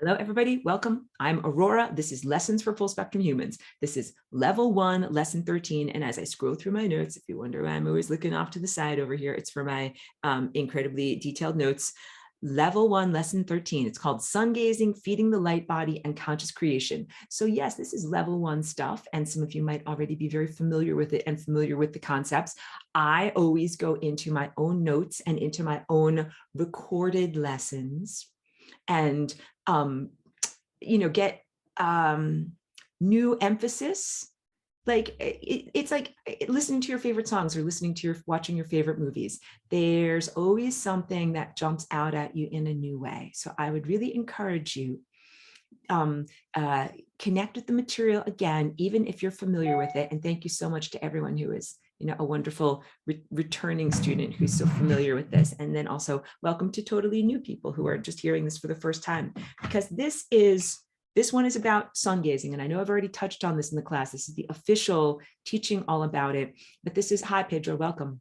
Hello, everybody. Welcome. I'm Aurora. This is Lessons for Full Spectrum Humans. This is Level 1, Lesson 13. And as I scroll through my notes, if you wonder why I'm always looking off to the side over here, it's for my incredibly detailed notes. Level 1, Lesson 13. It's called Sun Gazing, Feeding the Light Body, and Conscious Creation. So yes, this is Level 1 stuff, and some of you might already be very familiar with it and familiar with the concepts. I always go into my own notes and into my own recorded lessons and get new emphasis. Like it's like listening to your favorite songs or watching your favorite movies. There's always something that jumps out at you in a new way. So I would really encourage you connect with the material again, even if you're familiar with it. And thank you so much to everyone who is a wonderful returning student who's so familiar with this. And then also welcome to totally new people who are just hearing this for the first time, because this one is about sun gazing. And I know I've already touched on this in the class. This is the official teaching all about it, but this is, hi Pedro, welcome.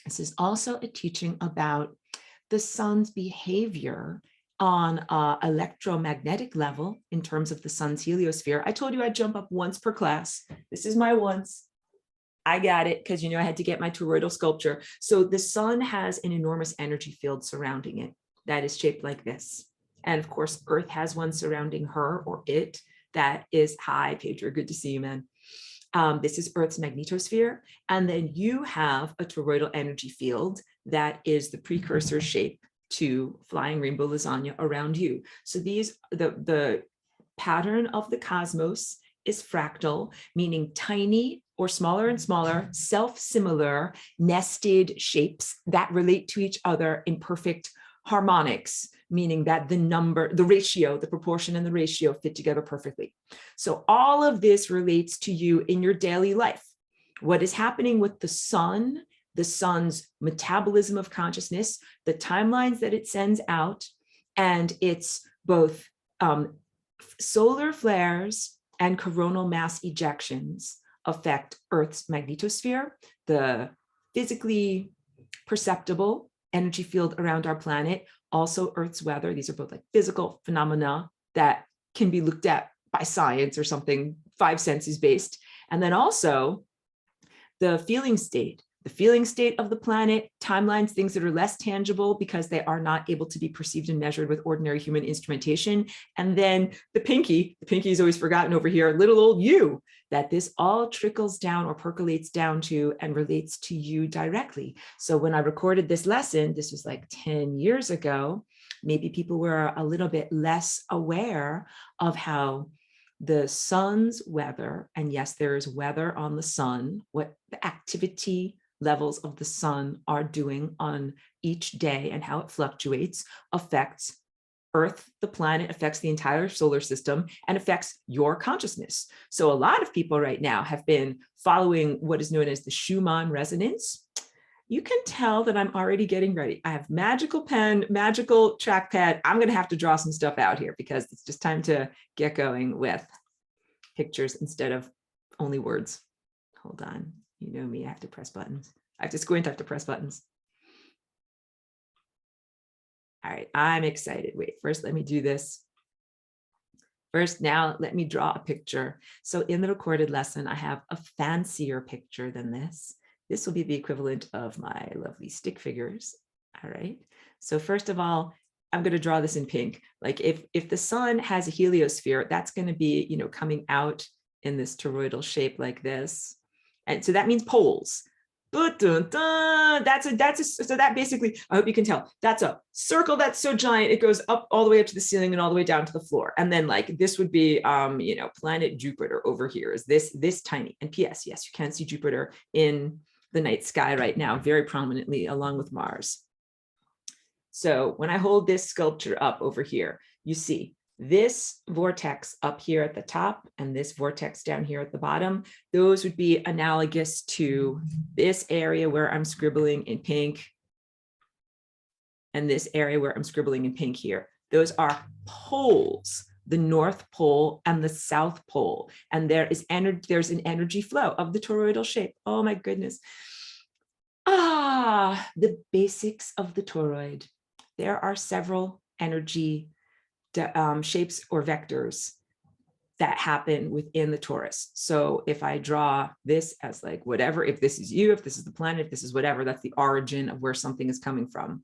This is also a teaching about the sun's behavior on an electromagnetic level in terms of the sun's heliosphere. I told you I'd jump up once per class. This is my once. I got it because I had to get my toroidal sculpture. So the sun has an enormous energy field surrounding it that is shaped like this. And of course, Earth has one surrounding her or it that is, hi, Pedro, good to see you, man. This is Earth's magnetosphere. And then you have a toroidal energy field that is the precursor shape to flying rainbow lasagna around you. So the pattern of the cosmos is fractal, meaning tiny or smaller and smaller, self-similar, nested shapes that relate to each other in perfect harmonics, meaning that the proportion and the ratio fit together perfectly. So all of this relates to you in your daily life. What is happening with the sun's metabolism of consciousness, the timelines that it sends out, and its both solar flares and coronal mass ejections affect Earth's magnetosphere, the physically perceptible energy field around our planet, also Earth's weather. These are both like physical phenomena that can be looked at by science or something 5 senses based. And then also the feeling state of the planet, timelines, things that are less tangible because they are not able to be perceived and measured with ordinary human instrumentation. And then the pinky is always forgotten over here, little old you, that this all trickles down or percolates down to and relates to you directly. So when I recorded this lesson, this was like 10 years ago, maybe people were a little bit less aware of how the sun's weather, and yes, there is weather on the sun, what the activity levels of the sun are doing on each day and how it fluctuates affects Earth, the planet, affects the entire solar system, and affects your consciousness. So a lot of people right now have been following what is known as the Schumann resonance. You can tell that I'm already getting ready. I have magical pen, magical trackpad. I'm going to have to draw some stuff out here because it's just time to get going with pictures instead of only words. Hold on. You know me, I have to press buttons. I have to squint, I have to press buttons. All right, I'm excited. Wait, first let me do this. First, now let me draw a picture. So in the recorded lesson, I have a fancier picture than this. This will be the equivalent of my lovely stick figures. All right. So first of all, I'm going to draw this in pink. Like if the sun has a heliosphere, that's going to be, coming out in this toroidal shape like this. And so that means poles. So that basically, I hope you can tell, that's a circle that's so giant, it goes up all the way up to the ceiling and all the way down to the floor. And then like this would be, planet Jupiter over here is this tiny. And P.S. yes, you can see Jupiter in the night sky right now, very prominently along with Mars. So when I hold this sculpture up over here, you see this vortex up here at the top and this vortex down here at the bottom. Those would be analogous to this area where I'm scribbling in pink and this area where I'm scribbling in pink here. Those are poles, the North Pole and the South Pole. And there's an energy flow of the toroidal shape. Oh my goodness. The basics of the toroid. There are several energy shapes or vectors that happen within the torus. So if I draw this as like whatever, if this is you, if this is the planet, if this is whatever, that's the origin of where something is coming from.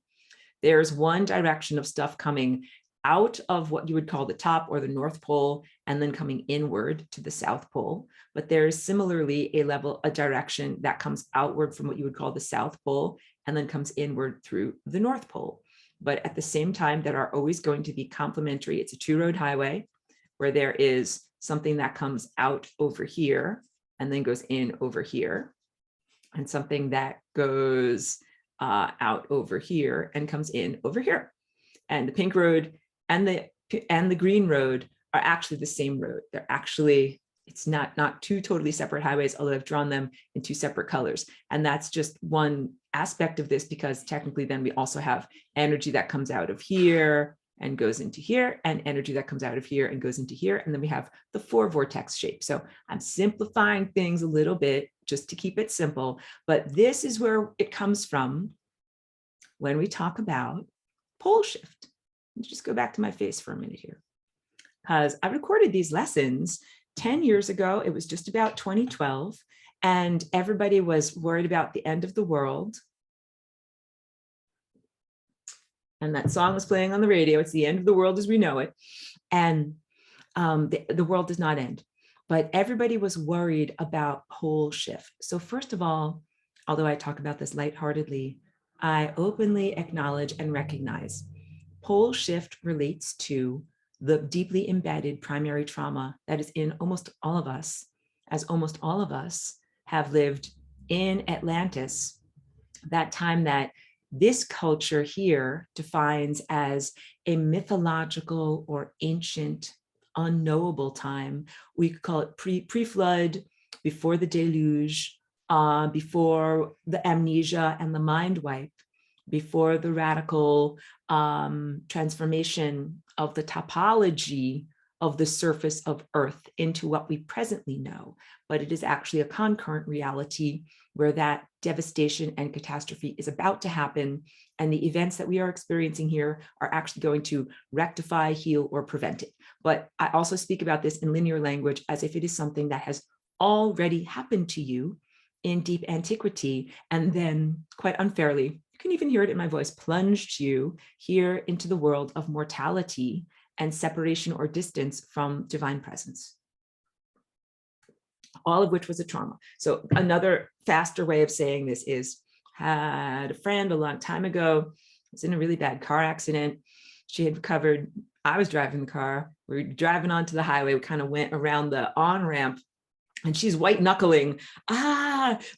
There's one direction of stuff coming out of what you would call the top or the North Pole, and then coming inward to the South Pole. But there is similarly a direction that comes outward from what you would call the South Pole, and then comes inward through the North Pole. But at the same time, that are always going to be complementary. It's a two-road highway where there is something that comes out over here and then goes in over here, and something that goes out over here and comes in over here. And the pink road and the green road are actually the same road. They're actually, it's not two totally separate highways, although I've drawn them in two separate colors. And that's just one aspect of this, because technically then we also have energy that comes out of here and goes into here, and energy that comes out of here and goes into here. And then we have the 4 vortex shape. So I'm simplifying things a little bit just to keep it simple, but this is where it comes from when we talk about pole shift. Let's just go back to my face for a minute here, because I recorded these lessons 10 years ago. It was just about 2012, and everybody was worried about the end of the world. And that song was playing on the radio. It's the end of the world as we know it. And the world does not end. But everybody was worried about pole shift. So first of all, although I talk about this lightheartedly, I openly acknowledge and recognize pole shift relates to the deeply embedded primary trauma that is in almost all of us, as almost all of us have lived in Atlantis, that time that this culture here defines as a mythological or ancient, unknowable time. We could call it pre-flood, before the deluge, before the amnesia and the mind wipe, before the radical transformation of the topology of the surface of Earth into what we presently know. But it is actually a concurrent reality where that devastation and catastrophe is about to happen. And the events that we are experiencing here are actually going to rectify, heal, or prevent it. But I also speak about this in linear language as if it is something that has already happened to you in deep antiquity, and then quite unfairly, you can even hear it in my voice, plunged you here into the world of mortality and separation or distance from divine presence, all of which was a trauma. So another faster way of saying this is, had a friend a long time ago, was in a really bad car accident. She had recovered. I was driving the car. We were driving onto the highway. We kind of went around the on-ramp, and she's white knuckling,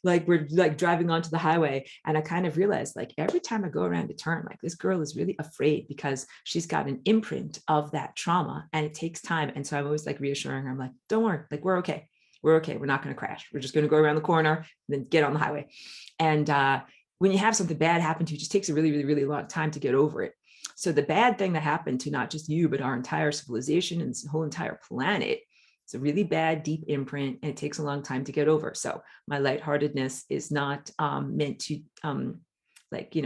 like we're like driving onto the highway. And I kind of realized, like, every time I go around a turn, like, this girl is really afraid because she's got an imprint of that trauma and it takes time. And so I'm always like reassuring her. I'm like, don't worry, like, we're okay. We're okay. We're not going to crash. We're just going to go around the corner and then get on the highway. And when you have something bad happen to you, it just takes a really, really, really long time to get over it. So the bad thing that happened to not just you, but our entire civilization and this whole entire planet, it's a really bad, deep imprint, and it takes a long time to get over. So my lightheartedness is not meant to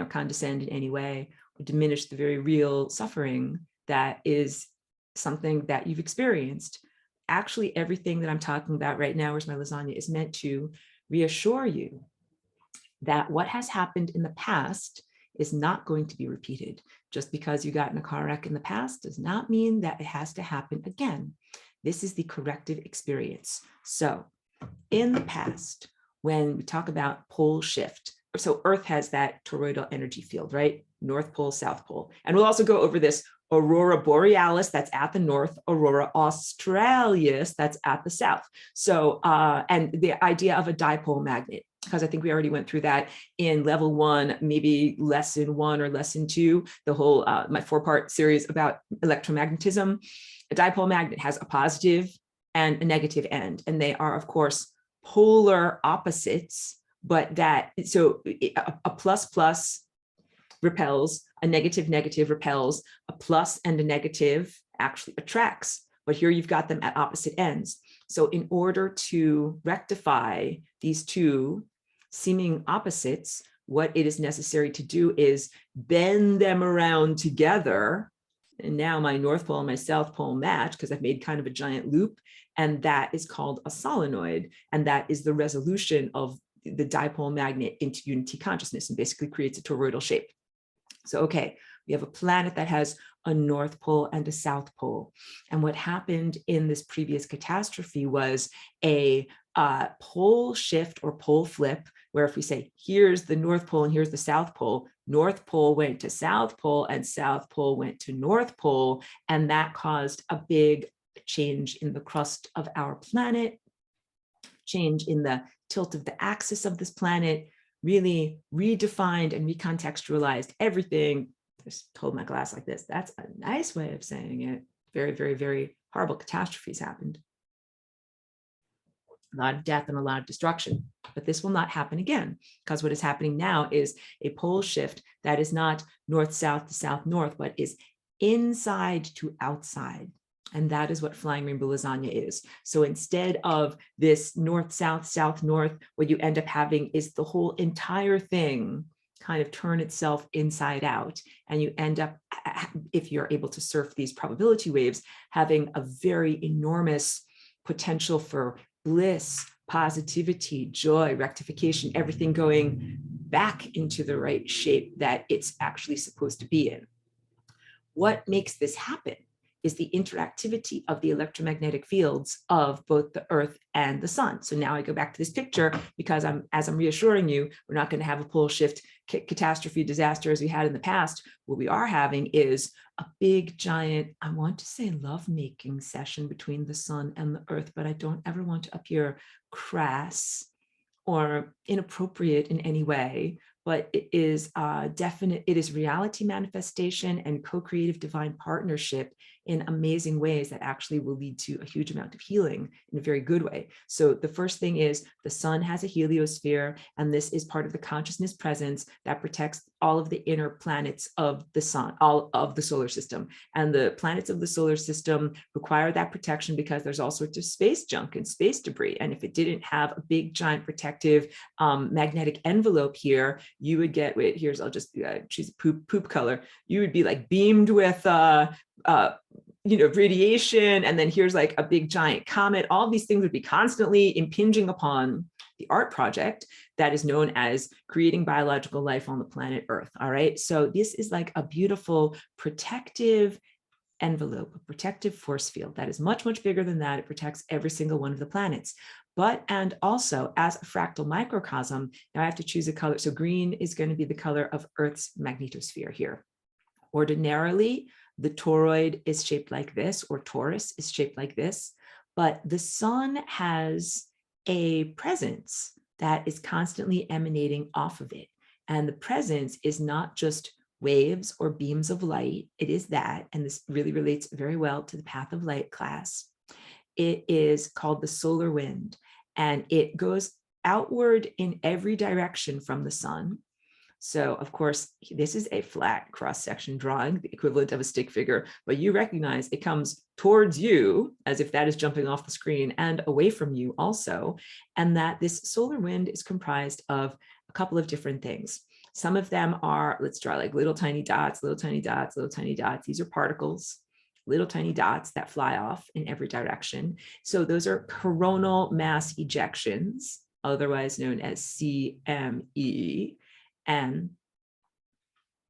condescend in any way or diminish the very real suffering that is something that you've experienced. Actually, everything that I'm talking about right now, where's my lasagna, is meant to reassure you that what has happened in the past is not going to be repeated. Just because you got in a car wreck in the past does not mean that it has to happen again. This is the corrective experience. So in the past, when we talk about pole shift, so Earth has that toroidal energy field, right? North Pole, South Pole. And we'll also go over this Aurora Borealis, that's at the north, Aurora Australis, that's at the south. So, and the idea of a dipole magnet, because I think we already went through that in level 1, maybe lesson 1 or lesson 2, the whole, my 4-part series about electromagnetism. A dipole magnet has a positive and a negative end, and they are, of course, polar opposites, but that, so a plus repels, a negative repels, a plus and a negative actually attracts, but here you've got them at opposite ends. So in order to rectify these two seeming opposites, what it is necessary to do is bend them around together And now my North Pole and my South Pole match because I've made kind of a giant loop. And that is called a solenoid. And that is the resolution of the dipole magnet into unity consciousness and basically creates a toroidal shape. So, okay, we have a planet that has a North Pole and a South Pole. And what happened in this previous catastrophe was a pole shift or pole flip, where if we say, here's the North Pole and here's the South Pole, North Pole went to South Pole and South Pole went to North Pole. And that caused a big change in the crust of our planet, change in the tilt of the axis of this planet, really redefined and recontextualized everything. Just hold my glass like this. That's a nice way of saying it. Very, very, very horrible catastrophes happened. A lot of death and a lot of destruction, but this will not happen again, because what is happening now is a pole shift that is not north-south to south-north, but is inside to outside. And that is what flying rainbow lasagna is. So instead of this north-south, south-north, what you end up having is the whole entire thing kind of turn itself inside out. And you end up, if you're able to surf these probability waves, having a very enormous potential for bliss, positivity, joy, rectification, everything going back into the right shape that it's actually supposed to be in. What makes this happen is the interactivity of the electromagnetic fields of both the Earth and the sun. So now I go back to this picture because as I'm reassuring you, we're not going to have a pole shift catastrophe disaster as we had in the past. What we are having is a big giant, I want to say lovemaking session between the sun and the Earth, but I don't ever want to appear crass or inappropriate in any way. But it is definite, it is reality manifestation and co-creative divine partnership in amazing ways that actually will lead to a huge amount of healing in a very good way. So the first thing is the sun has a heliosphere, and this is part of the consciousness presence that protects all of the inner planets of the sun, all of the solar system. And the planets of the solar system require that protection because there's all sorts of space junk and space debris. And if it didn't have a big giant protective magnetic envelope here, you would get, wait, here's, I'll just choose a poop color. You would be like beamed with, radiation. And then here's like a big giant comet. All these things would be constantly impinging upon the art project that is known as creating biological life on the planet Earth. All right. So this is like a beautiful protective envelope, a protective force field that is much, much bigger than that. It protects every single one of the planets. But, and also as a fractal microcosm, now I have to choose a color. So green is going to be the color of Earth's magnetosphere here. Ordinarily, the toroid is shaped like this, or torus is shaped like this, but the sun has a presence that is constantly emanating off of it. And the presence is not just waves or beams of light. It is that, and this really relates very well to the Path of Light class. It is called the solar wind, and it goes outward in every direction from the sun. So of course, this is a flat cross-section drawing, the equivalent of a stick figure, but you recognize it comes towards you as if that is jumping off the screen and away from you also. And that this solar wind is comprised of a couple of different things. Some of them are, let's draw like little tiny dots, little tiny dots, little tiny dots. These are particles, little tiny dots that fly off in every direction. So those are coronal mass ejections, otherwise known as CME. And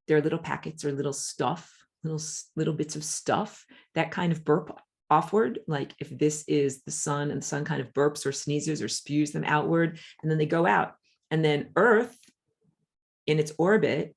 they're little packets or little stuff, little bits of stuff that kind of burp offward. Like if this is the sun and the sun kind of burps or sneezes or spews them outward, and then they go out. And then Earth in its orbit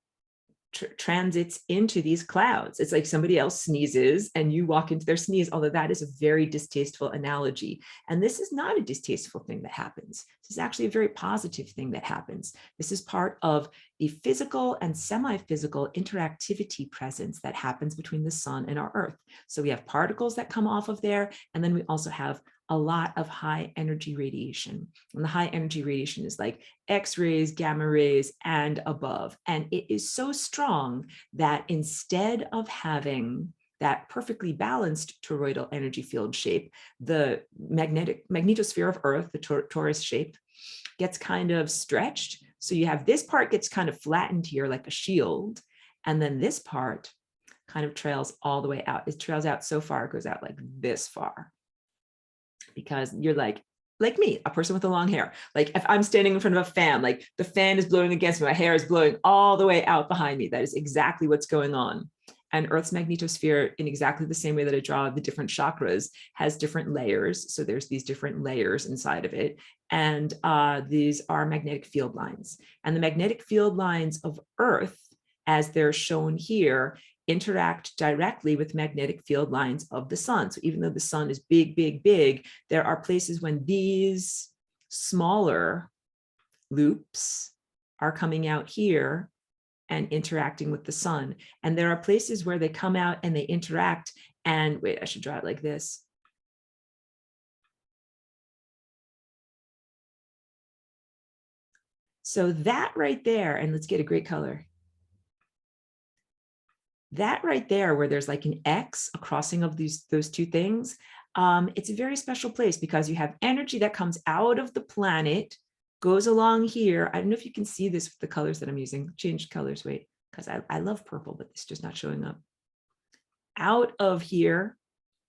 transits into these clouds. It's like somebody else sneezes and you walk into their sneeze, although that is a very distasteful analogy. And this is not a distasteful thing that happens. This is actually a very positive thing that happens. This is part of the physical and semi-physical interactivity presence that happens between the sun and our Earth. So we have particles that come off of there, and then we also have a lot of high energy radiation. And the high energy radiation is like X-rays, gamma rays, and above. And it is so strong that instead of having that perfectly balanced toroidal energy field shape, the magnetosphere of Earth, the torus shape, gets kind of stretched. So you have this part gets kind of flattened here like a shield. And then this part kind of trails all the way out. It trails out so far, it goes out like this far. Because you're like me, a person with a long hair. Like if I'm standing in front of a fan, like the fan is blowing against me, my hair is blowing all the way out behind me. That is exactly what's going on. And Earth's magnetosphere, in exactly the same way that I draw the different chakras, has different layers. So there's these different layers inside of it. And these are magnetic field lines. And the magnetic field lines of Earth, as they're shown here, interact directly with magnetic field lines of the sun. So even though the sun is big, big, big, there are places when these smaller loops are coming out here and interacting with the sun. And there are places where they come out and they interact. And wait, I should draw it like this. So that right there, and let's get a great color. That right there, where there's like an X, a crossing of those two things, it's a very special place because you have energy that comes out of the planet, goes along here. I don't know if you can see this with the colors that I'm using. Change colors, wait, because I love purple, but it's just not showing up. Out of here,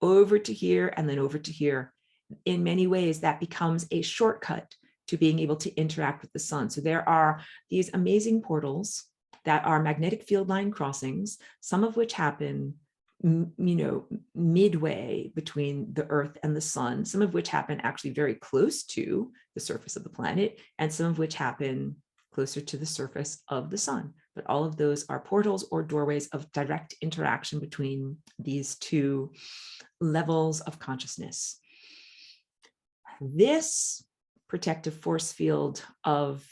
over to here, and then over to here. In many ways, that becomes a shortcut to being able to interact with the sun. So there are these amazing portals that are magnetic field line crossings, some of which happen, midway between the Earth and the sun, some of which happen actually very close to the surface of the planet, and some of which happen closer to the surface of the sun. But all of those are portals or doorways of direct interaction between these two levels of consciousness. This protective force field of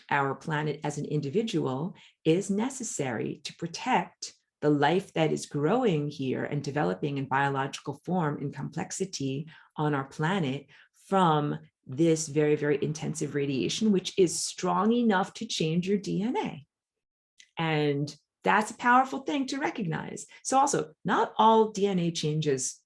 our planet as an individual is necessary to protect the life that is growing here and developing in biological form and complexity on our planet from this very, very intensive radiation, which is strong enough to change your DNA. And that's a powerful thing to recognize. So also, not all DNA changes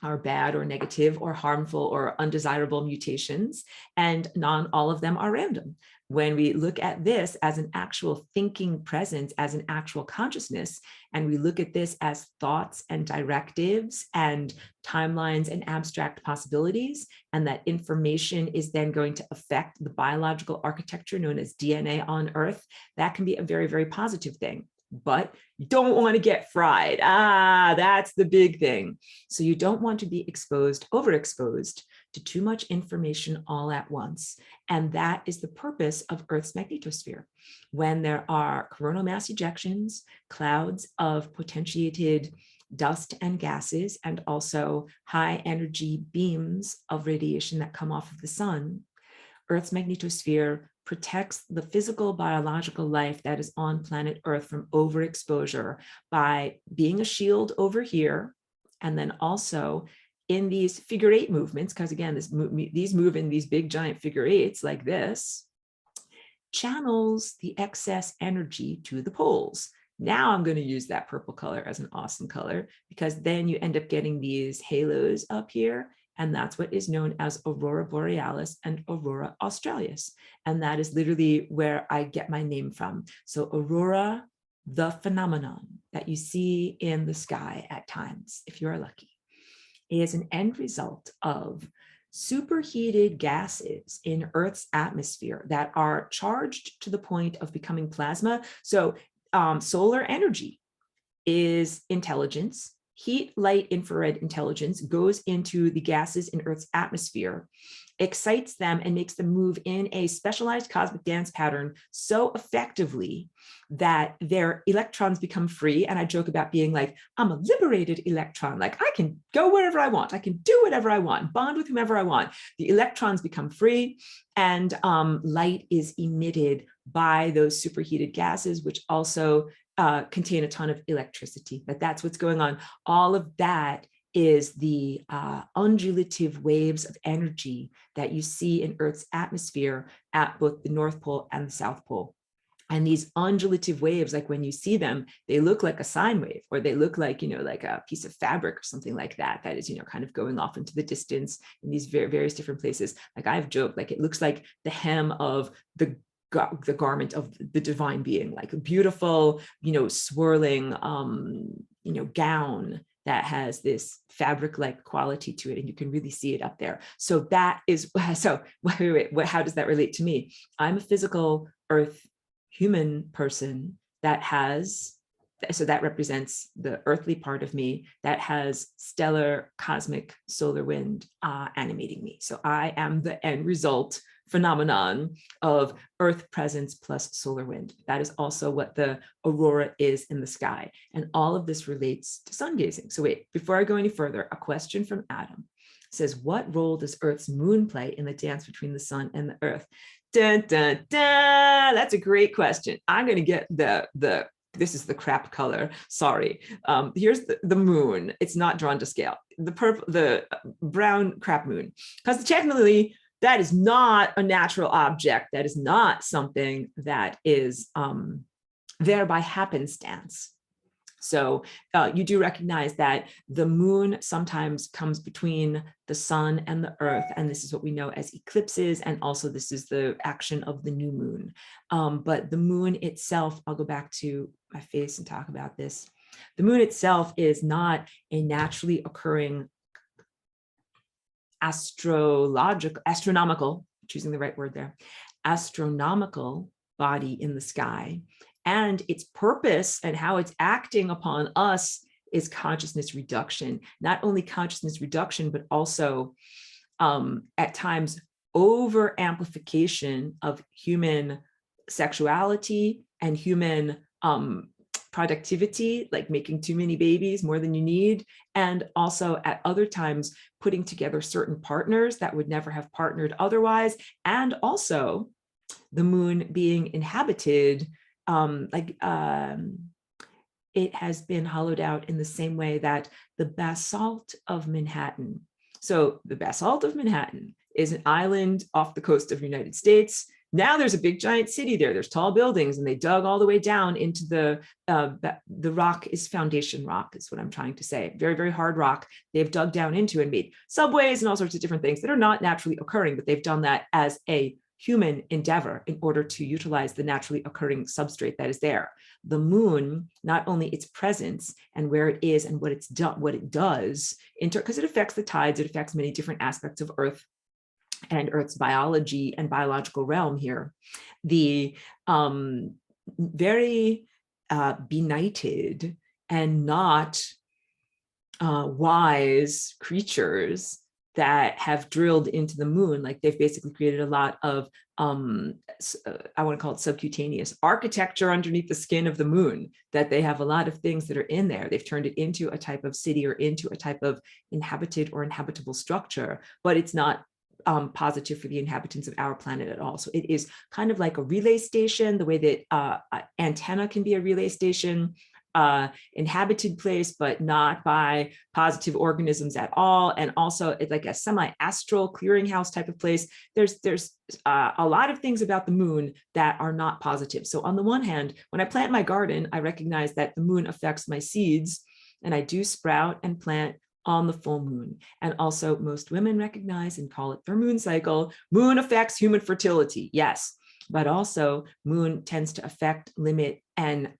are bad or negative or harmful or undesirable mutations, and not all of them are random. When we look at this as an actual thinking presence, as an actual consciousness, and we look at this as thoughts and directives and timelines and abstract possibilities, and that information is then going to affect the biological architecture known as DNA on Earth, that can be a very, very positive thing. But you don't want to get fried. That's the big thing. So you don't want to be exposed, overexposed to too much information all at once. And that is the purpose of Earth's magnetosphere. When there are coronal mass ejections, clouds of potentiated dust and gases, and also high energy beams of radiation that come off of the sun, Earth's magnetosphere protects the physical biological life that is on planet Earth from overexposure by being a shield over here, and then also in these figure eight movements, because again, these move in these big giant figure eights like this, channels the excess energy to the poles. Now I'm going to use that purple color as an awesome color, because then you end up getting these halos up here. And that's what is known as Aurora Borealis and Aurora Australis. And that is literally where I get my name from. So Aurora, the phenomenon that you see in the sky at times, if you're lucky, is an end result of superheated gases in Earth's atmosphere that are charged to the point of becoming plasma. So solar energy is intelligence. Heat, light, infrared intelligence goes into the gases in Earth's atmosphere, excites them and makes them move in a specialized cosmic dance pattern so effectively that their electrons become free. And I joke about being like, I'm a liberated electron. Like I can go wherever I want. I can do whatever I want, bond with whomever I want. The electrons become free, and light is emitted by those superheated gases, which also contain a ton of electricity. But that's what's going on. All of that is the undulative waves of energy that you see in Earth's atmosphere at both the North Pole and the South Pole. And these undulative waves, like when you see them, they look like a sine wave, or they look like, like a piece of fabric or something like that, that is, kind of going off into the distance in these various different places. Like I've joked, like it looks like the hem of the the garment of the divine being, like a beautiful, swirling, gown that has this fabric-like quality to it, and you can really see it up there. So that is, so how does that relate to me? I'm a physical earth human person that has, so that represents the earthly part of me that has stellar, cosmic, solar wind animating me. So I am the end result phenomenon of earth presence plus solar wind. That is also what the aurora is in the sky. And all of this relates to sun gazing. So wait, before I go any further, a question from Adam says, what role does Earth's moon play in the dance between the sun and the earth? Dun, dun, dun. That's a great question. I'm going to get this is the crap color. Sorry. Here's the moon. It's not drawn to scale. The brown crap moon, because technically that is not a natural object. That is not something that is there by happenstance. So you do recognize that the moon sometimes comes between the sun and the earth, and this is what we know as eclipses, and also this is the action of the new moon. But the moon itself, I'll go back to my face and talk about this. The moon itself is not a naturally occurring astronomical, choosing the right word there, astronomical body in the sky. And its purpose and how it's acting upon us is consciousness reduction. Not only consciousness reduction, but also at times over amplification of human sexuality and human productivity, like making too many babies, more than you need. And also at other times, putting together certain partners that would never have partnered otherwise. And also the moon being inhabited, it has been hollowed out in the same way that the basalt of Manhattan. So the basalt of Manhattan is an island off the coast of the United States. Now there's a big giant city there. There's tall buildings, and they dug all the way down into the rock is foundation rock, is what I'm trying to say. Very, very hard rock. They've dug down into and made subways and all sorts of different things that are not naturally occurring, but they've done that as a human endeavor in order to utilize the naturally occurring substrate that is there. The moon, not only its presence and where it is and what it's done, what it does, because it affects the tides, it affects many different aspects of Earth and Earth's biology and biological realm here. The very benighted and not wise creatures that have drilled into the moon, like they've basically created a lot of, I want to call it subcutaneous architecture underneath the skin of the moon, that they have a lot of things that are in there. They've turned it into a type of city or into a type of inhabited or inhabitable structure, but it's not positive for the inhabitants of our planet at all. So it is kind of like a relay station, the way that antenna can be a relay station, inhabited place, but not by positive organisms at all. And also it's like a semi-astral clearinghouse type of place. There's a lot of things about the moon that are not positive. So on the one hand, when I plant my garden, I recognize that the moon affects my seeds, and I do sprout and plant on the full moon. And also most women recognize and call it their moon cycle. Moon affects human fertility, yes, but also moon tends to affect, limit, and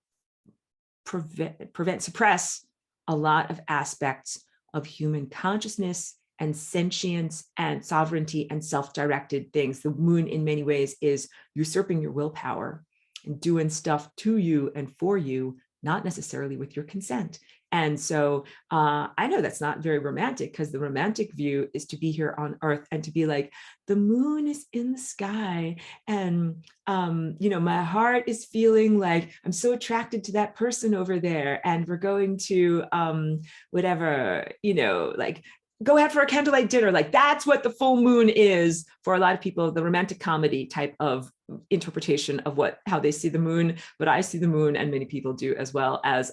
suppress a lot of aspects of human consciousness and sentience and sovereignty and self-directed things. The moon in many ways is usurping your willpower and doing stuff to you and for you, not necessarily with your consent. And so I know that's not very romantic, because the romantic view is to be here on Earth and to be like, the moon is in the sky, and my heart is feeling like I'm so attracted to that person over there, and we're going to whatever, like go out for a candlelight dinner. Like that's what the full moon is for a lot of people, the romantic comedy type of interpretation of how they see the moon. But I see the moon, and many people do as well, as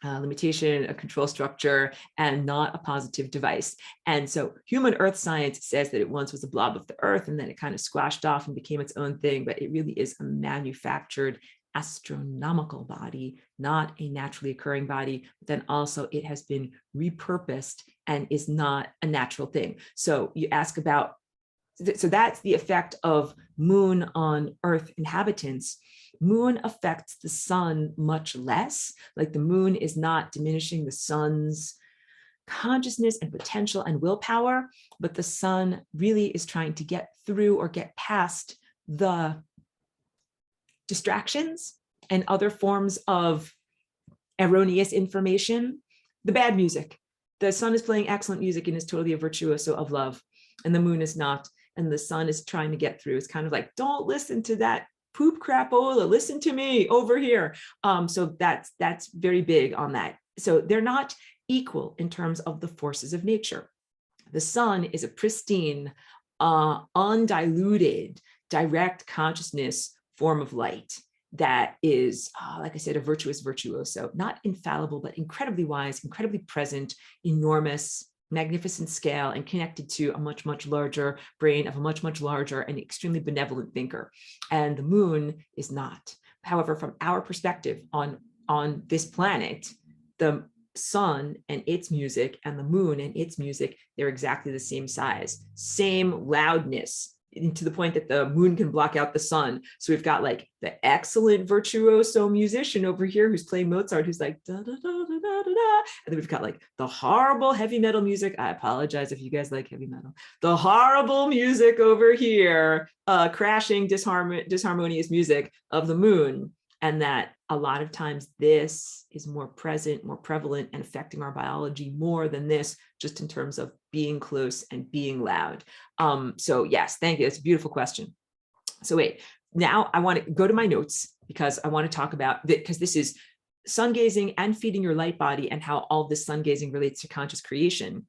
limitation, a control structure, and not a positive device. And so human earth science says that it once was a blob of the earth, and then it kind of squashed off and became its own thing, but it really is a manufactured astronomical body, not a naturally occurring body. But then also it has been repurposed and is not a natural thing. So you ask about So that's the effect of moon on earth inhabitants. Moon affects the sun much less. Like the moon is not diminishing the sun's consciousness and potential and willpower, but the sun really is trying to get through or get past the distractions and other forms of erroneous information, the bad music. The sun is playing excellent music and is totally a virtuoso of love, and the moon is not. And the sun is trying to get through. It's kind of like, don't listen to that poop crapola, listen to me over here. So that's very big on that. So they're not equal in terms of the forces of nature. The sun is a pristine, undiluted, direct consciousness form of light that is, like I said, a virtuous virtuoso, not infallible, but incredibly wise, incredibly present, enormous, magnificent scale, and connected to a much, much larger brain of a much, much larger and extremely benevolent thinker. And the moon is not. However, from our perspective on this planet, the sun and its music and the moon and its music, they're exactly the same size, same loudness, to the point that the moon can block out the sun. So we've got like the excellent virtuoso musician over here who's playing Mozart, who's like da da da da da da da, and then we've got like the horrible heavy metal music. I apologize if you guys like heavy metal. The horrible music over here, crashing, disharmonious music of the moon. And that a lot of times this is more present, more prevalent, and affecting our biology more than this, just in terms of being close and being loud. So yes, thank you. It's a beautiful question. So wait, now I want to go to my notes because I want to talk about, because this is sun gazing and feeding your light body and how all this sun gazing relates to conscious creation.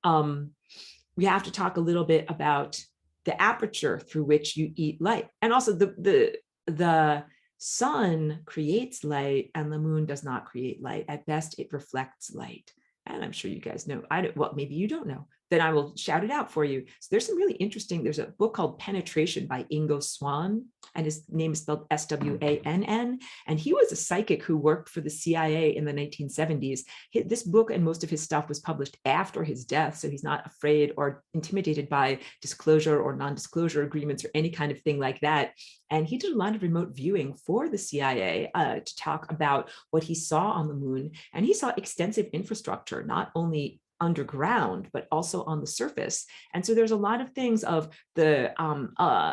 We have to talk a little bit about the aperture through which you eat light. And also the sun creates light and the moon does not create light. At best, it reflects light. And I'm sure you guys know, well, maybe you don't know, then I will shout it out for you. So there's some really interesting, there's a book called Penetration by Ingo Swann, and his name is spelled S-W-A-N-N. And he was a psychic who worked for the CIA in the 1970s. This book and most of his stuff was published after his death. So he's not afraid or intimidated by disclosure or non-disclosure agreements or any kind of thing like that. And he did a lot of remote viewing for the CIA to talk about what he saw on the moon. And he saw extensive infrastructure, not only underground, but also on the surface. And so there's a lot of things of the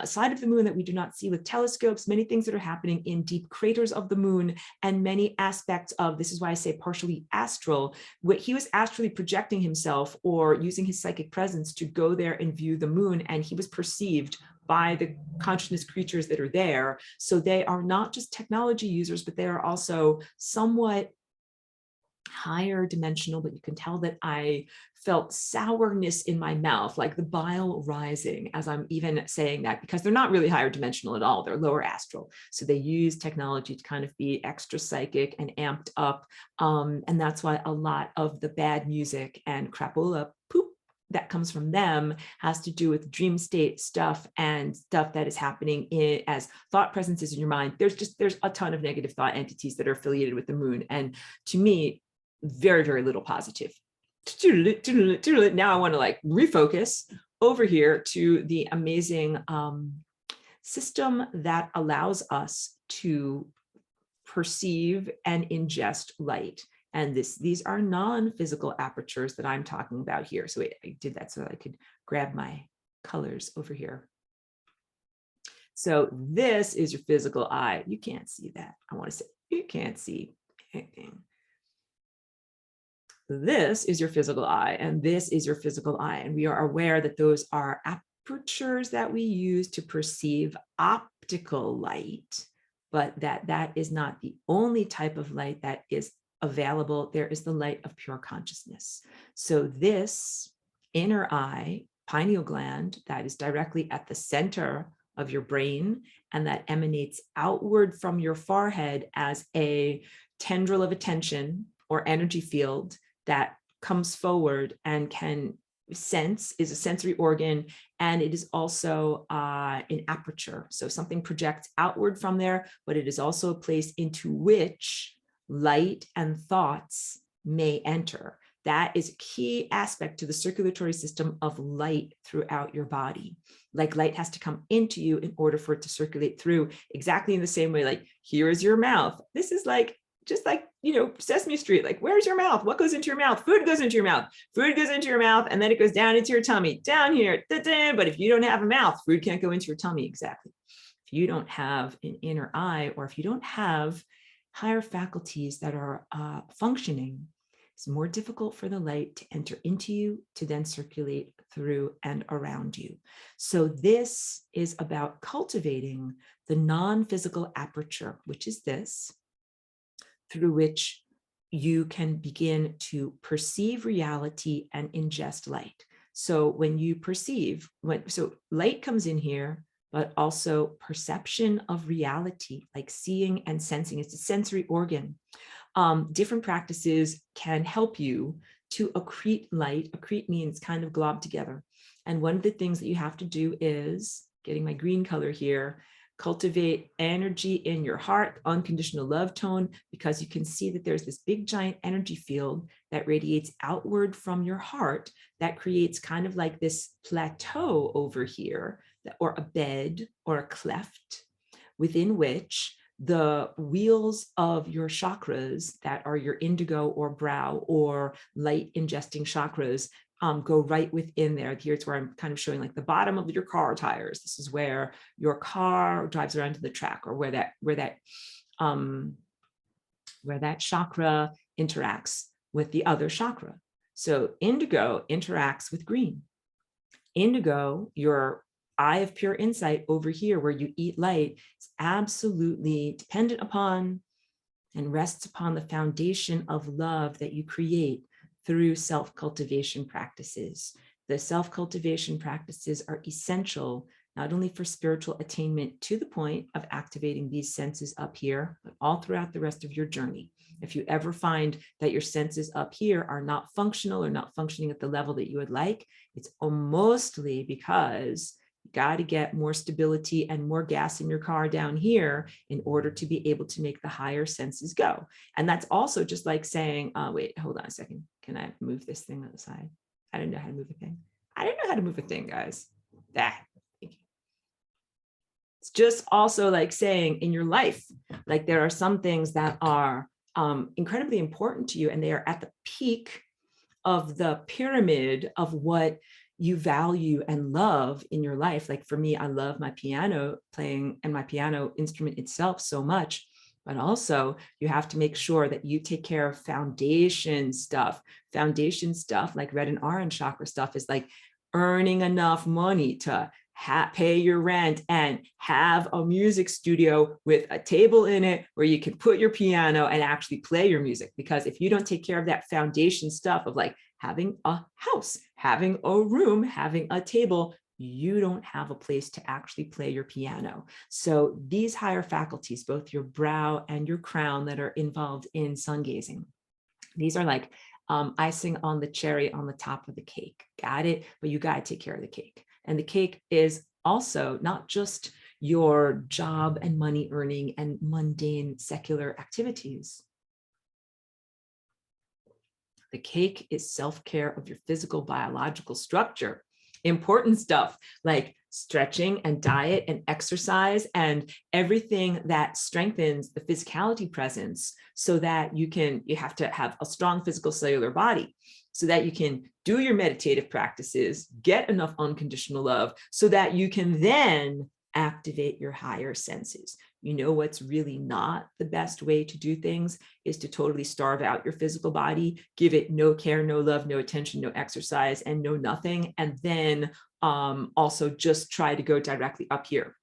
side of the moon that we do not see with telescopes, many things that are happening in deep craters of the moon, and many aspects of, this is why I say partially astral, what he was astrally projecting himself or using his psychic presence to go there and view the moon, and he was perceived by the consciousness creatures that are there. So they are not just technology users, but they are also somewhat higher dimensional, but you can tell that I felt sourness in my mouth, like the bile rising as I'm even saying that, because they're not really higher dimensional at all. They're lower astral. So they use technology to kind of be extra psychic and amped up. And that's why a lot of the bad music and crapola poop that comes from them has to do with dream state stuff and stuff that is happening as thought presences in your mind. There's a ton of negative thought entities that are affiliated with the moon. And to me, very, very little positive. Now I want to like refocus over here to the amazing system that allows us to perceive and ingest light. And these are non-physical apertures that I'm talking about here. So wait, I did that so that I could grab my colors over here. So this is your physical eye. You can't see that. I want to say you can't see anything. This is your physical eye, and this is your physical eye. And we are aware that those are apertures that we use to perceive optical light, but that is not the only type of light that is available. There is the light of pure consciousness. So this inner eye, pineal gland, that is directly at the center of your brain, and that emanates outward from your forehead as a tendril of attention or energy field that comes forward and can sense, is a sensory organ, and it is also an aperture. So something projects outward from there, but it is also a place into which light and thoughts may enter. That is a key aspect to the circulatory system of light throughout your body. Like light has to come into you in order for it to circulate through, exactly in the same way, like here is your mouth. This is like, just like, Sesame Street, like, where's your mouth? What goes into your mouth? Food goes into your mouth. Food goes into your mouth, and then it goes down into your tummy, down here. But if you don't have a mouth, food can't go into your tummy. Exactly. If you don't have an inner eye, or if you don't have higher faculties that are functioning, it's more difficult for the light to enter into you, to then circulate through and around you. So this is about cultivating the non-physical aperture, which is this, through which you can begin to perceive reality and ingest light. So when you perceive, so light comes in here, but also perception of reality, like seeing and sensing. It's a sensory organ. Different practices can help you to accrete light. Accrete means kind of glob together. And one of the things that you have to do is, getting my green color here, cultivate energy in your heart, unconditional love tone, because you can see that there's this big giant energy field that radiates outward from your heart that creates kind of like this plateau over here, or a bed or a cleft, within which the wheels of your chakras, that are your indigo or brow or light ingesting chakras, go right within there. Here's where I'm kind of showing like the bottom of your car tires. This is where your car drives around to the track, or where that chakra interacts with the other chakra. So indigo interacts with green. Indigo, your eye of pure insight over here, where you eat light, is absolutely dependent upon and rests upon the foundation of love that you create through self-cultivation practices. The self-cultivation practices are essential, not only for spiritual attainment to the point of activating these senses up here, but all throughout the rest of your journey. If you ever find that your senses up here are not functional or not functioning at the level that you would like, it's mostly because you got to get more stability and more gas in your car down here in order to be able to make the higher senses go. And that's also just like saying, wait, hold on a second. Can I move this thing on the side? I don't know how to move a thing. I don't know how to move a thing, guys. Thank you. It's just also like saying in your life, like there are some things that are incredibly important to you, and they are at the peak of the pyramid of what you value and love in your life. Like for me, I love my piano playing and my piano instrument itself so much, but also you have to make sure that you take care of foundation stuff. Foundation stuff like red and orange chakra stuff is like earning enough money to pay your rent and have a music studio with a table in it where you can put your piano and actually play your music. Because if you don't take care of that foundation stuff of like having a house, having a room, having a table, you don't have a place to actually play your piano. So these higher faculties, both your brow and your crown that are involved in sun gazing, these are like icing on the cherry on the top of the cake. Got it? But you got to take care of the cake. And the cake is also not just your job and money earning and mundane secular activities. The cake is self-care of your physical biological structure. Important stuff like stretching and diet and exercise and everything that strengthens the physicality presence, so that you have to have a strong physical cellular body, so that you can do your meditative practices, get enough unconditional love, so that you can then activate your higher senses. You know what's really not the best way to do things is to totally starve out your physical body, give it no care, no love, no attention, no exercise, and no nothing, and then also just try to go directly up here.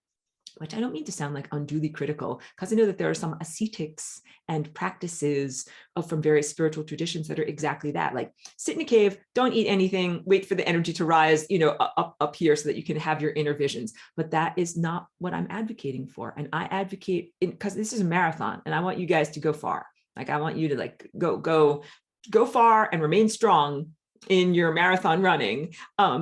Which I don't mean to sound like unduly critical, because I know that there are some ascetics and practices from various spiritual traditions that are exactly that. Like sit in a cave, don't eat anything, wait for the energy to rise, up here so that you can have your inner visions. But that is not what I'm advocating for. And I advocate, because this is a marathon and I want you guys to go far. Like I want you to like go far and remain strong in your marathon running.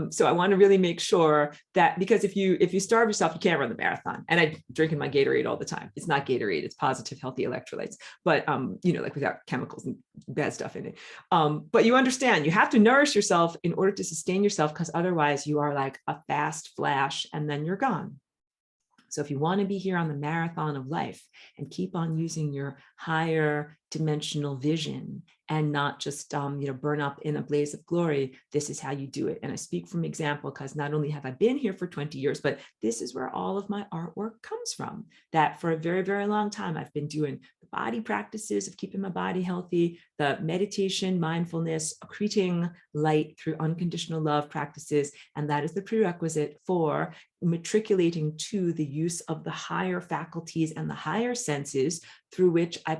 So I want to really make sure that, because if you starve yourself, you can't run the marathon. And I drink in my Gatorade all the time. It's not Gatorade, it's positive, healthy electrolytes, but like without chemicals and bad stuff in it. But you understand, you have to nourish yourself in order to sustain yourself, because otherwise you are like a fast flash and then you're gone. So if you want to be here on the marathon of life and keep on using your higher dimensional vision and not just burn up in a blaze of glory, this is how you do it. And I speak from example, because not only have I been here for 20 years, but this is where all of my artwork comes from. That for a very, very long time, I've been doing the body practices of keeping my body healthy, the meditation, mindfulness, accreting light through unconditional love practices. And that is the prerequisite for matriculating to the use of the higher faculties and the higher senses, through which I,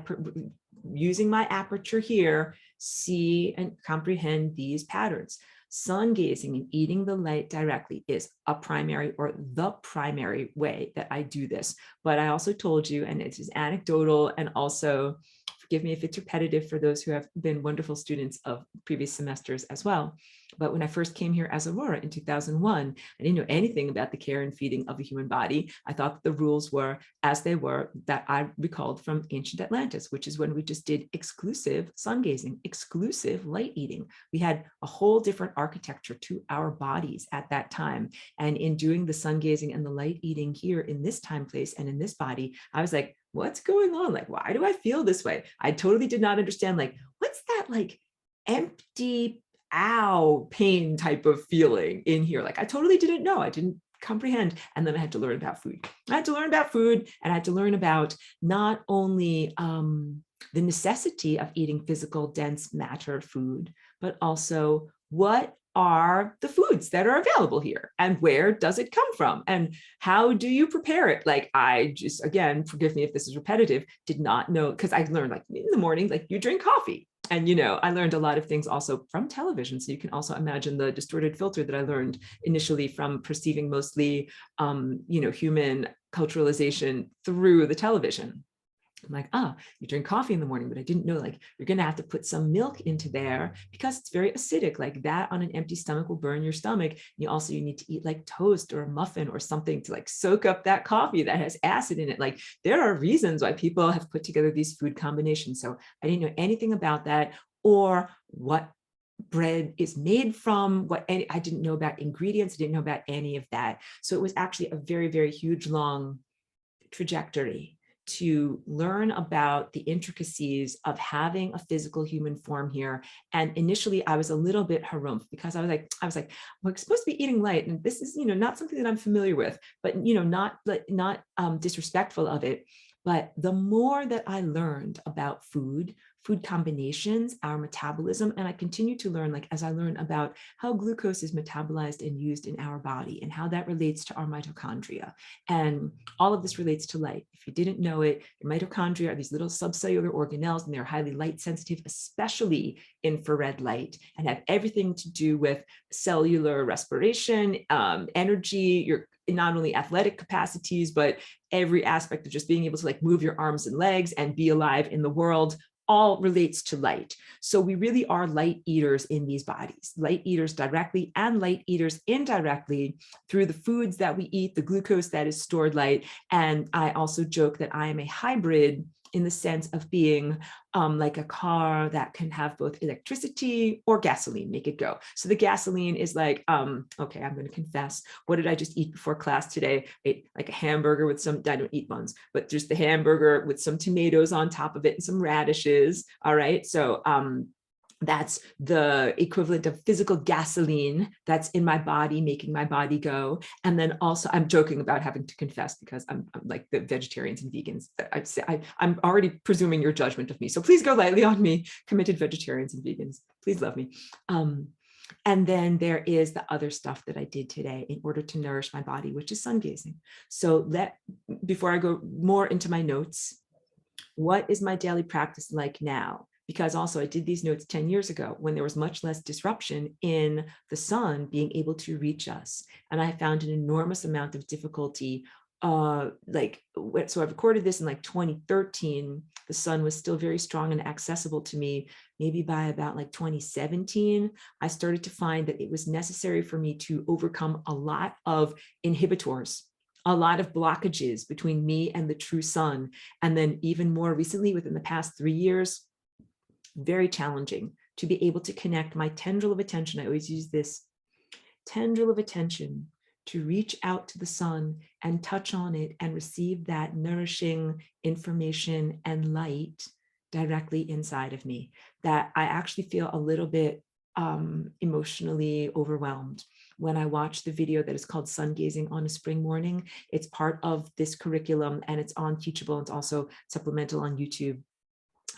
using my aperture here, see and comprehend these patterns. Sun gazing and eating the light directly is a primary, or the primary way that I do this. But I also told you, and it is anecdotal, and also forgive me if it's repetitive for those who have been wonderful students of previous semesters as well. But when I first came here as Aurora in 2001, I didn't know anything about the care and feeding of the human body. I thought that the rules were as they were, that I recalled from ancient Atlantis, which is when we just did exclusive sun gazing, exclusive light eating. We had a whole different architecture to our bodies at that time. And in doing the sun gazing and the light eating here in this time, place, and in this body, I was like, what's going on? Like, why do I feel this way? I totally did not understand, like, what's that like empty ow pain type of feeling in here? Like, I totally didn't know. I didn't comprehend. And then I had to learn about food. I had to learn about food, and I had to learn about not only the necessity of eating physical, dense matter food, but also what are the foods that are available here, and where does it come from, and how do you prepare it? Like, I just, again, forgive me if this is repetitive, did not know, because I learned, like, in the morning, like, you drink coffee. And, I learned a lot of things also from television. So you can also imagine the distorted filter that I learned initially from perceiving mostly, human culturalization through the television. I'm like, you drink coffee in the morning, but I didn't know, like, you're going to have to put some milk into there because it's very acidic. Like, that on an empty stomach will burn your stomach. You need to eat like toast or a muffin or something to like soak up that coffee that has acid in it. Like, there are reasons why people have put together these food combinations. So I didn't know anything about that, or what bread is made from, I didn't know about ingredients. I didn't know about any of that. So it was actually a very, very huge, long trajectory to learn about the intricacies of having a physical human form here. And initially I was a little bit harumph, because I was like, we're supposed to be eating light, and this is, not something that I'm familiar with, but, not disrespectful of it. But the more that I learned about food combinations, our metabolism, and I continue to learn, like, as I learn about how glucose is metabolized and used in our body, and how that relates to our mitochondria. And all of this relates to light. If you didn't know it, your mitochondria are these little subcellular organelles, and they're highly light sensitive, especially infrared light, and have everything to do with cellular respiration, energy, your not only athletic capacities, but every aspect of just being able to like move your arms and legs and be alive in the world, all relates to light. So we really are light eaters in these bodies, light eaters directly and light eaters indirectly through the foods that we eat, the glucose that is stored light. And I also joke that I am a hybrid in the sense of being like a car that can have both electricity or gasoline, make it go. So the gasoline is like, okay, I'm going to confess, what did I just eat before class today? I ate like a hamburger with some, I don't eat buns, but just the hamburger with some tomatoes on top of it and some radishes. All right. So that's the equivalent of physical gasoline that's in my body, making my body go. And then also, I'm joking about having to confess, because I'm like the vegetarians and vegans. I'm already presuming your judgment of me. So please go lightly on me, committed vegetarians and vegans. Please love me. And then there is the other stuff that I did today in order to nourish my body, which is sun gazing. So before I go more into my notes, what is my daily practice like now? Because also I did these notes 10 years ago when there was much less disruption in the sun being able to reach us. And I found an enormous amount of difficulty so I recorded this in like 2013. The sun was still very strong and accessible to me. Maybe by about like 2017, I started to find that it was necessary for me to overcome a lot of inhibitors, a lot of blockages between me and the true sun. And then even more recently, within the past 3 years, very challenging to be able to connect my tendril of attention. I always use this tendril of attention to reach out to the sun and touch on it and receive that nourishing information and light directly inside of me, that I actually feel a little bit emotionally overwhelmed when I watch the video that is called Sun Gazing on a Spring Morning. It's part of this curriculum and it's on Teachable. It's also supplemental on YouTube.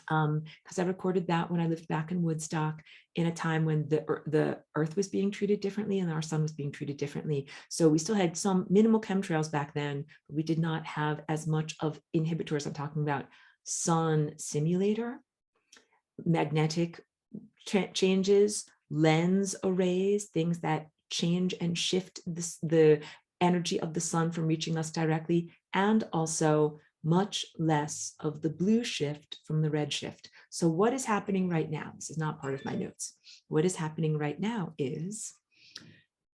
Because I recorded that when I lived back in Woodstock in a time when the earth was being treated differently and our sun was being treated differently. So we still had some minimal chemtrails back then, but we did not have as much of inhibitors. I'm talking about sun simulator, magnetic changes, lens arrays, things that change and shift the energy of the sun from reaching us directly, and also much less of the blue shift from the red shift. So what is happening right now? This is not part of my notes. What is happening right now is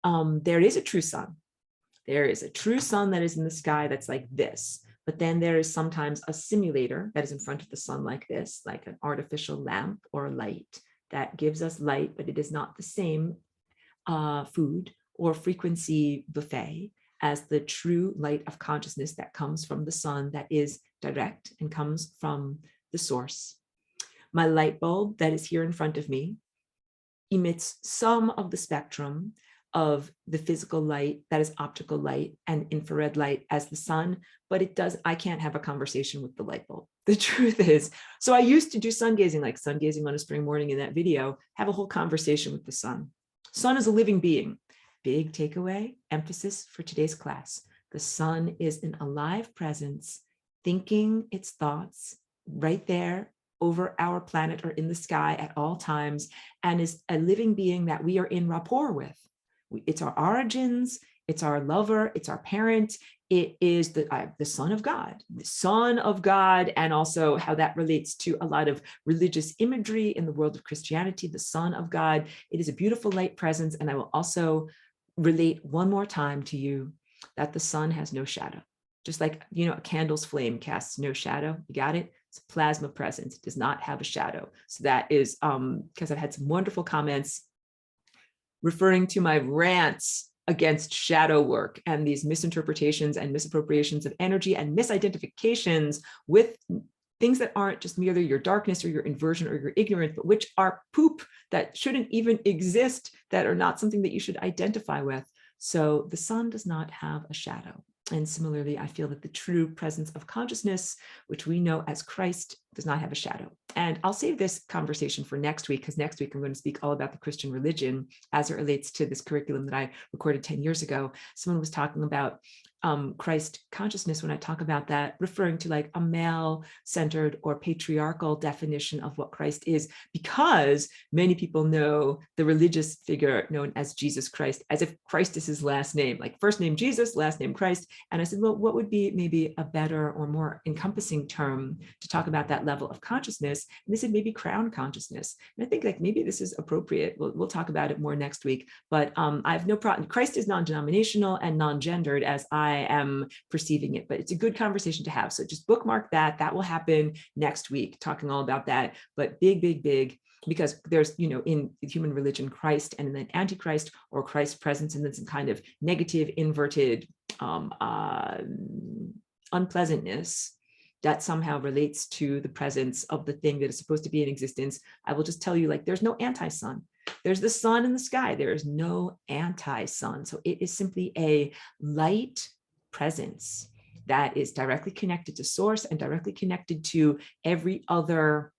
there is a true sun. There is a true sun that is in the sky that's like this. But then there is sometimes a simulator that is in front of the sun like this, like an artificial lamp or light that gives us light, but it is not the same food or frequency buffet as the true light of consciousness that comes from the sun, that is direct and comes from the source. My light bulb that is here in front of me emits some of the spectrum of the physical light, that is optical light and infrared light as the sun, but I can't have a conversation with the light bulb. The truth is, so I used to do sun gazing, like sun gazing on a spring morning in that video, have a whole conversation with the sun. Sun is a living being. Big takeaway, emphasis for today's class. The sun is an alive presence, thinking its thoughts right there over our planet or in the sky at all times, and is a living being that we are in rapport with. It's our origins, it's our lover, it's our parent, it is the Son of God, and also how that relates to a lot of religious imagery in the world of Christianity, the Son of God. It is a beautiful light presence, and I will also relate one more time to you that the sun has no shadow. Just like, a candle's flame casts no shadow. You got it? It's a plasma presence. It does not have a shadow. So that is because I've had some wonderful comments referring to my rants against shadow work and these misinterpretations and misappropriations of energy and misidentifications with things that aren't just merely your darkness or your inversion or your ignorance, but which are poop that shouldn't even exist, that are not something that you should identify with. So the sun does not have a shadow. And similarly, I feel that the true presence of consciousness, which we know as Christ, does not have a shadow. And I'll save this conversation for next week, because next week I'm going to speak all about the Christian religion as it relates to this curriculum that I recorded 10 years ago. Someone was talking about Christ consciousness when I talk about that, referring to like a male-centered or patriarchal definition of what Christ is, because many people know the religious figure known as Jesus Christ, as if Christ is his last name, like first name Jesus, last name Christ. And I said, well, what would be maybe a better or more encompassing term to talk about that level of consciousness? And they said maybe crown consciousness. And I think like maybe this is appropriate. We'll talk about it more next week, but I have no problem. Christ is non-denominational and non-gendered as I am perceiving it, but it's a good conversation to have. So just bookmark that. That will happen next week, talking all about that. But big, because there's, in human religion, Christ and then Antichrist, or Christ's presence and then some kind of negative, inverted unpleasantness that somehow relates to the presence of the thing that is supposed to be in existence. I will just tell you, like, there's no anti-sun. There's the sun in the sky. There is no anti-sun. So it is simply a light presence that is directly connected to source and directly connected to every other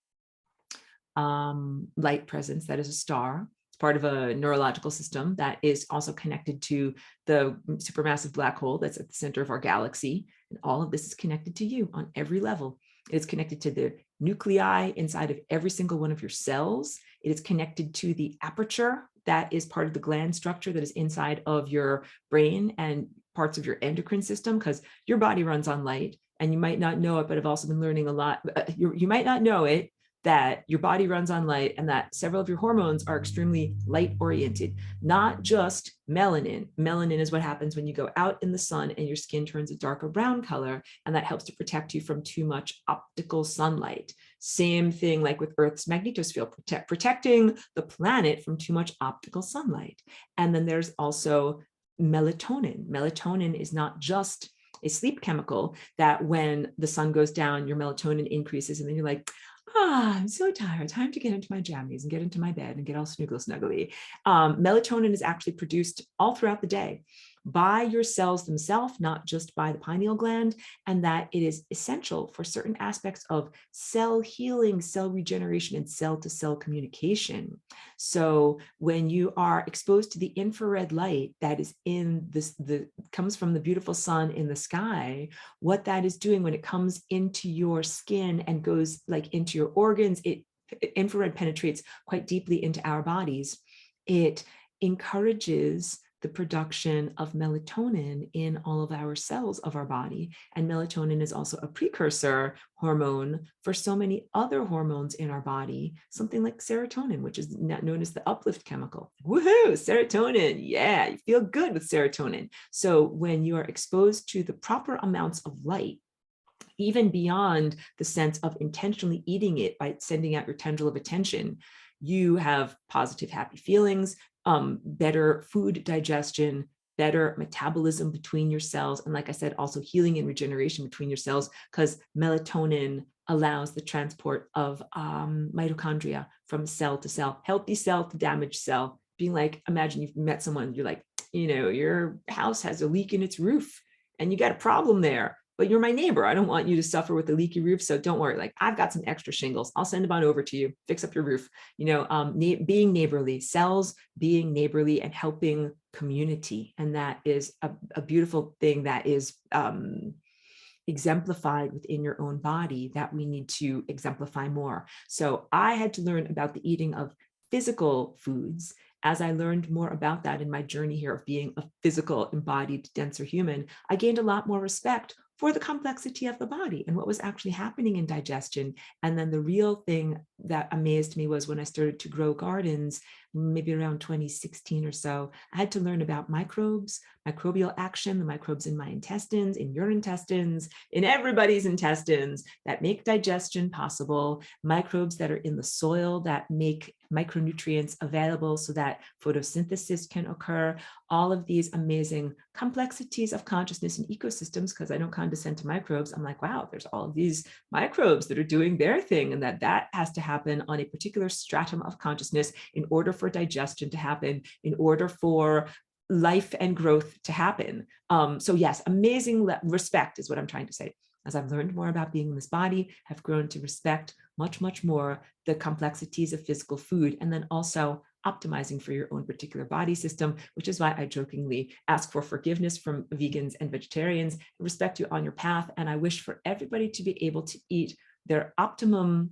light presence that is a star. It's part of a neurological system that is also connected to the supermassive black hole that's at the center of our galaxy. And all of this is connected to you on every level. It's connected to the nuclei inside of every single one of your cells. It is connected to the aperture that is part of the gland structure that is inside of your brain and parts of your endocrine system, because your body runs on light, and you might not know it, but I've also been learning a lot. You might not know it, that your body runs on light and that several of your hormones are extremely light oriented, not just melanin. Melanin is what happens when you go out in the sun and your skin turns a darker brown color, and that helps to protect you from too much optical sunlight. Same thing like with Earth's magnetosphere, protecting the planet from too much optical sunlight. And then there's also melatonin. Melatonin is not just a sleep chemical that when the sun goes down, your melatonin increases, and then you're like, I'm so tired, time to get into my jammies and get into my bed and get all snuggly. Melatonin is actually produced all throughout the day by your cells themselves, not just by the pineal gland, and that it is essential for certain aspects of cell healing, cell regeneration, and cell-to-cell communication. So when you are exposed to the infrared light that is in this, comes from the beautiful sun in the sky, what that is doing when it comes into your skin and goes like into your organs, infrared penetrates quite deeply into our bodies. It encourages the production of melatonin in all of our cells of our body. And melatonin is also a precursor hormone for so many other hormones in our body, something like serotonin, which is known as the uplift chemical. Woohoo, serotonin. Yeah, you feel good with serotonin. So when you are exposed to the proper amounts of light, even beyond the sense of intentionally eating it by sending out your tendril of attention, you have positive, happy feelings, better food digestion, better metabolism between your cells. And like I said, also healing and regeneration between your cells, because melatonin allows the transport of mitochondria from cell to cell, healthy cell to damaged cell. Being like, imagine you've met someone, you're like, your house has a leak in its roof and you got a problem there, but you're my neighbor. I don't want you to suffer with a leaky roof. So don't worry, like I've got some extra shingles. I'll send them on over to you, fix up your roof. Being neighborly, cells being neighborly and helping community. And that is a beautiful thing that is exemplified within your own body that we need to exemplify more. So I had to learn about the eating of physical foods. As I learned more about that in my journey here of being a physical, embodied, denser human, I gained a lot more respect for the complexity of the body and what was actually happening in digestion. And then the real thing that amazed me was when I started to grow gardens, maybe around 2016 or so, I had to learn about microbes, microbial action, the microbes in my intestines, in your intestines, in everybody's intestines that make digestion possible, microbes that are in the soil that make micronutrients available so that photosynthesis can occur, all of these amazing complexities of consciousness and ecosystems. Because I don't condescend to microbes, I'm like, wow, there's all of these microbes that are doing their thing, and that has to happen on a particular stratum of consciousness in order for digestion to happen, in order for life and growth to happen. So yes, amazing respect is what I'm trying to say. As I've learned more about being in this body, I've grown to respect much, much more the complexities of physical food, and then also optimizing for your own particular body system, which is why I jokingly ask for forgiveness from vegans and vegetarians, respect you on your path. And I wish for everybody to be able to eat their optimum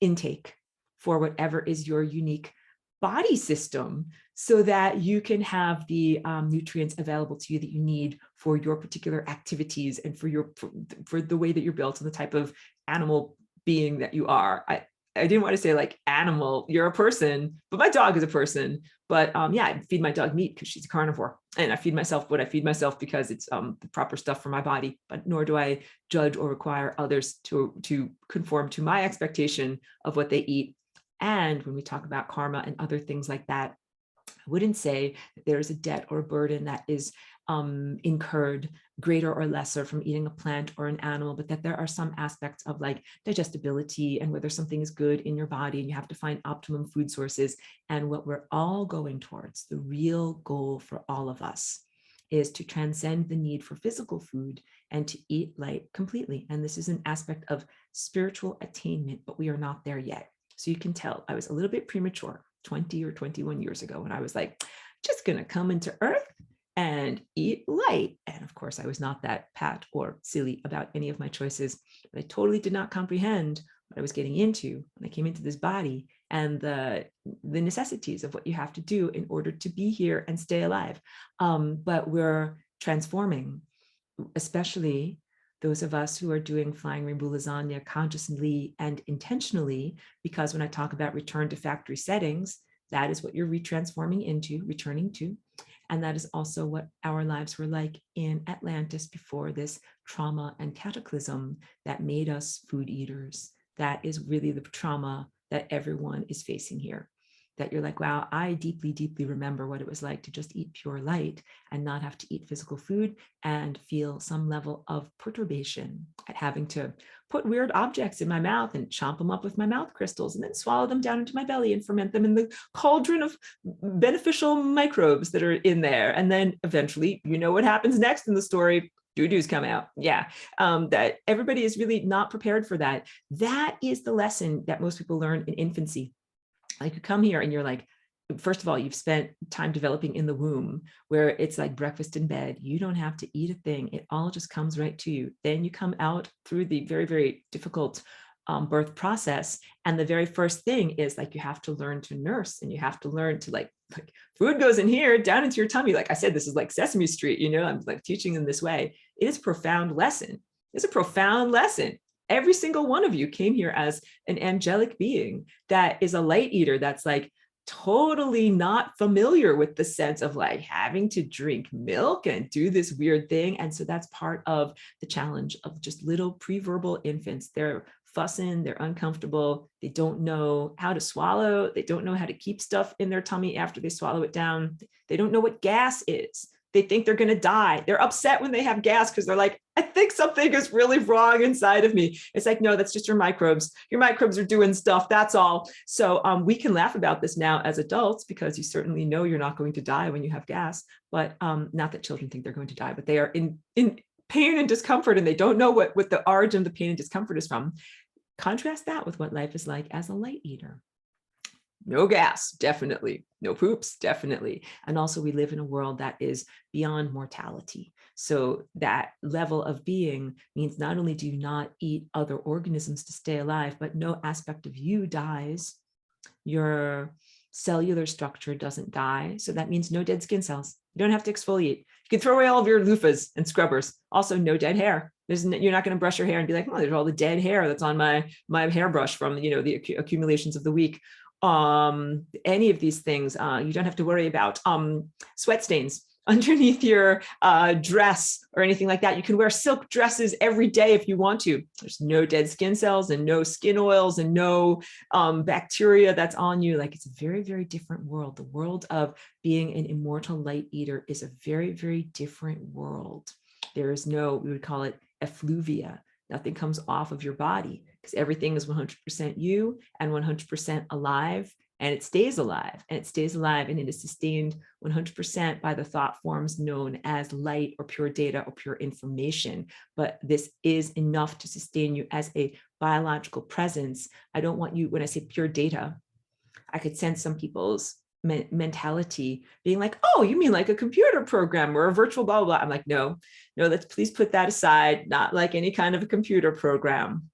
intake for whatever is your unique body system, so that you can have the nutrients available to you that you need for your particular activities and for the way that you're built and the type of animal being that you are. I didn't want to say like animal, you're a person, but my dog is a person. But yeah, I feed my dog meat because she's a carnivore, and I feed myself what I feed myself because it's the proper stuff for my body. But nor do I judge or require others to conform to my expectation of what they eat. And when we talk about karma and other things like that, I wouldn't say that there is a debt or a burden that is incurred greater or lesser from eating a plant or an animal, but that there are some aspects of like digestibility and whether something is good in your body, and you have to find optimum food sources. And what we're all going towards, the real goal for all of us, is to transcend the need for physical food and to eat light completely. And this is an aspect of spiritual attainment, but we are not there yet. So you can tell I was a little bit premature 20 or 21 years ago when I was like, just going to come into Earth and eat light. And of course, I was not that pat or silly about any of my choices, but I totally did not comprehend what I was getting into when I came into this body and the necessities of what you have to do in order to be here and stay alive. But we're transforming, especially those of us who are doing flying rainbow lasagna consciously and intentionally, because when I talk about return to factory settings, that is what you're retransforming into, returning to. And that is also what our lives were like in Atlantis before this trauma and cataclysm that made us food eaters. That is really the trauma that everyone is facing here. That you're like, wow, I deeply, deeply remember what it was like to just eat pure light and not have to eat physical food and feel some level of perturbation at having to put weird objects in my mouth and chomp them up with my mouth crystals and then swallow them down into my belly and ferment them in the cauldron of beneficial microbes that are in there. And then eventually, you know what happens next in the story? Doo-doos come out. Yeah. That everybody is really not prepared for that. That is the lesson that most people learn in infancy. Like you come here and you're like, first of all, you've spent time developing in the womb where it's like breakfast in bed. You don't have to eat a thing. It all just comes right to you. Then you come out through the very, very difficult birth process. And the very first thing is like, you have to learn to nurse and you have to learn to like food goes in here down into your tummy. Like I said, this is like Sesame Street, you know, I'm like teaching them this way. It is a profound lesson. It's a profound lesson. Every single one of you came here as an angelic being that is a light eater that's like totally not familiar with the sense of like having to drink milk and do this weird thing. And so that's part of the challenge of just little pre-verbal infants. They're fussing, they're uncomfortable, they don't know how to swallow, they don't know how to keep stuff in their tummy after they swallow it down. They don't know what gas is. They think they're going to die. They're upset when they have gas because they're like, I think something is really wrong inside of me. It's like, no, that's just your microbes. Your microbes are doing stuff. That's all. So we can laugh about this now as adults because you certainly know you're not going to die when you have gas. But not that children think they're going to die, but they are in pain and discomfort and they don't know what the origin of the pain and discomfort is from. Contrast that with what life is like as a light eater. No gas, definitely. No poops, definitely. And also we live in a world that is beyond mortality. So that level of being means not only do you not eat other organisms to stay alive, but no aspect of you dies. Your cellular structure doesn't die. So that means no dead skin cells. You don't have to exfoliate. You can throw away all of your loofahs and scrubbers. Also no dead hair. You're not going to brush your hair and be like, oh, there's all the dead hair that's on my hairbrush from, you know, the accumulations of the week. Any of these things, you don't have to worry about sweat stains underneath your dress or anything like that. You can wear silk dresses every day if you want to. There's no dead skin cells and no skin oils and no bacteria that's on you. Like it's a very, very different world. The world of being an immortal light eater is a very, very different world. There is no, we would call it effluvia. Nothing comes off of your body because everything is 100% you and 100% alive, and it stays alive, and it stays alive, and it is sustained 100% by the thought forms known as light or pure data or pure information. But this is enough to sustain you as a biological presence. I don't want you, when I say pure data, I could sense some people's mentality being like, oh, you mean like a computer program or a virtual blah, blah, blah. I'm like, no, let's please put that aside. Not like any kind of a computer program.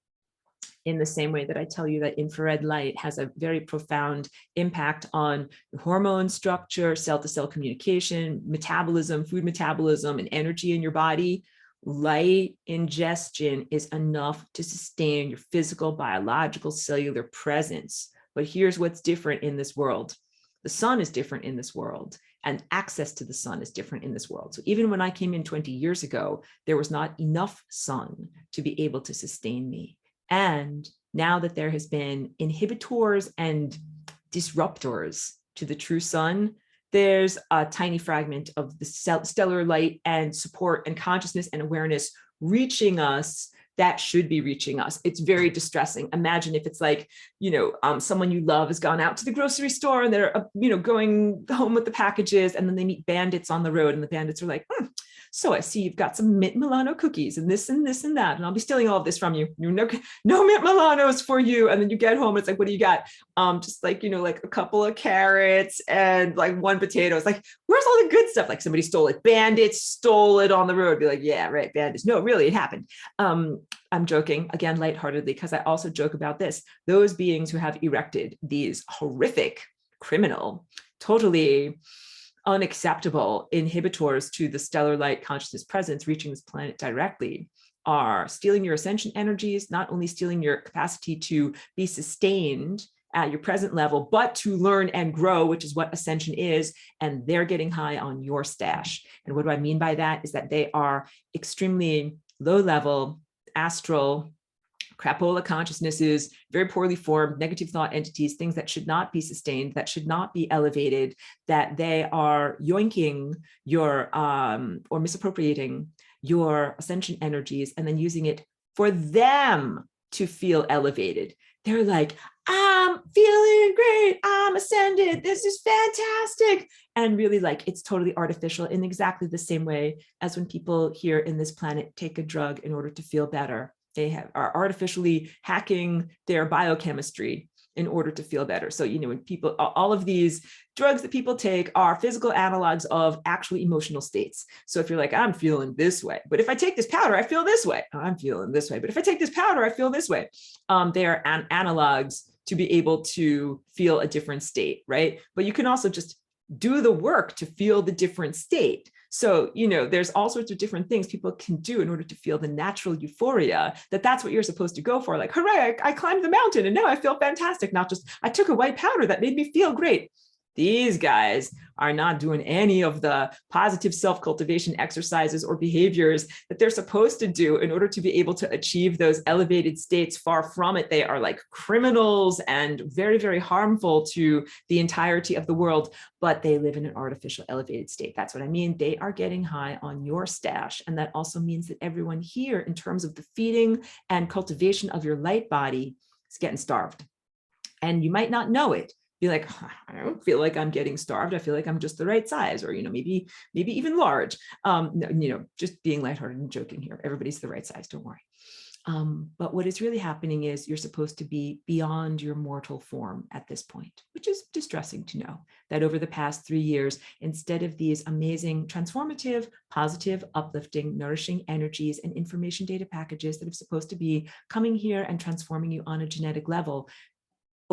In the same way that I tell you that infrared light has a very profound impact on hormone structure, cell-to-cell communication, metabolism, food metabolism, and energy in your body. Light ingestion is enough to sustain your physical, biological, cellular presence. But here's what's different in this world. The sun is different in this world, and access to the sun is different in this world. So even when I came in 20 years ago, there was not enough sun to be able to sustain me. And now that there has been inhibitors and disruptors to the true sun, there's a tiny fragment of the stellar light and support and consciousness and awareness reaching us that should be reaching us. It's very distressing. Imagine if it's like, someone you love has gone out to the grocery store and they're, going home with the packages, and then they meet bandits on the road, and the bandits are like, so I see you've got some mint Milano cookies and this and this and that, and I'll be stealing all of this from you. No mint Milanos for you. And then you get home, it's like, what do you got? Just like, like a couple of carrots and like one potato. It's like, where's all the good stuff? Like somebody stole it. Bandits stole it on the road. Be like, yeah, right, bandits. No, really, it happened. I'm joking, again, lightheartedly, because I also joke about this. Those beings who have erected these horrific, criminal, totally unacceptable inhibitors to the stellar light consciousness presence reaching this planet directly are stealing your ascension energies, not only stealing your capacity to be sustained at your present level, but to learn and grow, which is what ascension is, and they're getting high on your stash. And what do I mean by that is that they are extremely low level, astral, crapola consciousnesses, very poorly formed, negative thought entities, things that should not be sustained, that should not be elevated, that they are yoinking your, or misappropriating your ascension energies and then using it for them to feel elevated. They're like, I'm feeling great, I'm ascended, this is fantastic. And really, like, it's totally artificial in exactly the same way as when people here in this planet take a drug in order to feel better. They are artificially hacking their biochemistry in order to feel better. So, when people, all of these drugs that people take are physical analogs of actual emotional states. So if you're like, I'm feeling this way, but if I take this powder, I feel this way. I'm feeling this way, but if I take this powder, I feel this way. They are analogs to be able to feel a different state, right? But you can also just do the work to feel the different state. So, there's all sorts of different things people can do in order to feel the natural euphoria, that's what you're supposed to go for. Like, hooray, I climbed the mountain and now I feel fantastic. Not just, I took a white powder that made me feel great. These guys are not doing any of the positive self-cultivation exercises or behaviors that they're supposed to do in order to be able to achieve those elevated states. Far from it. They are like criminals and very, very harmful to the entirety of the world, but they live in an artificial elevated state. That's what I mean. They are getting high on your stash. And that also means that everyone here, in terms of the feeding and cultivation of your light body, is getting starved. And you might not know it. Be like, I don't feel like I'm getting starved. I feel like I'm just the right size, or maybe even large. Just being lighthearted and joking here. Everybody's the right size. Don't worry. But what is really happening is you're supposed to be beyond your mortal form at this point, which is distressing to know that over the past 3 years, instead of these amazing, transformative, positive, uplifting, nourishing energies and information data packages that are supposed to be coming here and transforming you on a genetic level,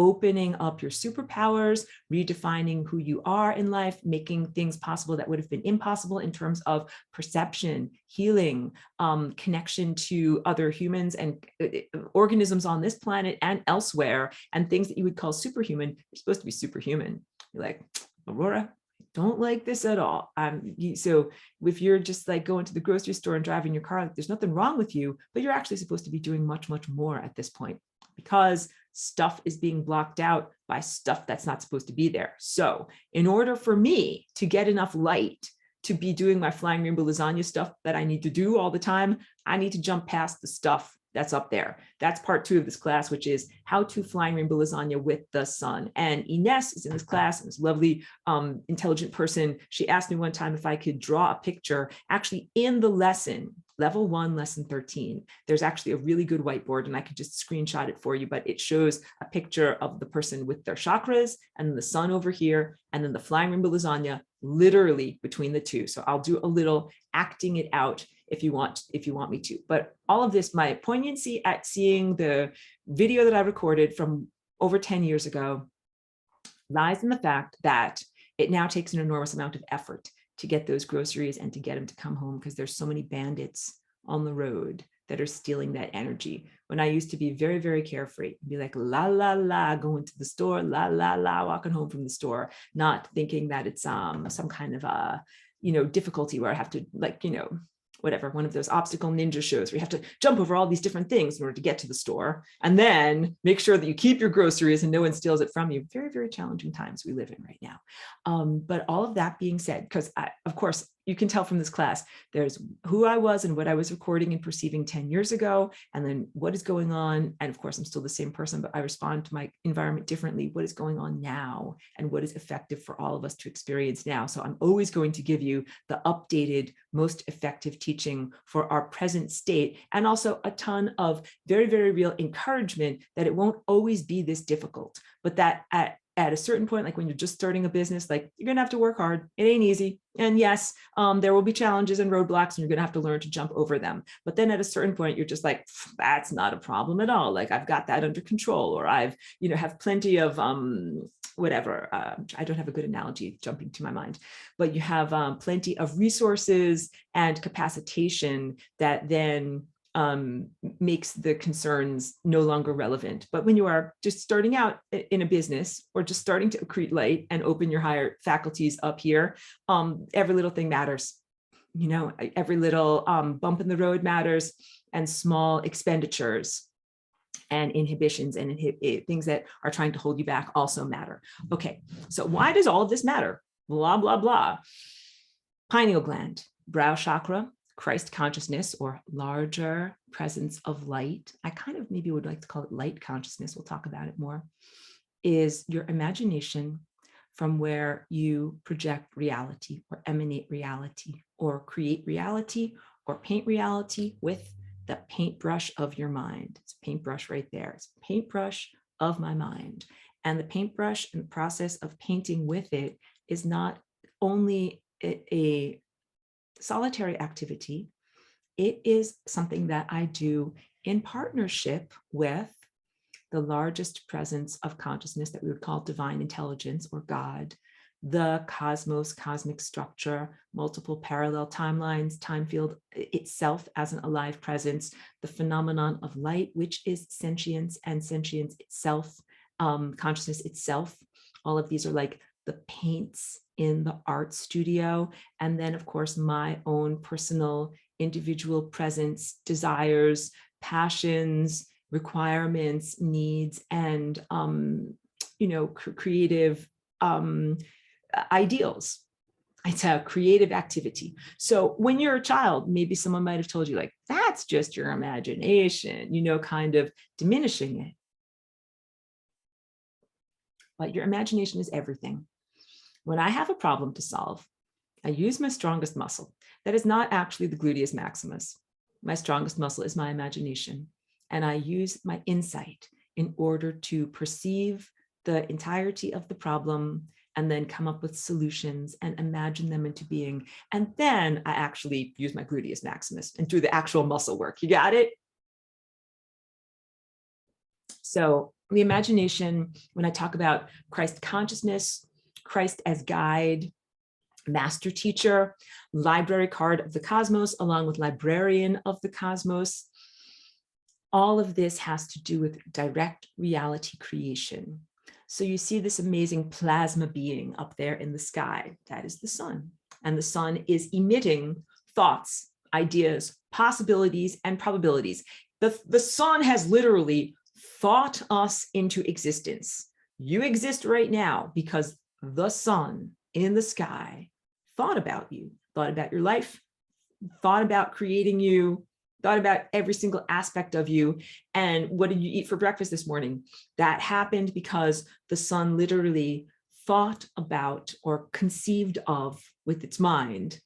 opening up your superpowers, redefining who you are in life, making things possible that would have been impossible in terms of perception, healing, connection to other humans and organisms on this planet and elsewhere, and things that you would call superhuman. You're supposed to be superhuman. You're like, Aurora, don't like this at all. So if you're just like going to the grocery store and driving your car, there's nothing wrong with you, but you're actually supposed to be doing much, much more at this point, because stuff is being blocked out by stuff that's not supposed to be there. So in order for me to get enough light to be doing my flying rainbow lasagna stuff that I need to do all the time, I need to jump past the stuff that's up there. That's part 2 of this class, which is how to flying rainbow lasagna with the sun. And Ines is in this class, and this lovely, intelligent person. She asked me one time if I could draw a picture. Actually, in the lesson, level 1, lesson 13, there's actually a really good whiteboard, and I could just screenshot it for you, but it shows a picture of the person with their chakras and the sun over here, and then the flying rainbow lasagna literally between the two. So I'll do a little acting it out if you want me to. But all of this, my poignancy at seeing the video that I recorded from over 10 years ago, lies in the fact that it now takes an enormous amount of effort to get those groceries and to get them to come home, because there's so many bandits on the road that are stealing that energy. When I used to be very, very carefree, be like, la, la, la, going to the store, la, la, la, walking home from the store, not thinking that it's some kind of a, difficulty where I have to, like, whatever, one of those obstacle ninja shows where you have to jump over all these different things in order to get to the store, and then make sure that you keep your groceries and no one steals it from you. Very, very challenging times we live in right now. But all of that being said, because of course, you can tell from this class, there's who I was and what I was recording and perceiving 10 years ago, and then what is going on. And of course, I'm still the same person, but I respond to my environment differently. What is going on now and what is effective for all of us to experience now? So I'm always going to give you the updated, most effective teaching for our present state, and also a ton of very, very real encouragement that it won't always be this difficult, but that at a certain point, like when you're just starting a business, like you're gonna have to work hard. It ain't easy. And yes, there will be challenges and roadblocks, and you're gonna have to learn to jump over them. But then at a certain point, you're just like, that's not a problem at all. Like I've got that under control, or I've, have plenty of whatever. I don't have a good analogy jumping to my mind, but you have plenty of resources and capacitation that then makes the concerns no longer relevant. But when you are just starting out in a business, or just starting to accrete light and open your higher faculties up here, every little thing matters. Every little bump in the road matters, and small expenditures and inhibitions and things that are trying to hold you back also matter. Okay, so why does all of this matter? Blah, blah, blah. Pineal gland, brow chakra, Christ consciousness, or larger presence of light. I kind of maybe would like to call it light consciousness. We'll talk about it more. Is your imagination, from where you project reality, or emanate reality, or create reality, or paint reality with the paintbrush of your mind. It's a paintbrush right there. It's a paintbrush of my mind. And the paintbrush and the process of painting with it is not only a solitary activity. It is something that I do in partnership with the largest presence of consciousness that we would call divine intelligence, or God, the cosmos, cosmic structure, multiple parallel timelines, time field itself as an alive presence, the phenomenon of light, which is sentience, and sentience itself, consciousness itself. All of these are like the paints in the art studio. And then, of course, my own personal individual presence, desires, passions, requirements, needs, and creative ideals. It's a creative activity. So when you're a child, maybe someone might have told you, like, that's just your imagination, kind of diminishing it. But your imagination is everything. When I have a problem to solve, I use my strongest muscle. That is not actually the gluteus maximus. My strongest muscle is my imagination. And I use my insight in order to perceive the entirety of the problem, and then come up with solutions and imagine them into being. And then I actually use my gluteus maximus and do the actual muscle work. You got it? So the imagination, when I talk about Christ consciousness, Christ as guide, master teacher, library card of the cosmos, along with librarian of the cosmos, all of this has to do with direct reality creation. So you see this amazing plasma being up there in the sky. That is the sun. And the sun is emitting thoughts, ideas, possibilities, and probabilities. The sun has literally thought us into existence. You exist right now because the sun in the sky thought about you, thought about your life, thought about creating you, thought about every single aspect of you. And what did you eat for breakfast this morning? That happened because the sun literally thought about, or conceived of with its mind,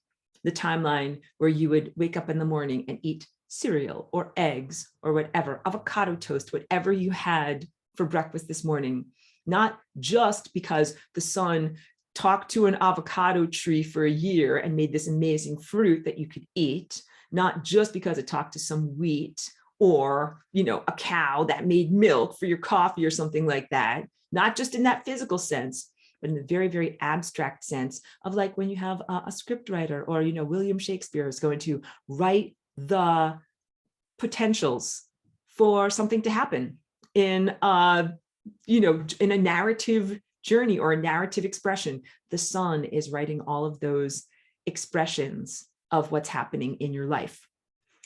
the timeline where you would wake up in the morning and eat cereal or eggs or whatever, avocado toast, whatever you had for breakfast this morning. Not just because the sun talked to an avocado tree for a year and made this amazing fruit that you could eat, not just because it talked to some wheat or, a cow that made milk for your coffee or something like that, not just in that physical sense, but in the very, very abstract sense of, like, when you have a script writer, or, William Shakespeare is going to write the potentials for something to happen in in a narrative journey or a narrative expression. The sun is writing all of those expressions of what's happening in your life.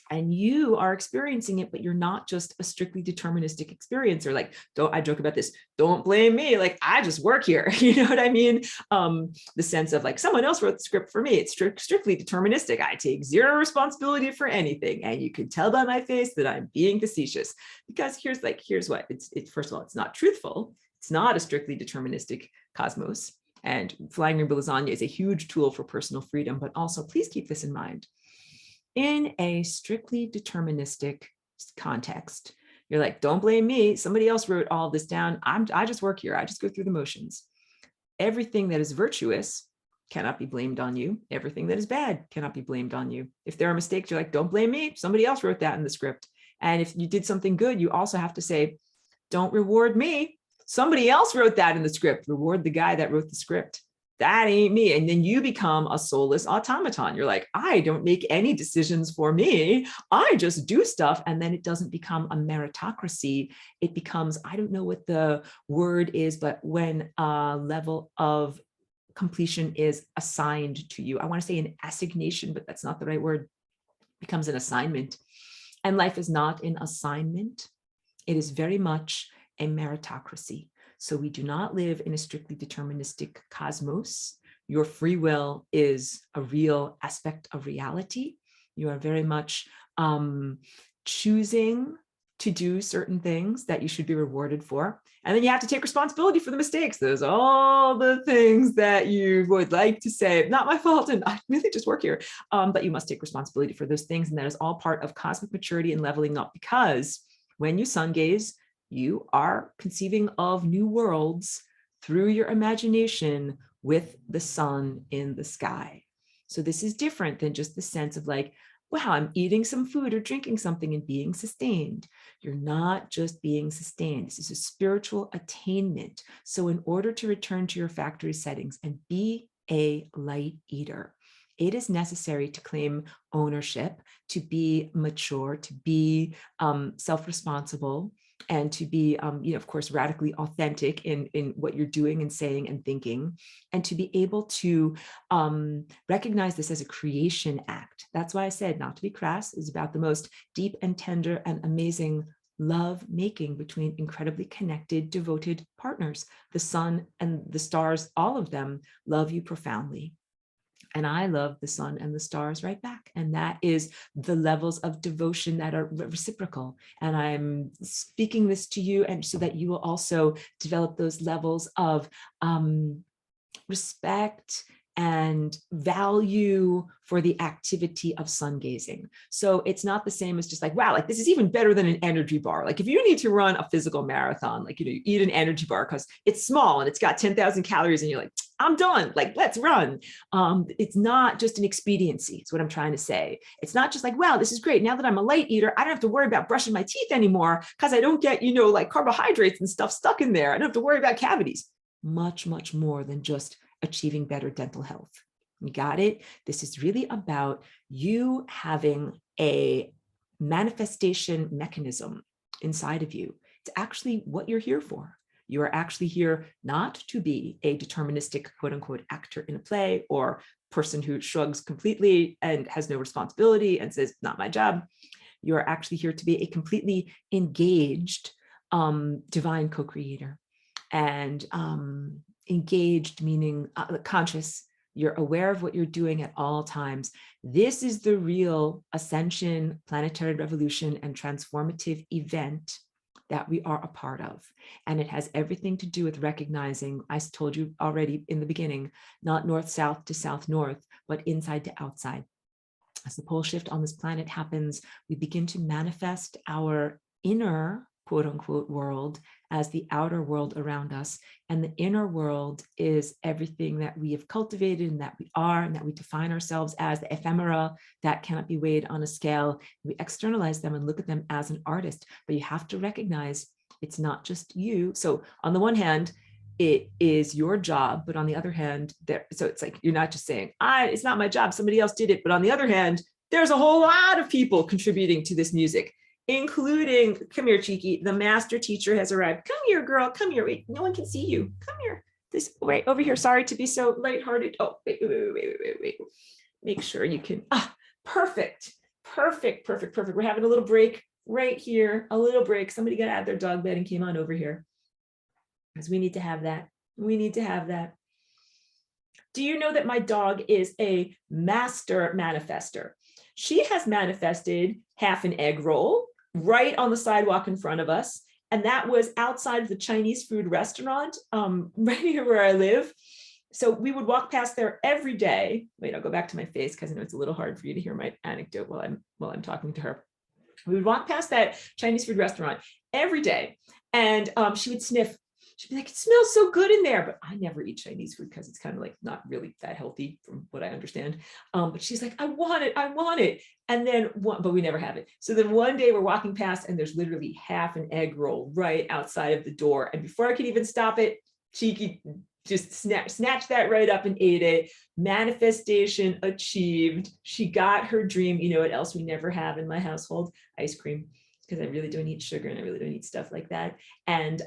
And you are experiencing it, but you're not just a strictly deterministic experiencer. Like, I joke about this, don't blame me. Like, I just work here. You know what I mean? The sense of, like, someone else wrote the script for me. It's strictly deterministic. I take zero responsibility for anything. And you can tell by my face that I'm being facetious, because here's what it's first of all, it's not truthful. It's not a strictly deterministic cosmos. And flying rainbow lasagna is a huge tool for personal freedom. But also, please keep this in mind. In a strictly deterministic context, You're like, don't blame me. Somebody else wrote all this down. I just work here. I just go through the motions. Everything that is virtuous cannot be blamed on you. Everything that is bad cannot be blamed on you. If there are mistakes, you're like, don't blame me. Somebody else wrote that in the script. And if you did something good, you also have to say, don't reward me. Somebody else wrote that in the script. Reward the guy that wrote the script. That ain't me. And then you become a soulless automaton. You're like, I don't make any decisions for me. I just do stuff. And then it doesn't become a meritocracy. It becomes, I don't know what the word is, but when a level of completion is assigned to you, I want to say an assignation, but that's not the right word, it becomes an assignment. And life is not an assignment. It is very much a meritocracy. So we do not live in a strictly deterministic cosmos. Your free will is a real aspect of reality. You are very much choosing to do certain things that you should be rewarded for. And then you have to take responsibility for the mistakes. There's all the things that you would like to say, not my fault, and I really just work here. But you must take responsibility for those things. And that is all part of cosmic maturity and leveling up, because when you sun gaze, you are conceiving of new worlds through your imagination with the sun in the sky. So this is different than just the sense of like, wow, I'm eating some food or drinking something and being sustained. You're not just being sustained. This is a spiritual attainment. So in order to return to your factory settings and be a light eater, it is necessary to claim ownership, to be mature, to be self-responsible, and to be, of course, radically authentic in what you're doing and saying and thinking, and to be able to recognize this as a creation act. That's why I said, not to be crass, is about the most deep and tender and amazing love making between incredibly connected, devoted partners. The sun and the stars, all of them love you profoundly. And I love the sun and the stars right back. And that is the levels of devotion that are reciprocal. And I'm speaking this to you, and so that you will also develop those levels of respect and value for the activity of sun gazing. So it's not the same as just like, wow, like this is even better than an energy bar. Like if you need to run a physical marathon, like, you eat an energy bar because it's small and it's got 10,000 calories and you're like, I'm done, like, let's run. It's not just an expediency. It's what I'm trying to say. It's not just like, wow, this is great. Now that I'm a light eater, I don't have to worry about brushing my teeth anymore because I don't get, like carbohydrates and stuff stuck in there. I don't have to worry about cavities. Much, much more than just achieving better dental health. You got it? This is really about you having a manifestation mechanism inside of you. It's actually what you're here for. You are actually here not to be a deterministic, quote unquote, actor in a play, or person who shrugs completely and has no responsibility and says, not my job. You are actually here to be a completely engaged divine co-creator. And engaged meaning conscious. You're aware of what you're doing at all times. This is the real ascension, planetary revolution, and transformative event that we are a part of. And it has everything to do with recognizing, I told you already in the beginning, not north-south to south-north, but inside to outside. As the pole shift on this planet happens, we begin to manifest our inner, quote unquote, world as the outer world around us. And the inner world is everything that we have cultivated and that we are and that we define ourselves as, the ephemera that cannot be weighed on a scale. We externalize them and look at them as an artist, but you have to recognize it's not just you. So on the one hand, it is your job, but on the other hand, so it's like, you're not just saying, it's not my job, somebody else did it. But on the other hand, there's a whole lot of people contributing to this music, including, come here, Cheeky, the master teacher has arrived. Come here, girl, come here. Wait, no one can see you. Come here. This, right over here. Sorry to be so lighthearted. Oh, wait. Make sure you can, perfect. We're having a little break right here, a little break. Somebody got out of their dog bed and came on over here. Because we need to have that. Do you know that my dog is a master manifester? She has manifested half an egg roll right on the sidewalk in front of us. And that was outside of the Chinese food restaurant right here where I live. So we would walk past there every day. Wait, I'll go back to my face because I know it's a little hard for you to hear my anecdote while I'm talking to her. We would walk past that Chinese food restaurant every day, and she would sniff. She'd be like, "It smells so good in there," but I never eat Chinese food because it's kind of like not really that healthy from what I understand. But she's like, "I want it, I want it," and then but we never have it. So then one day we're walking past, and there's literally half an egg roll right outside of the door, and before I could even stop it, Cheeky just snatched that right up and ate it. Manifestation achieved. She got her dream. You know what else we never have in my household? Ice cream, because I really don't eat sugar and I really don't eat stuff like that. And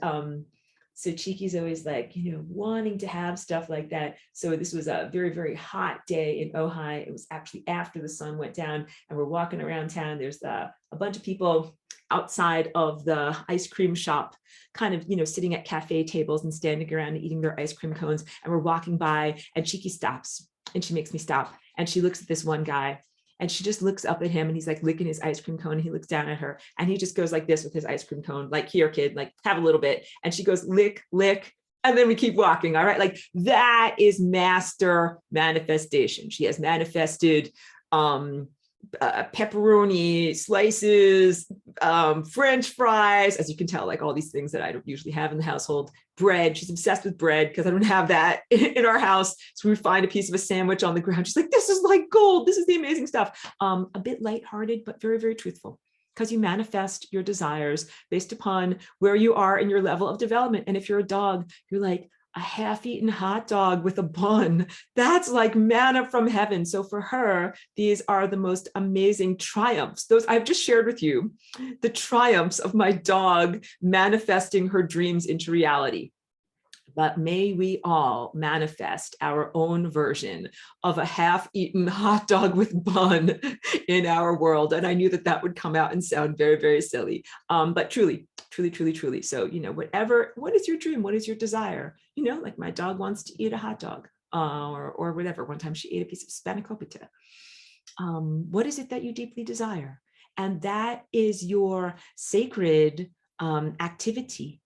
so Cheeky's always like, wanting to have stuff like that. So this was a very, very hot day in Ojai. It was actually after the sun went down, and we're walking around town. There's a bunch of people outside of the ice cream shop, kind of, sitting at cafe tables and standing around and eating their ice cream cones. And we're walking by, and Cheeky stops, and she makes me stop. And she looks at this one guy, and she just looks up at him, and he's like licking his ice cream cone, and he looks down at her, and he just goes like this with his ice cream cone, like, "Here, kid, like, have a little bit." And she goes, "Lick, lick." And then we keep walking. All right. Like, that is master manifestation. She has manifested pepperoni slices, French fries, as you can tell, like all these things that I don't usually have in the household. Bread, she's obsessed with bread because I don't have that in our house. So we find a piece of a sandwich on the ground. She's like, "This is like gold. This is the amazing stuff." A bit lighthearted, but very, very truthful, because you manifest your desires based upon where you are in your level of development. And if you're a dog, you're like, a half-eaten hot dog with a bun. That's like manna from heaven. So for her, these are the most amazing triumphs. Those I've just shared with you, the triumphs of my dog manifesting her dreams into reality. But may we all manifest our own version of a half-eaten hot dog with bun in our world. And I knew that that would come out and sound very, very silly. But truly, truly, truly, truly. So, what is your dream? What is your desire? Like my dog wants to eat a hot dog or whatever. One time she ate a piece of spanakopita. What is it that you deeply desire? And that is your sacred activity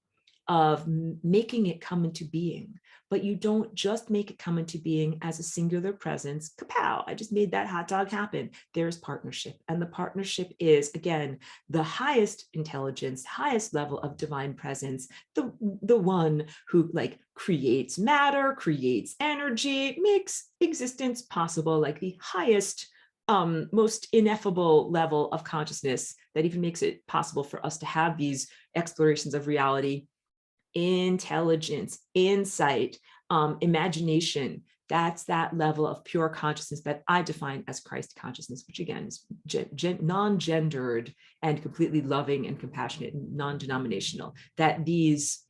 of making it come into being. But you don't just make it come into being as a singular presence. Kapow, I just made that hot dog happen. There's partnership. And the partnership is, again, the highest intelligence, highest level of divine presence, the one who like creates matter, creates energy, makes existence possible, like the highest, most ineffable level of consciousness that even makes it possible for us to have these explorations of reality. Intelligence, insight, imagination. That's that level of pure consciousness that I define as Christ consciousness, which again is non-gendered and completely loving and compassionate and non-denominational. That these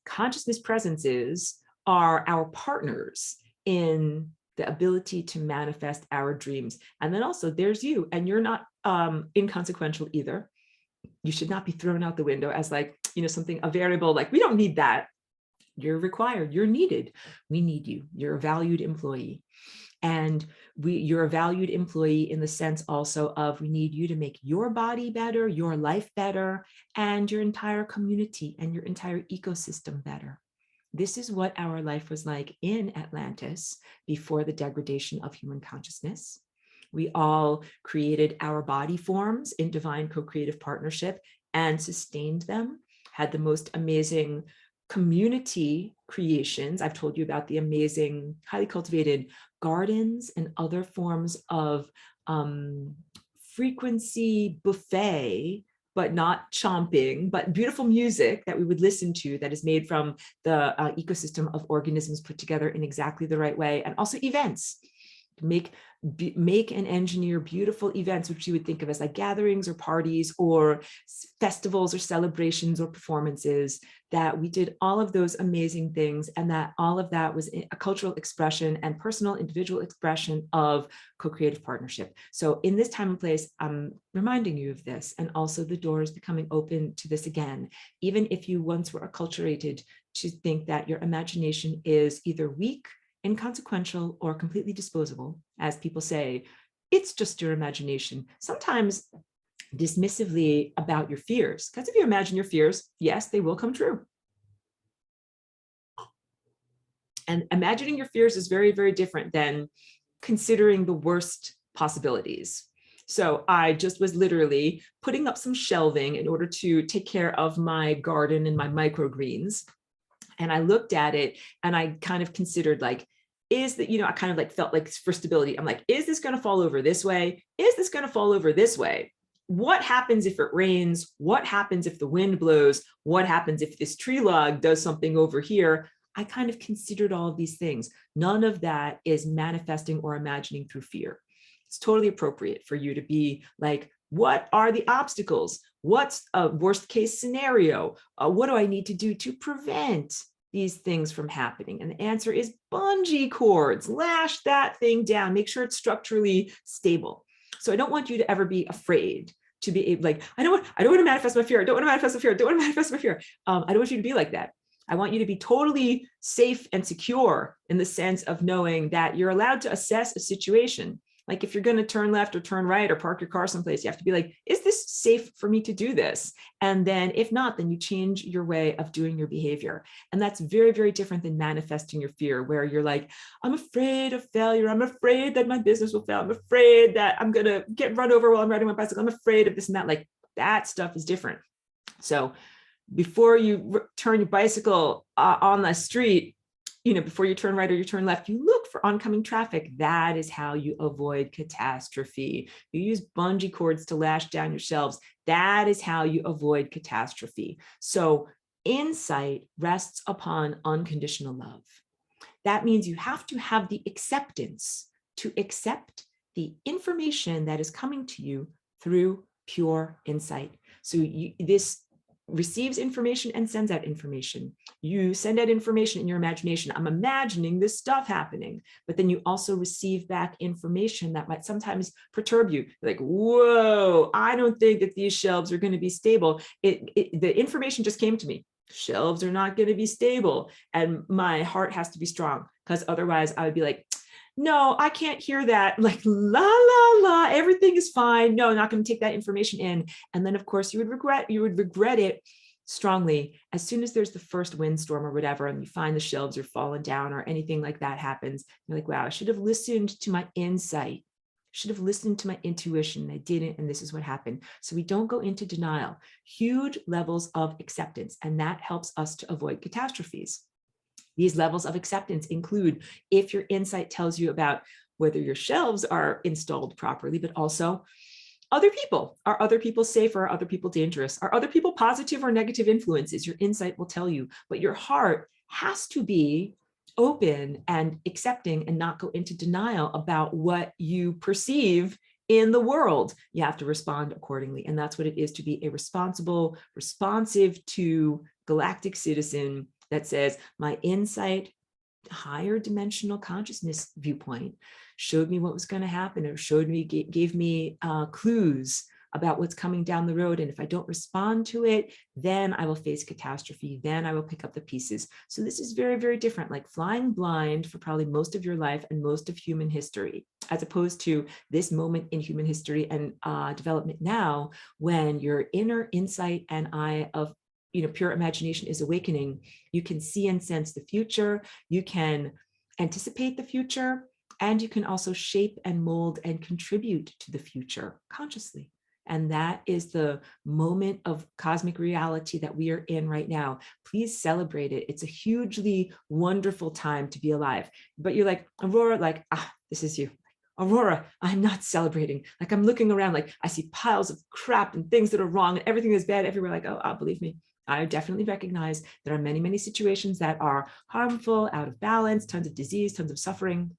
consciousness presences are our partners in the ability to manifest our dreams. And then also there's you, and you're not inconsequential either. You should not be thrown out the window as like, something, a variable, like we don't need that. You're required, you're needed. We need you. You're a valued employee. And you're a valued employee in the sense also of we need you to make your body better, your life better, and your entire community and your entire ecosystem better. This is what our life was like in Atlantis before the degradation of human consciousness. We all created our body forms in divine co-creative partnership and sustained them, had the most amazing community creations. I've told you about the amazing, highly cultivated gardens and other forms of frequency buffet, but not chomping, but beautiful music that we would listen to that is made from the ecosystem of organisms put together in exactly the right way. And also events. Make and engineer beautiful events, which you would think of as like gatherings or parties or festivals or celebrations or performances, that we did all of those amazing things, and that all of that was a cultural expression and personal individual expression of co-creative partnership. So in this time and place, I'm reminding you of this, and also the door is becoming open to this again. Even if you once were acculturated to think that your imagination is either weak, inconsequential, or completely disposable, as people say, it's just your imagination. Sometimes dismissively about your fears, because if you imagine your fears, yes, they will come true. And imagining your fears is very, very different than considering the worst possibilities. So I just was literally putting up some shelving in order to take care of my garden and my microgreens. And I looked at it and I kind of considered like, is that, I kind of like felt like for stability, I'm like, is this going to fall over this way? Is this going to fall over this way? What happens if it rains? What happens if the wind blows? What happens if this tree log does something over here? I kind of considered all of these things. None of that is manifesting or imagining through fear. It's totally appropriate for you to be like, what are the obstacles? What's a worst case scenario? What do I need to do to prevent these things from happening? And the answer is bungee cords. Lash that thing down. Make sure it's structurally stable. So I don't want you to ever be afraid to be able, like, I don't want to manifest my fear. I don't want to manifest my fear. I don't want to manifest my fear. I don't want you to be like that. I want you to be totally safe and secure in the sense of knowing that you're allowed to assess a situation. Like if you're going to turn left or turn right or park your car someplace, you have to be like, is this safe for me to do this? And then if not, then you change your way of doing your behavior. And that's very, very different than manifesting your fear, where you're like, I'm afraid of failure. I'm afraid that my business will fail. I'm afraid that I'm going to get run over while I'm riding my bicycle. I'm afraid of this and that. Like that stuff is different. So before you turn your bicycle on the street, before you turn right or you turn left, you look for oncoming traffic. That is how you avoid catastrophe. You use bungee cords to lash down your shelves. That is how you avoid catastrophe. So insight rests upon unconditional love. That means you have to have the acceptance to accept the information that is coming to you through pure insight. So this receives information and sends out information. You send out information in your imagination. I'm imagining this stuff happening, but then you also receive back information that might sometimes perturb you. Like, whoa, I don't think that these shelves are going to be stable. The information just came to me. Shelves are not going to be stable. And my heart has to be strong, because otherwise I would be like, no, I can't hear that. Like, la, la, la, everything is fine. No, I'm not going to take that information in. And then of course you would regret it strongly as soon as there's the first windstorm or whatever, and you find the shelves are falling down or anything like that happens. You're like, wow, I should have listened to my insight. Should have listened to my intuition. I didn't, and this is what happened. So we don't go into denial. Huge levels of acceptance, and that helps us to avoid catastrophes. These levels of acceptance include if your insight tells you about whether your shelves are installed properly, but also other people. Are other people safe or are other people dangerous? Are other people positive or negative influences? Your insight will tell you, but your heart has to be open and accepting and not go into denial about what you perceive in the world. You have to respond accordingly. And that's what it is to be a responsible, responsive to galactic citizen that says, my insight, higher dimensional consciousness viewpoint showed me what was going to happen. It showed me, gave me clues about what's coming down the road. And if I don't respond to it, then I will face catastrophe. Then I will pick up the pieces. So this is very, very different, like flying blind for probably most of your life and most of human history, as opposed to this moment in human history and development now, when your inner insight and eye of pure imagination is awakening. You can see and sense the future. You can anticipate the future, and you can also shape and mold and contribute to the future consciously. And that is the moment of cosmic reality that we are in right now. Please celebrate it. It's a hugely wonderful time to be alive. But you're like, Aurora, like, this is you. Aurora, I'm not celebrating. Like, I'm looking around, like I see piles of crap and things that are wrong and everything is bad everywhere. Like, oh, believe me, I definitely recognize there are many, many situations that are harmful, out of balance, tons of disease, tons of suffering.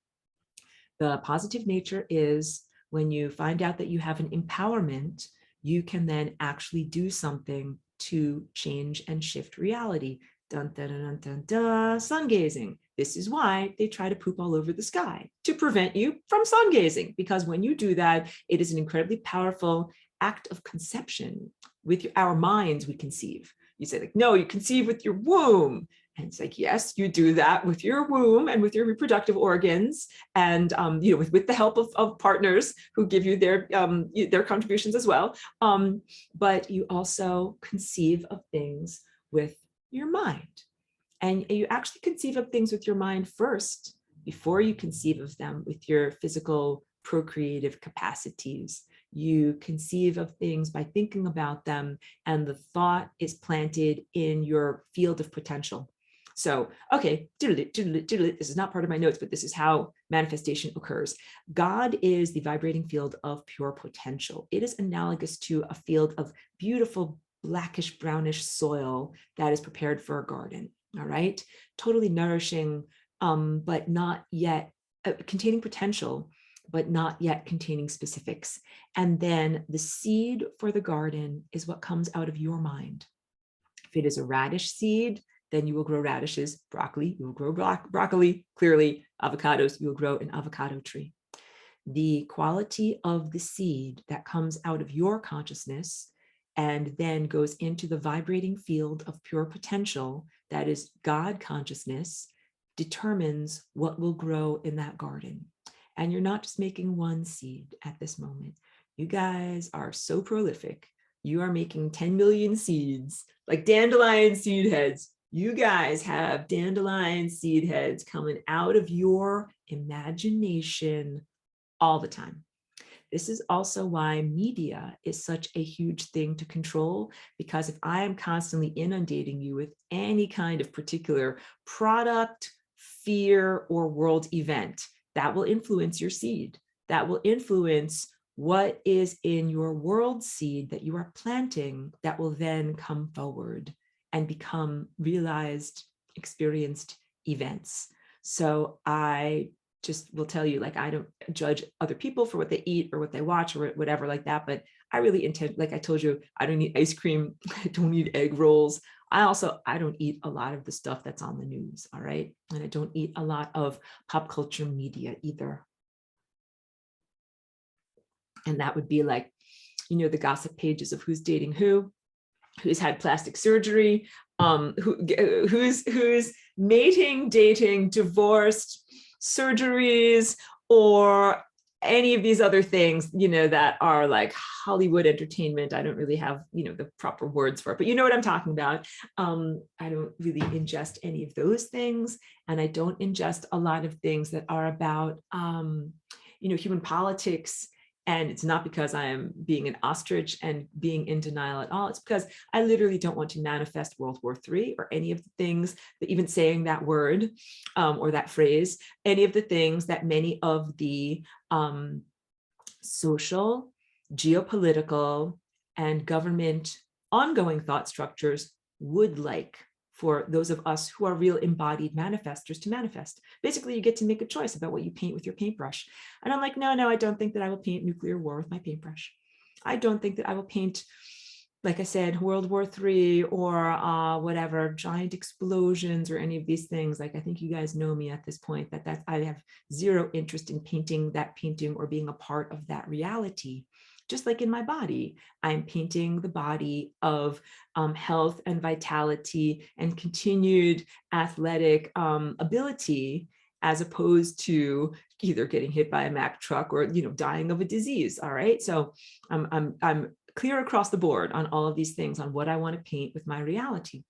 The positive nature is when you find out that you have an empowerment, you can then actually do something to change and shift reality. Dun, dun, dun, dun, dun, sun gazing. This is why they try to poop all over the sky, to prevent you from sun gazing, because when you do that, it is an incredibly powerful act of conception. With our minds, we conceive. You say, like, no, you conceive with your womb. And it's like, yes, you do that with your womb and with your reproductive organs, and with the help of partners who give you their contributions as well. But you also conceive of things with your mind. And you actually conceive of things with your mind first before you conceive of them with your physical procreative capacities. You conceive of things by thinking about them, and the thought is planted in your field of potential. So, okay, this is not part of my notes, but this is how manifestation occurs. God is the vibrating field of pure potential. It is analogous to a field of beautiful blackish brownish soil that is prepared for a garden. All right, totally nourishing, but not yet containing potential, but not yet containing specifics. And then the seed for the garden is what comes out of your mind. If it is a radish seed, then you will grow radishes. Broccoli, you will grow broccoli. Clearly, avocados, you will grow an avocado tree. The quality of the seed that comes out of your consciousness and then goes into the vibrating field of pure potential, that is God consciousness, determines what will grow in that garden. And you're not just making one seed at this moment. You guys are so prolific. You are making 10 million seeds, like dandelion seed heads. You guys have dandelion seed heads coming out of your imagination all the time. This is also why media is such a huge thing to control, because if I am constantly inundating you with any kind of particular product, fear, or world event, that will influence your seed. That will influence what is in your world seed that you are planting, that will then come forward and become realized, experienced events. So I just will tell you, like, I don't judge other people for what they eat or what they watch or whatever like that, but I really intend, like I told you, I don't eat ice cream, I don't eat egg rolls. I don't eat a lot of the stuff that's on the news, all right? And I don't eat a lot of pop culture media either. And that would be like, you know, the gossip pages of who's dating who's had plastic surgery, who's mating, dating, divorced, surgeries, or any of these other things, you know, that are like Hollywood entertainment. I don't really have, you know, the proper words for it, but you know what I'm talking about. I don't really ingest any of those things. And I don't ingest a lot of things that are about, you know, human politics. And it's not because I am being an ostrich and being in denial at all. It's because I literally don't want to manifest World War III or any of the things that, even saying that word or that phrase, any of the things that many of the social, geopolitical, and government ongoing thought structures would like for those of us who are real embodied manifestors to manifest. Basically, you get to make a choice about what you paint with your paintbrush. And I'm like, no, I don't think that I will paint nuclear war with my paintbrush. I don't think that I will paint, like I said, World War III or whatever, giant explosions or any of these things. Like, I think you guys know me at this point, that I have zero interest in painting that painting or being a part of that reality. Just like in my body, I'm painting the body of health and vitality and continued athletic ability, as opposed to either getting hit by a Mack truck or, you know, dying of a disease. All right. So I'm clear across the board on all of these things, on what I want to paint with my reality.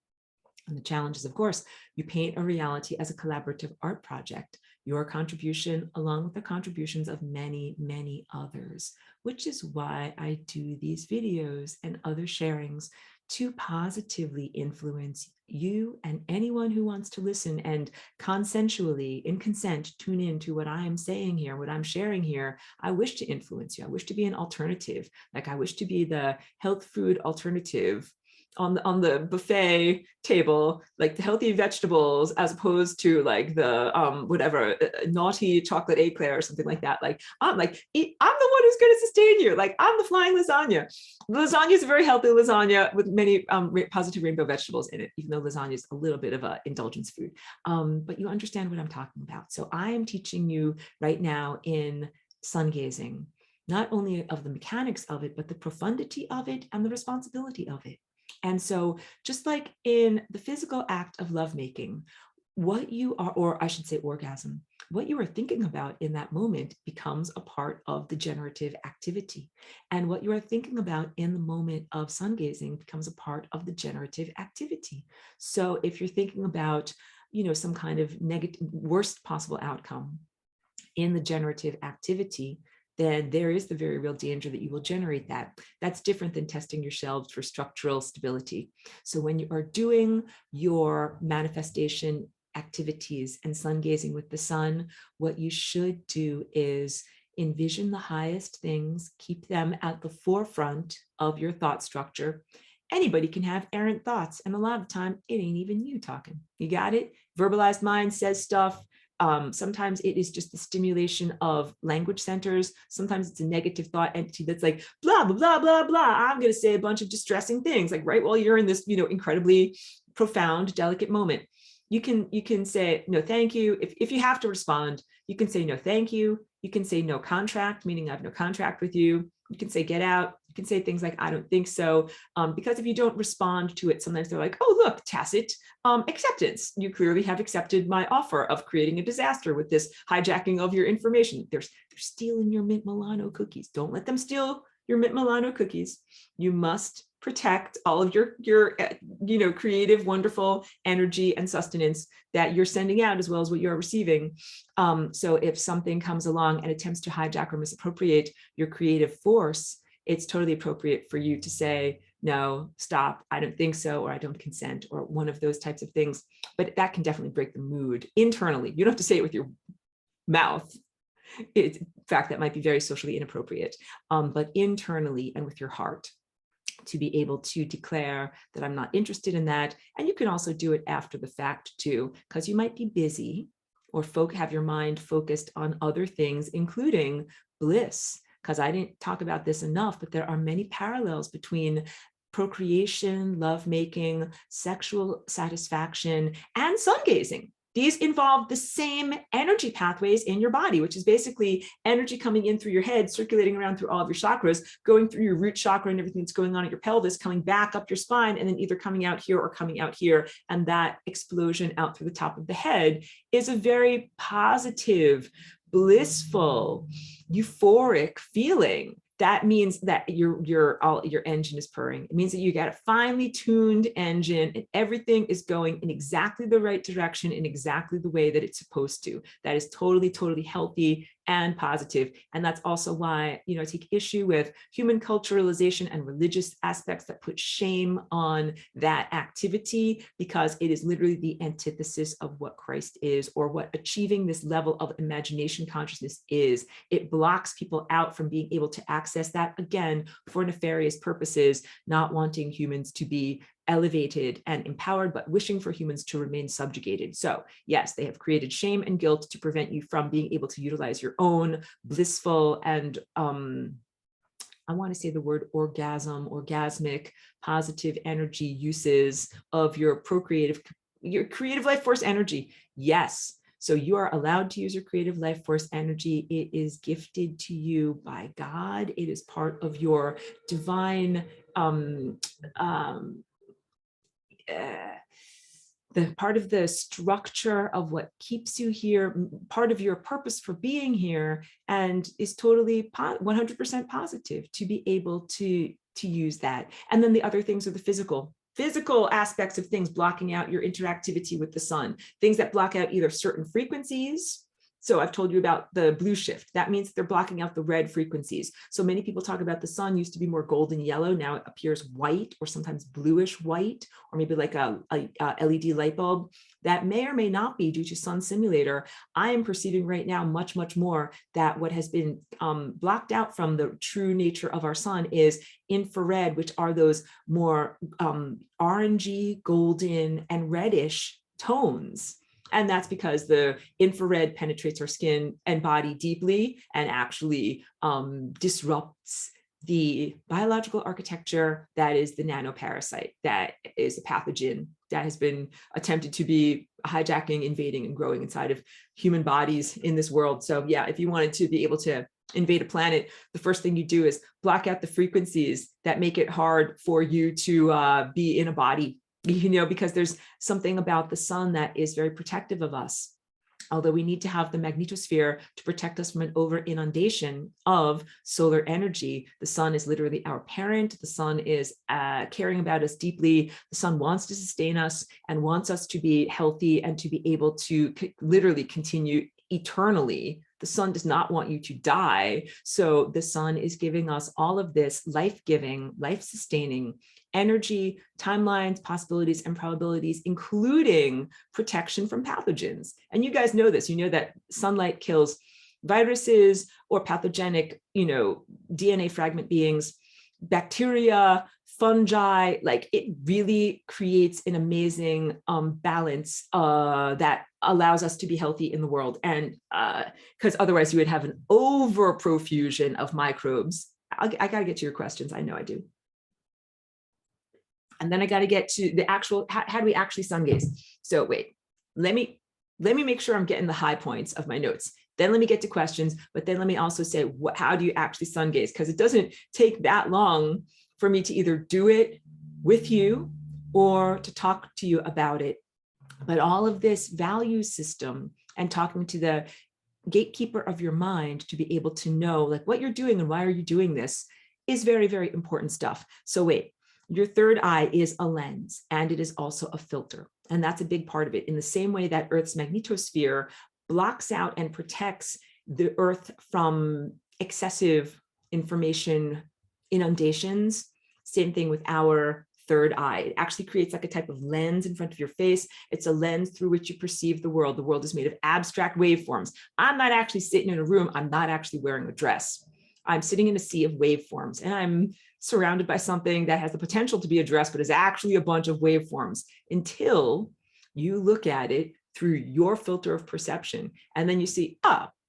And the challenge is, of course, you paint a reality as a collaborative art project, your contribution along with the contributions of many, many others, which is why I do these videos and other sharings to positively influence you and anyone who wants to listen and consensually, in consent, tune in to what I am saying here, what I'm sharing here. I wish to influence you. I wish to be an alternative. Like, I wish to be the health food alternative on the buffet table, like the healthy vegetables, as opposed to like the whatever naughty chocolate eclair or something like that. Like, I'm the one who's going to sustain you. Like, I'm the flying lasagna. Lasagna is a very healthy lasagna with many positive rainbow vegetables in it, even though lasagna is a little bit of an indulgence food. But you understand what I'm talking about. So I am teaching you right now in sun gazing, not only of the mechanics of it, but the profundity of it and the responsibility of it. And so, just like in the physical act of lovemaking, what you are, or I should say orgasm, what you are thinking about in that moment becomes a part of the generative activity. And what you are thinking about in the moment of sun gazing becomes a part of the generative activity. So if you're thinking about, you know, some kind of negative, worst possible outcome in the generative activity, then there is the very real danger that you will generate that. That's different than testing your shelves for structural stability. So when you are doing your manifestation activities and sun gazing with the sun, what you should do is envision the highest things, keep them at the forefront of your thought structure. Anybody can have errant thoughts, and a lot of the time it ain't even you talking. You got it? Verbalized mind says stuff. Sometimes it is just the stimulation of language centers. Sometimes it's a negative thought entity that's like, blah, blah, blah, blah, blah. I'm going to say a bunch of distressing things, like right while you're in this, incredibly profound, delicate moment. You can say, no, thank you. If you have to respond, you can say, no, thank you. You can say no contract, meaning I have no contract with you. You can say get out. You can say things like, I don't think so. Because if you don't respond to it, sometimes they're like, oh, look, tacit acceptance. You clearly have accepted my offer of creating a disaster with this hijacking of your information. They're stealing your Mint Milano cookies. Don't let them steal your Mint Milano cookies. You must protect all of your creative, wonderful energy and sustenance that you're sending out, as well as what you're receiving. So if something comes along and attempts to hijack or misappropriate your creative force, it's totally appropriate for you to say, no, stop, I don't think so, or I don't consent, or one of those types of things. But that can definitely break the mood internally. You don't have to say it with your mouth. In fact, that might be very socially inappropriate, but internally and with your heart, to be able to declare that I'm not interested in that. And you can also do it after the fact too, because you might be busy or have your mind focused on other things, including bliss. Because I didn't talk about this enough, but there are many parallels between procreation, lovemaking, sexual satisfaction, and sun gazing. These involve the same energy pathways in your body, which is basically energy coming in through your head, circulating around through all of your chakras, going through your root chakra and everything that's going on at your pelvis, coming back up your spine, and then either coming out here or coming out here. And that explosion out through the top of the head is a very positive, blissful, euphoric feeling. That means that your engine is purring. It means that you got a finely tuned engine and everything is going in exactly the right direction, in exactly the way that it's supposed to. That is totally, totally healthy and positive. And that's also why, I take issue with human culturalization and religious aspects that put shame on that activity, because it is literally the antithesis of what Christ is, or what achieving this level of imagination consciousness is. It blocks people out from being able to access that, again, for nefarious purposes, not wanting humans to be elevated and empowered, but wishing for humans to remain subjugated. So yes, they have created shame and guilt to prevent you from being able to utilize your own blissful and I want to say the word orgasmic, positive energy uses of your creative life force energy. Yes. So you are allowed to use your creative life force energy. It is gifted to you by God. It is part of your divine the part of the structure of what keeps you here, part of your purpose for being here, and is totally 100% positive to be able to use that. And then the other things are the physical aspects of things blocking out your interactivity with the sun, things that block out either certain frequencies. So I've told you about the blue shift. That means they're blocking out the red frequencies. So many people talk about the sun used to be more golden yellow. Now it appears white, or sometimes bluish white, or maybe like a LED light bulb. That may or may not be due to sun simulator. I am perceiving right now much, much more that what has been blocked out from the true nature of our sun is infrared, which are those more orangey, golden, and reddish tones. And that's because the infrared penetrates our skin and body deeply and actually disrupts the biological architecture that is the nanoparasite, that is a pathogen that has been attempted to be hijacking, invading, and growing inside of human bodies in this world. So yeah, if you wanted to be able to invade a planet, the first thing you do is block out the frequencies that make it hard for you to be in a body. Because there's something about the sun that is very protective of us. Although we need to have the magnetosphere to protect us from an over inundation of solar energy, the sun is literally our parent. The sun is caring about us deeply. The sun wants to sustain us and wants us to be healthy and to be able to literally continue eternally The sun does not want you to die. So the sun is giving us all of this life-giving, life-sustaining energy, timelines, possibilities, and probabilities, including protection from pathogens. And you guys know this. You know that sunlight kills viruses or pathogenic, DNA fragment beings, bacteria, fungi. Like, it really creates an amazing balance that allows us to be healthy in the world. And because otherwise you would have an over profusion of microbes. I got to get to your questions. I know I do. And then I got to get to the actual, how do we actually sun gaze? So wait, let me make sure I'm getting the high points of my notes. Then let me get to questions, but then let me also say, how do you actually sun gaze? Because it doesn't take that long for me to either do it with you or to talk to you about it. But all of this value system and talking to the gatekeeper of your mind to be able to know like what you're doing and why are you doing this is very, very important stuff. So wait, your third eye is a lens, and it is also a filter. And that's a big part of it. In the same way that Earth's magnetosphere blocks out and protects the Earth from excessive information inundations, same thing with our third eye. It actually creates like a type of lens in front of your face. It's a lens through which you perceive the world. The world is made of abstract waveforms. I'm not actually sitting in a room. I'm not actually wearing a dress. I'm sitting in a sea of waveforms, and I'm surrounded by something that has the potential to be a dress, but is actually a bunch of waveforms until you look at it through your filter of perception. And then you see,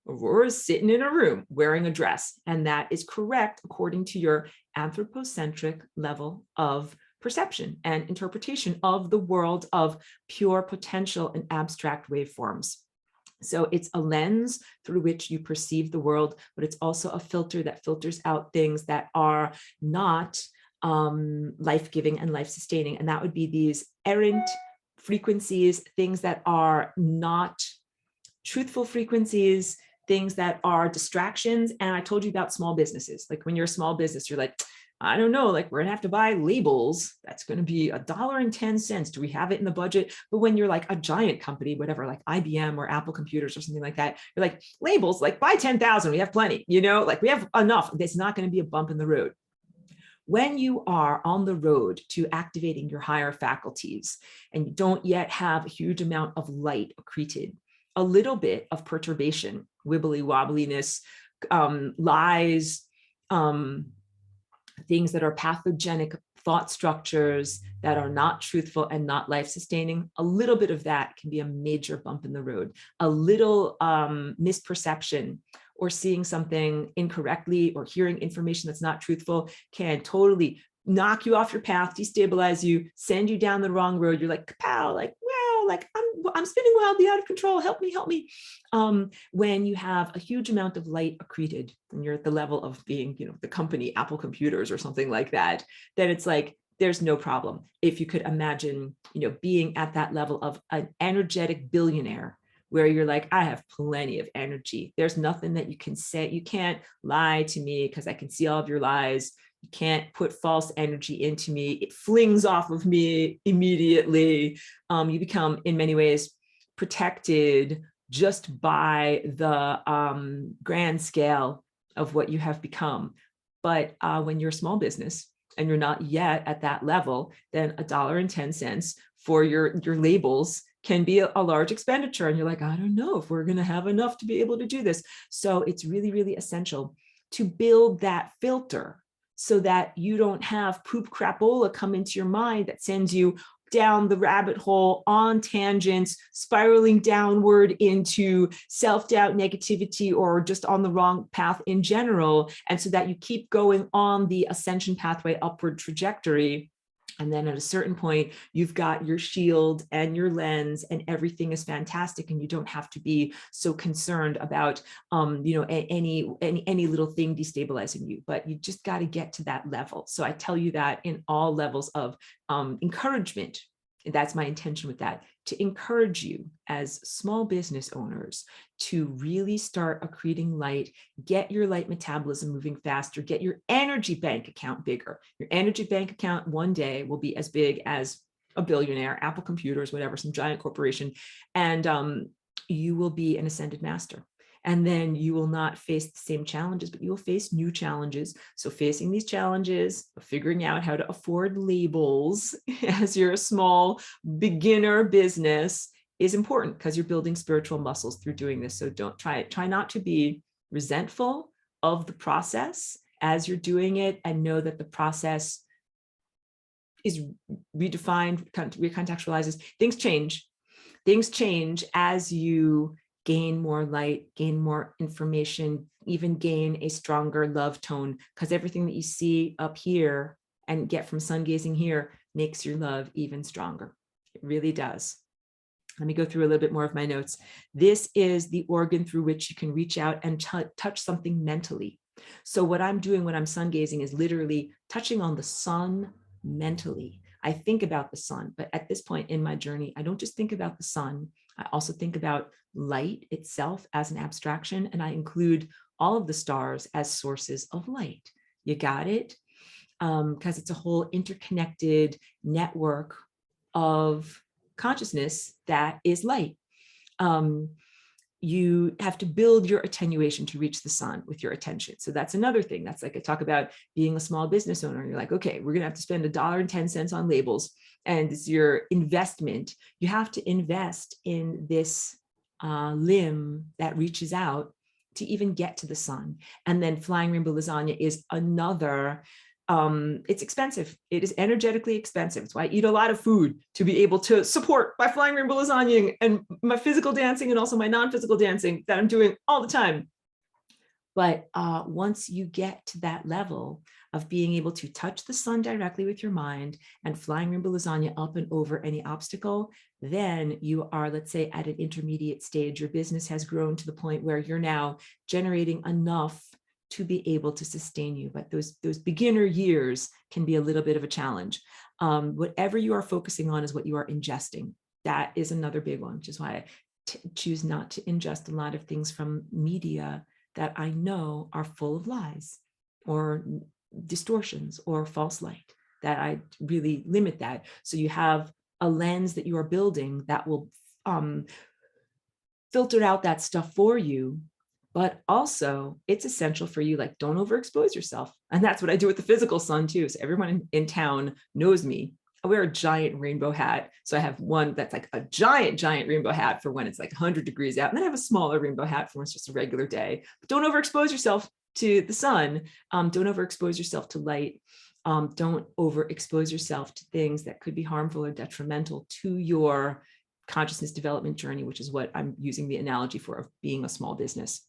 Aurora's sitting in a room wearing a dress. And that is correct according to your anthropocentric level of perception and interpretation of the world of pure potential and abstract waveforms. So it's a lens through which you perceive the world, but it's also a filter that filters out things that are not life-giving and life-sustaining. And that would be these errant frequencies, things that are not truthful frequencies, things that are distractions. And I told you about small businesses. Like when you're a small business, you're like, I don't know, like we're gonna have to buy labels. That's gonna be $1.10. Do we have it in the budget? But when you're like a giant company, whatever, like IBM or Apple Computers or something like that, you're like, labels, like buy 10,000, we have plenty, like we have enough. There's not gonna be a bump in the road. When you are on the road to activating your higher faculties and you don't yet have a huge amount of light accreted, a little bit of perturbation, wibbly wobbliness, lies, things that are pathogenic thought structures that are not truthful and not life-sustaining, a little bit of that can be a major bump in the road. A little misperception or seeing something incorrectly or hearing information that's not truthful can totally knock you off your path, destabilize you, send you down the wrong road. You're like, kapow, like, wow, like I'm spinning wildly out of control. Help me, help me. When you have a huge amount of light accreted and you're at the level of being, the company Apple Computers or something like that, then it's like, there's no problem. If you could imagine, being at that level of an energetic billionaire, where you're like, I have plenty of energy. There's nothing that you can say. You can't lie to me because I can see all of your lies. You can't put false energy into me. It flings off of me immediately. You become, in many ways, protected just by the grand scale of what you have become. But when you're a small business and you're not yet at that level, then $1.10 for your labels can be a large expenditure. And you're like, I don't know if we're going to have enough to be able to do this. So it's really, really essential to build that filter so that you don't have poop crapola come into your mind that sends you down the rabbit hole on tangents, spiraling downward into self-doubt, negativity, or just on the wrong path in general. And so that you keep going on the ascension pathway, upward trajectory. And then at a certain point, you've got your shield and your lens and everything is fantastic. And you don't have to be so concerned about, any little thing destabilizing you, but you just got to get to that level. So I tell you that in all levels of encouragement. That's my intention with that, to encourage you as small business owners to really start accreting light, get your light metabolism moving faster, get your energy bank account bigger. Your energy bank account one day will be as big as a billionaire, Apple Computers, whatever, some giant corporation, and you will be an ascended master. And then you will not face the same challenges, but you will face new challenges. So facing these challenges, figuring out how to afford labels as you're a small beginner business is important because you're building spiritual muscles through doing this. So don't try not to be resentful of the process as you're doing it, and know that the process is redefined, recontextualizes. Things change as you gain more light, gain more information, even gain a stronger love tone, because everything that you see up here and get from sun gazing here makes your love even stronger. It really does. Let me go through a little bit more of my notes. This is the organ through which you can reach out and touch something mentally. So what I'm doing when I'm sun gazing is literally touching on the sun mentally. I think about the sun, but at this point in my journey, I don't just think about the sun. I also think about light itself as an abstraction, and I include all of the stars as sources of light. You got it? Because it's a whole interconnected network of consciousness that is light. You have to build your attenuation to reach the sun with your attention. So that's another thing. That's like I talk about being a small business owner. You're like, okay, we're going to have to spend $1.10 on labels, and it's your investment. You have to invest in this limb that reaches out to even get to the sun. And then flying rainbow lasagna is another. It's expensive. It is energetically expensive. It's why I eat a lot of food to be able to support my flying rainbow lasagna and my physical dancing, and also my non-physical dancing that I'm doing all the time. But once you get to that level of being able to touch the sun directly with your mind and flying rainbow lasagna up and over any obstacle, then you are, let's say, at an intermediate stage. Your business has grown to the point where you're now generating enough to be able to sustain you. But those beginner years can be a little bit of a challenge. Whatever you are focusing on is what you are ingesting. That is another big one, which is why I choose not to ingest a lot of things from media that I know are full of lies or distortions or false light, that I really limit that. So you have a lens that you are building that will filter out that stuff for you. But also it's essential for you, like, don't overexpose yourself. And that's what I do with the physical sun too. So everyone in town knows me. I wear a giant rainbow hat. So I have one that's like a giant rainbow hat for when it's like 100 degrees out. And then I have a smaller rainbow hat for when it's just a regular day. But don't overexpose yourself to the sun. Don't overexpose yourself to light. Don't overexpose yourself to things that could be harmful or detrimental to your consciousness development journey, which is what I'm using the analogy for of being a small business.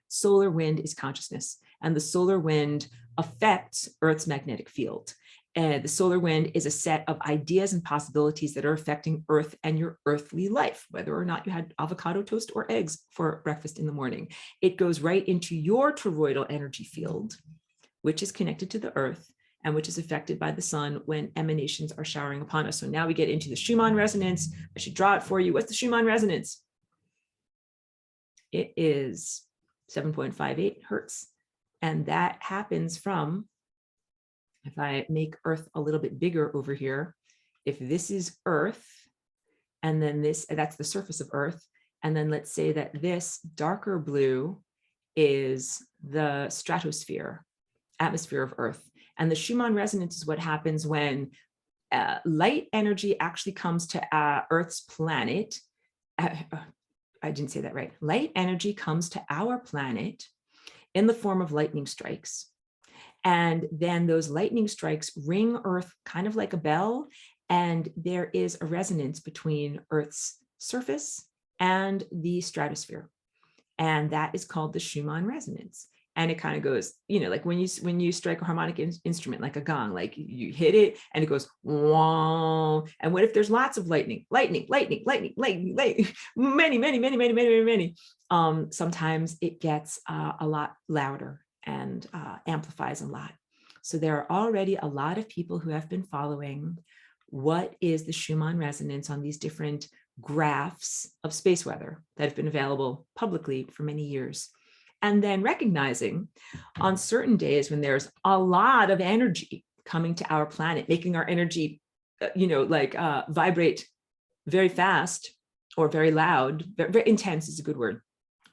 Solar wind is consciousness, and the solar wind affects Earth's magnetic field. And the solar wind is a set of ideas and possibilities that are affecting Earth and your earthly life, whether or not you had avocado toast or eggs for breakfast in the morning. It goes right into your toroidal energy field, which is connected to the Earth and which is affected by the sun when emanations are showering upon us. So now we get into the Schumann resonance. I should draw it for you. What's the Schumann resonance? It is 7.58 hertz. And that happens from, if I make Earth a little bit bigger over here, if this is Earth, and then that's the surface of Earth, and then let's say that this darker blue is the stratosphere, atmosphere of Earth. And the Schumann resonance is what happens when light energy actually comes to Earth's planet. I didn't say that right. Light energy comes to our planet in the form of lightning strikes. And then those lightning strikes ring Earth kind of like a bell. And there is a resonance between Earth's surface and the stratosphere. And that is called the Schumann resonance. And it kind of goes, you know, like when you strike a harmonic instrument, like a gong, like you hit it and it goes, wah. And what if there's lots of lightning, many. Sometimes it gets a lot louder and amplifies a lot. So there are already a lot of people who have been following what is the Schumann resonance on these different graphs of space weather that have been available publicly for many years. And then recognizing on certain days when there's a lot of energy coming to our planet, making our energy, vibrate very fast or very loud, very intense is a good word.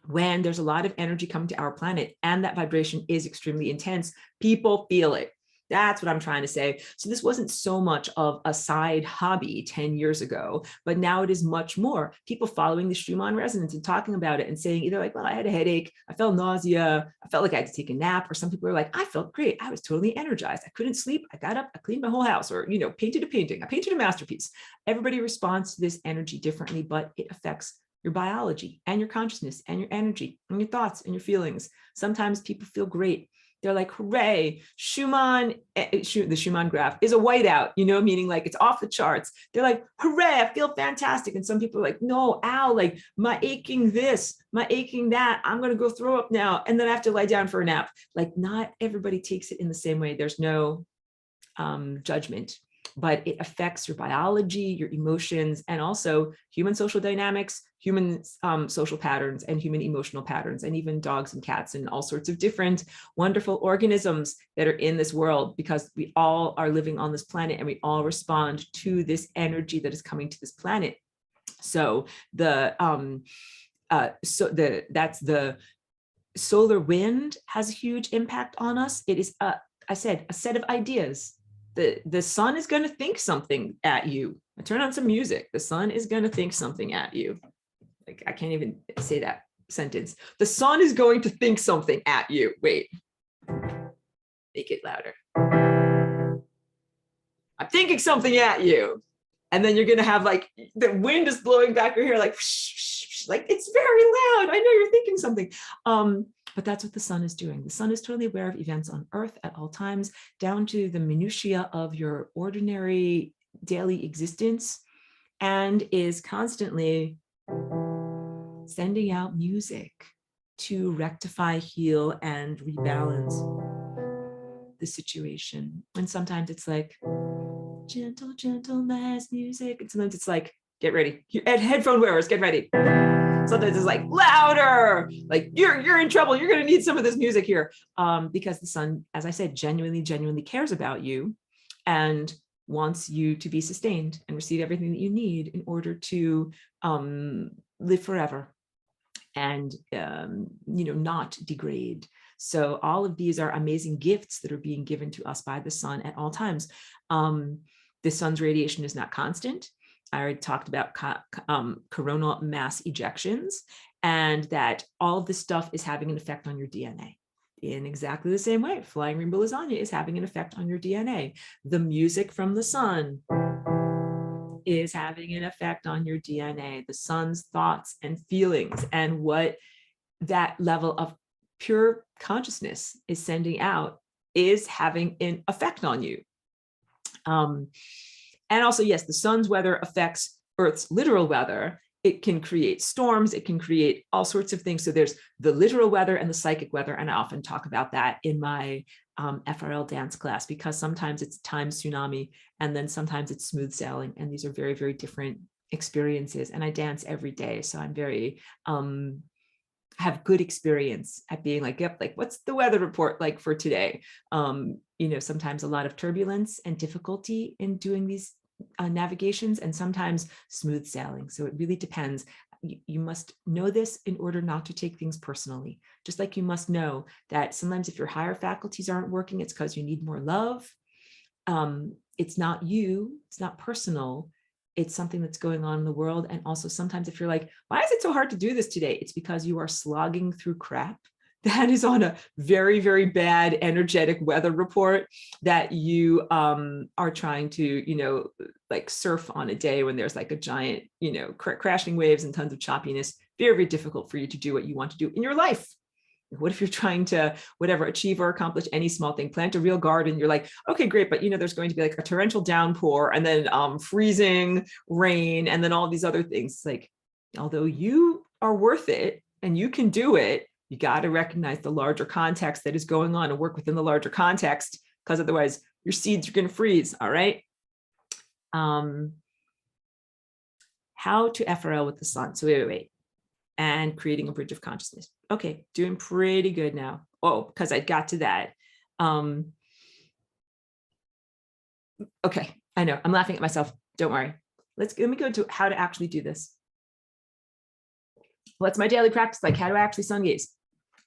when there's a lot of energy coming to our planet and that vibration is extremely intense, people feel it. That's what I'm trying to say. So this wasn't so much of a side hobby 10 years ago, but now it is much more. People following the Schumann resonance and talking about it and saying either like, well, I had a headache, I felt nausea, I felt like I had to take a nap, or some people are like, I felt great, I was totally energized, I couldn't sleep, I got up, I cleaned my whole house, or, you know, painted a painting, I painted a masterpiece. Everybody responds to this energy differently, but it affects your biology and your consciousness and your energy and your thoughts and your feelings. Sometimes people feel great. They're like, hooray, Schumann, the Schumann graph is a whiteout, you know, meaning like it's off the charts. They're like, hooray, I feel fantastic. And some people are like, no, ow, like my aching this, my aching that, I'm going to go throw up now. And then I have to lie down for a nap. Like not everybody takes it in the same way. There's no judgment, but it affects your biology, your emotions, and also human social dynamics, human social patterns, and human emotional patterns, and even dogs and cats and all sorts of different wonderful organisms that are in this world, because we all are living on this planet and we all respond to this energy that is coming to this planet. So that's the solar wind has a huge impact on us. It is I said a set of ideas. The sun is going to think something at you. I turn on some music. The sun is going to think something at you. Like I can't even say that sentence. The sun is going to think something at you. Wait, make it louder. I'm thinking something at you. And then you're going to have like the wind is blowing back your hair, like, like it's very loud. I know you're thinking something. But that's what the sun is doing. The sun is totally aware of events on Earth at all times, down to the minutiae of your ordinary daily existence, and is constantly sending out music to rectify, heal, and rebalance the situation. And sometimes it's like gentle, gentle, nice music. And sometimes it's like, get ready. Headphone wearers, get ready. Sometimes it's like louder, like you're in trouble. You're going to need some of this music here, because the sun, as I said, genuinely cares about you and wants you to be sustained and receive everything that you need in order to live forever and not degrade. So all of these are amazing gifts that are being given to us by the sun at all times. The sun's radiation is not constant. I already talked about coronal mass ejections, and that all of this stuff is having an effect on your DNA in exactly the same way. Flying rainbow lasagna is having an effect on your DNA. The music from the sun is having an effect on your DNA. The sun's thoughts and feelings and what that level of pure consciousness is sending out is having an effect on you. And also, yes, the sun's weather affects Earth's literal weather. It can create storms. It can create all sorts of things. So there's the literal weather and the psychic weather. And I often talk about that in my FRL dance class, because sometimes it's time tsunami and then sometimes it's smooth sailing. And these are very, very different experiences. And I dance every day. So I'm very, have good experience at being like, yep, like what's the weather report like for today? Sometimes a lot of turbulence and difficulty in doing these navigations, and sometimes smooth sailing. So it really depends. You must know this in order not to take things personally. Just like you must know that sometimes if your higher faculties aren't working, it's because you need more love. It's not you, it's not personal. It's something that's going on in the world. And also sometimes if you're like, why is it so hard to do this today? It's because you are slogging through crap that is on a very, very bad energetic weather report that you are trying to, like surf on a day when there's like a giant, crashing waves and tons of choppiness. Very, very difficult for you to do what you want to do in your life. What if you're trying to, achieve or accomplish any small thing, plant a real garden? You're like, okay, great. But, there's going to be like a torrential downpour and then freezing rain and then all these other things. Like, although you are worth it and you can do it, you got to recognize the larger context that is going on and work within the larger context, because otherwise your seeds are going to freeze. All right. How to FRL with the sun. So wait. And creating a bridge of consciousness. Okay, doing pretty good now. Oh, because I got to that. Okay, I know, I'm laughing at myself. Don't worry. Let me go to how to actually do this. What's my daily practice like? How do I actually sun gaze?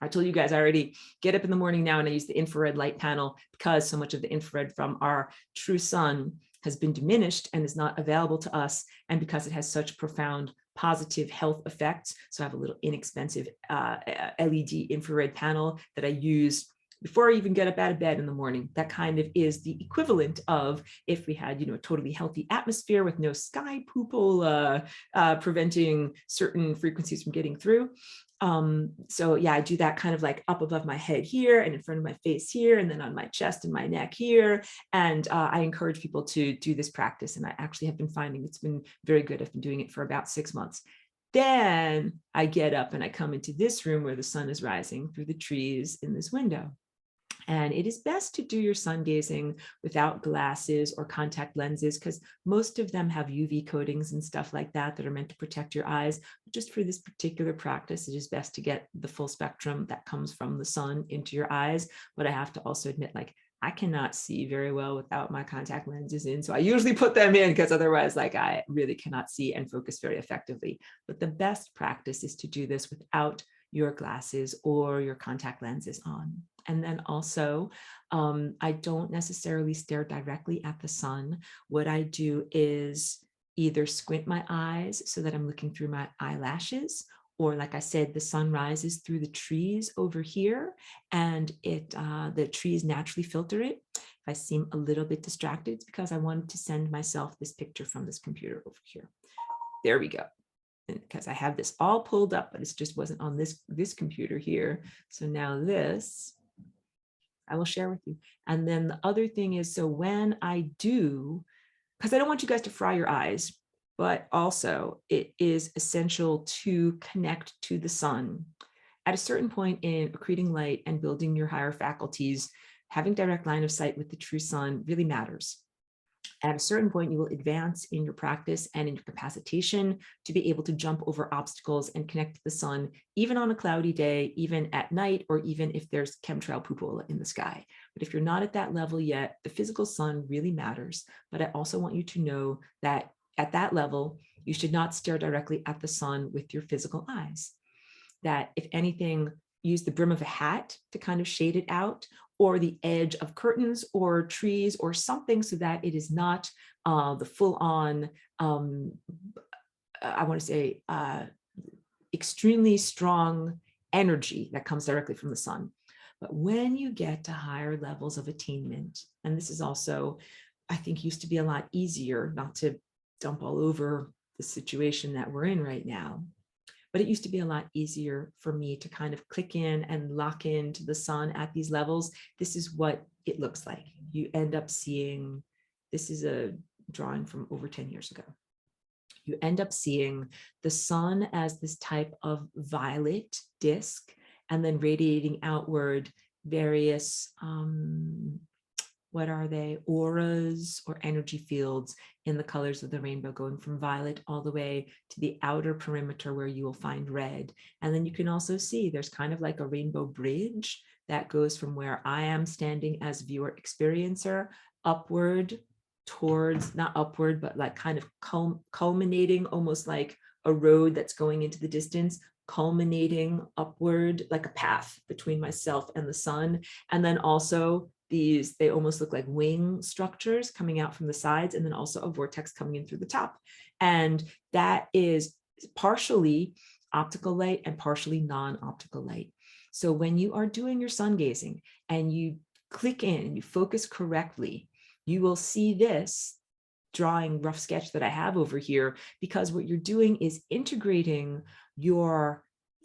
I told you guys I already get up in the morning now and I use the infrared light panel because so much of the infrared from our true sun has been diminished and is not available to us, and because it has such profound positive health effects. So I have a little inexpensive LED infrared panel that I use before I even get up out of bed in the morning. That kind of is the equivalent of if we had, a totally healthy atmosphere with no sky poople preventing certain frequencies from getting through. So yeah, I do that kind of like up above my head here and in front of my face here, and then on my chest and my neck here. And I encourage people to do this practice. And I actually have been finding it's been very good. I've been doing it for about 6 months. Then I get up and I come into this room where the sun is rising through the trees in this window. And it is best to do your sun gazing without glasses or contact lenses, because most of them have UV coatings and stuff like that that are meant to protect your eyes. But just for this particular practice, it is best to get the full spectrum that comes from the sun into your eyes. But I have to also admit, like, I cannot see very well without my contact lenses in. So I usually put them in because otherwise, like, I really cannot see and focus very effectively. But the best practice is to do this without your glasses or your contact lenses on. And then also, I don't necessarily stare directly at the sun. What I do is either squint my eyes so that I'm looking through my eyelashes, or like I said, the sun rises through the trees over here, and the trees naturally filter it. If I seem a little bit distracted, it's because I wanted to send myself this picture from this computer over here. There we go. Because I have this all pulled up, but it just wasn't on this computer here. So now this I will share with you. And then the other thing is, so when I do, because I don't want you guys to fry your eyes, but also it is essential to connect to the sun. At a certain point in accreting light and building your higher faculties, having direct line of sight with the true sun really matters. At a certain point, you will advance in your practice and in your capacitation to be able to jump over obstacles and connect to the sun, even on a cloudy day, even at night, or even if there's chemtrail poopola in the sky. But if you're not at that level yet, the physical sun really matters. But I also want you to know that at that level, you should not stare directly at the sun with your physical eyes. That if anything, use the brim of a hat to kind of shade it out, or the edge of curtains or trees or something, so that it is not the full-on, I want to say, extremely strong energy that comes directly from the sun. But when you get to higher levels of attainment, and this is also, I think, used to be a lot easier, not to dump all over the situation that we're in right now, but it used to be a lot easier for me to kind of click in and lock into the sun at these levels. This is what it looks like. You end up seeing, this is a drawing from over 10 years ago. You end up seeing the sun as this type of violet disc, and then radiating outward various, what are they, auras or energy fields in the colors of the rainbow, going from violet all the way to the outer perimeter where you will find red. And then you can also see there's kind of like a rainbow bridge that goes from where I am standing as viewer experiencer upward towards, not upward, but like kind of culminating, almost like a road that's going into the distance, culminating upward like a path between myself and the sun. And then also these, they almost look like wing structures coming out from the sides, and then also a vortex coming in through the top. And that is partially optical light and partially non-optical light. So when you are doing your sun gazing and you click in and you focus correctly, you will see this drawing rough sketch that I have over here, because what you're doing is integrating your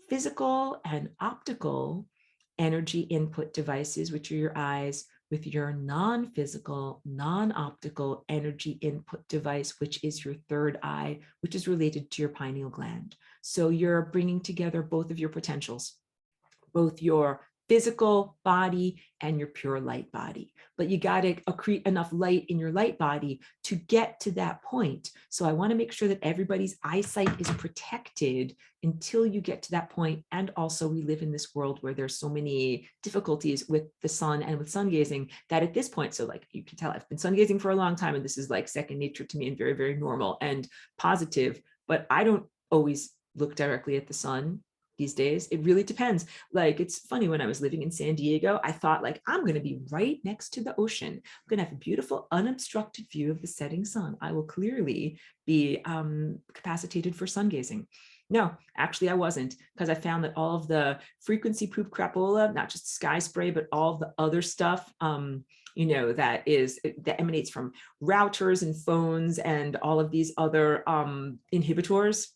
physical and optical energy input devices, which are your eyes, with your non-physical, non-optical energy input device, which is your third eye, which is related to your pineal gland. So you're bringing together both of your potentials, both your physical body and your pure light body. But you got to accrete enough light in your light body to get to that point. So I want to make sure that everybody's eyesight is protected until you get to that point. And also, we live in this world where there's so many difficulties with the sun and with sun gazing that at this point, so like you can tell, I've been sun gazing for a long time, and this is like second nature to me and very, very normal and positive, but I don't always look directly at the sun these days. It really depends. Like, it's funny, when I was living in San Diego, I thought, like, I'm going to be right next to the ocean. I'm going to have a beautiful unobstructed view of the setting sun. I will clearly be capacitated for sun gazing. No, actually I wasn't, because I found that all of the frequency poop crapola, not just sky spray, but all of the other stuff, you know, that emanates from routers and phones and all of these other inhibitors,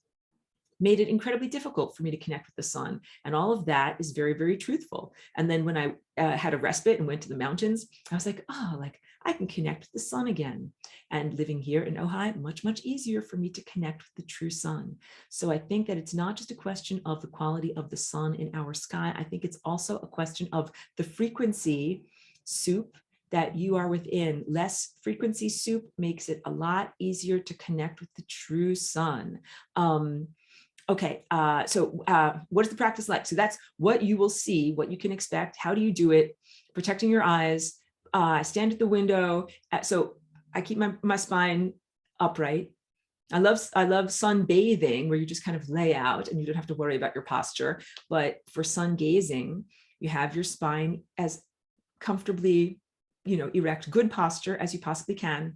made it incredibly difficult for me to connect with the sun. And all of that is very, very truthful. And then when I had a respite and went to the mountains, I was like, oh, like, I can connect with the sun again. And living here in Ojai, much, much easier for me to connect with the true sun. So I think that it's not just a question of the quality of the sun in our sky. I think it's also a question of the frequency soup that you are within. Less frequency soup makes it a lot easier to connect with the true sun. Okay, so what is the practice like? So that's what you will see, what you can expect. How do you do it? Protecting your eyes, stand at the window. So I keep my spine upright. I love sunbathing, where you just kind of lay out and you don't have to worry about your posture. But for sun gazing, you have your spine as comfortably, you know, erect, good posture as you possibly can.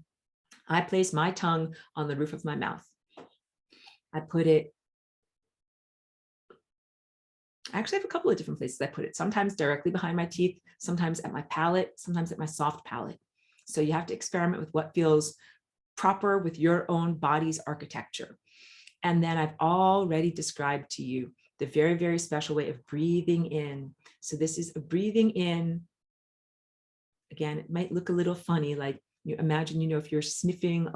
I place my tongue on the roof of my mouth. I put it, I actually have a couple of different places I put it, sometimes directly behind my teeth, sometimes at my palate, sometimes at my soft palate. So you have to experiment with what feels proper with your own body's architecture. And then I've already described to you the very, very special way of breathing in. So this is a breathing in. Again, it might look a little funny, like you imagine, you know, if you're sniffing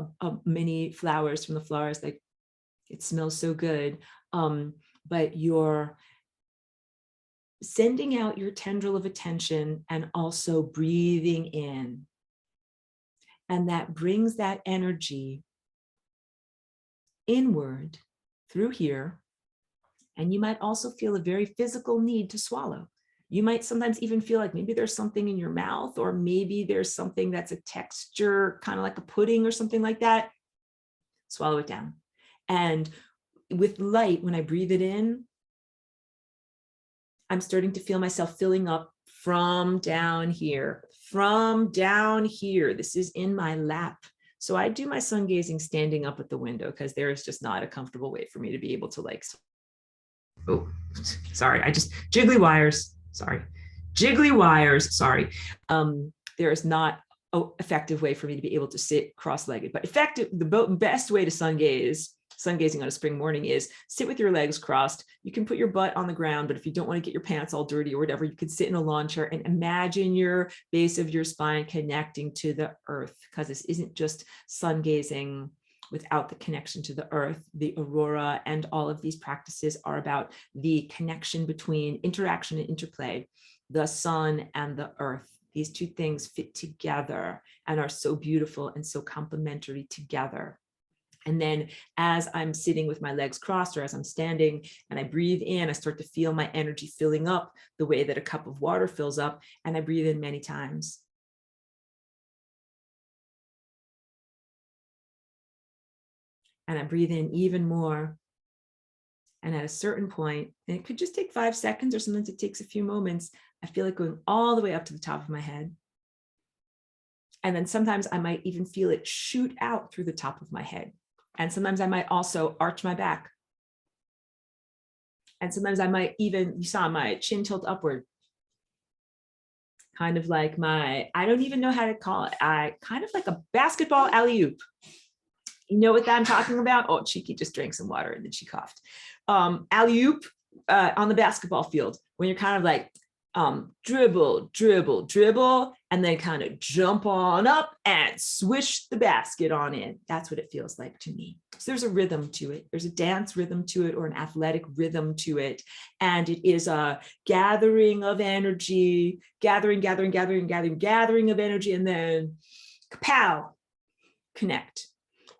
many flowers from the flowers, like it smells so good, but you're sending out your tendril of attention and also breathing in. And that brings that energy inward through here. And you might also feel a very physical need to swallow. You might sometimes even feel like maybe there's something in your mouth, or maybe there's something that's a texture, kind of like a pudding or something like that. Swallow it down. And with light, when I breathe it in, I'm starting to feel myself filling up from down here, This is in my lap. So I do my sun gazing standing up at the window, because there is just not a comfortable way for me to be able to, like, oh, sorry, I just, jiggly wires, sorry. There is not an effective way for me to be able to sit cross-legged, but effective, the best way to sun gazing on a spring morning is sit with your legs crossed. You can put your butt on the ground, but if you don't want to get your pants all dirty or whatever, you can sit in a lawn chair and imagine your base of your spine connecting to the earth, because this isn't just sun gazing without the connection to the earth. The aurora and all of these practices are about the connection between interaction and interplay, the sun and the earth. These two things fit together and are so beautiful and so complementary together. And then as I'm sitting with my legs crossed, or as I'm standing and I breathe in, I start to feel my energy filling up the way that a cup of water fills up, and I breathe in many times. And I breathe in even more. And at a certain point, and it could just take 5 seconds, or sometimes it takes a few moments, I feel it going all the way up to the top of my head. And then sometimes I might even feel it shoot out through the top of my head. And sometimes I might also arch my back. And sometimes I might even, you saw my chin tilt upward. Kind of like I don't even know how to call it. Kind of like a basketball alley-oop. You know what I'm talking about? Oh, Cheeky just drank some water and then she coughed. Alley-oop on the basketball field, when you're kind of like, dribble, dribble, dribble, and then kind of jump on up and swish the basket on in. That's what it feels like to me. So there's a rhythm to it. There's a dance rhythm to it, or an athletic rhythm to it. And it is a gathering of energy, gathering of energy, and then kapow, connect.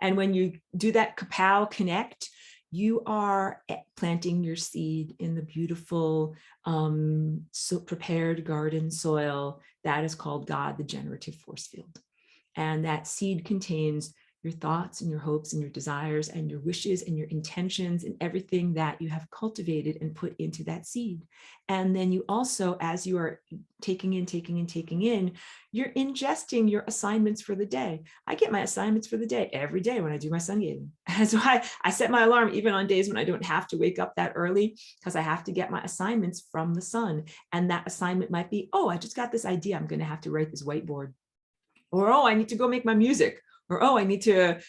And when you do that kapow, connect, you are planting your seed in the beautiful, so prepared garden soil that is called God, the generative force field. And that seed contains your thoughts and your hopes and your desires and your wishes and your intentions and everything that you have cultivated and put into that seed. And then you also, as you are taking in, you're ingesting your assignments for the day. I get my assignments for the day every day when I do my sun gazing. And so I set my alarm even on days when I don't have to wake up that early, because I have to get my assignments from the sun. And that assignment might be, oh, I just got this idea. I'm going to have to write this whiteboard. Or, oh, I need to go make my music. Or, oh, I need to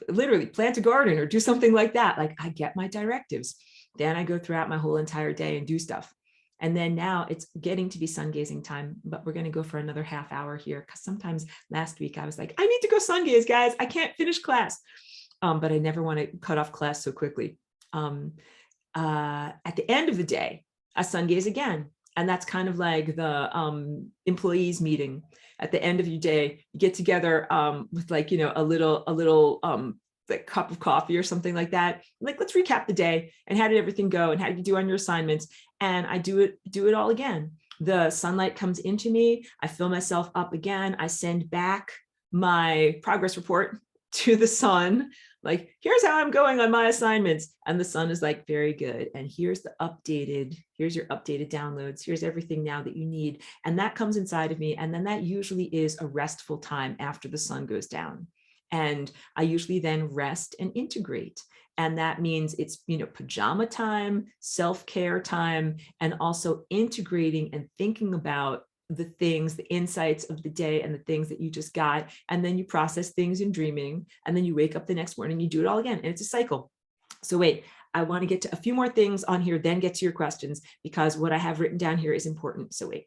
literally plant a garden or do something like that. Like, I get my directives. Then I go throughout my whole entire day and do stuff. And then now it's getting to be sun gazing time, but we're going to go for another half hour here, because sometimes last week I was like, I need to go sun gaze, guys. I can't finish class. But I never want to cut off class so quickly. At the end of the day, I sun gaze again. And that's kind of like the employees meeting. At the end of your day, you get together with, like, you know, a little like cup of coffee or something like that. Like, let's recap the day and how did everything go and how did you do on your assignments? And I do it all again. The sunlight comes into me. I fill myself up again. I send back my progress report to the sun. Like, here's how I'm going on my assignments. And the sun is like, very good. And here's your updated downloads. Here's everything now that you need. And that comes inside of me. And then that usually is a restful time after the sun goes down. And I usually then rest and integrate. And that means it's, you know, pajama time, self-care time, and also integrating and thinking about the things, the insights of the day and the things that you just got. And then you process things in dreaming. And then you wake up the next morning, you do it all again. And it's a cycle. So wait, I want to get to a few more things on here, then get to your questions, because what I have written down here is important. So wait.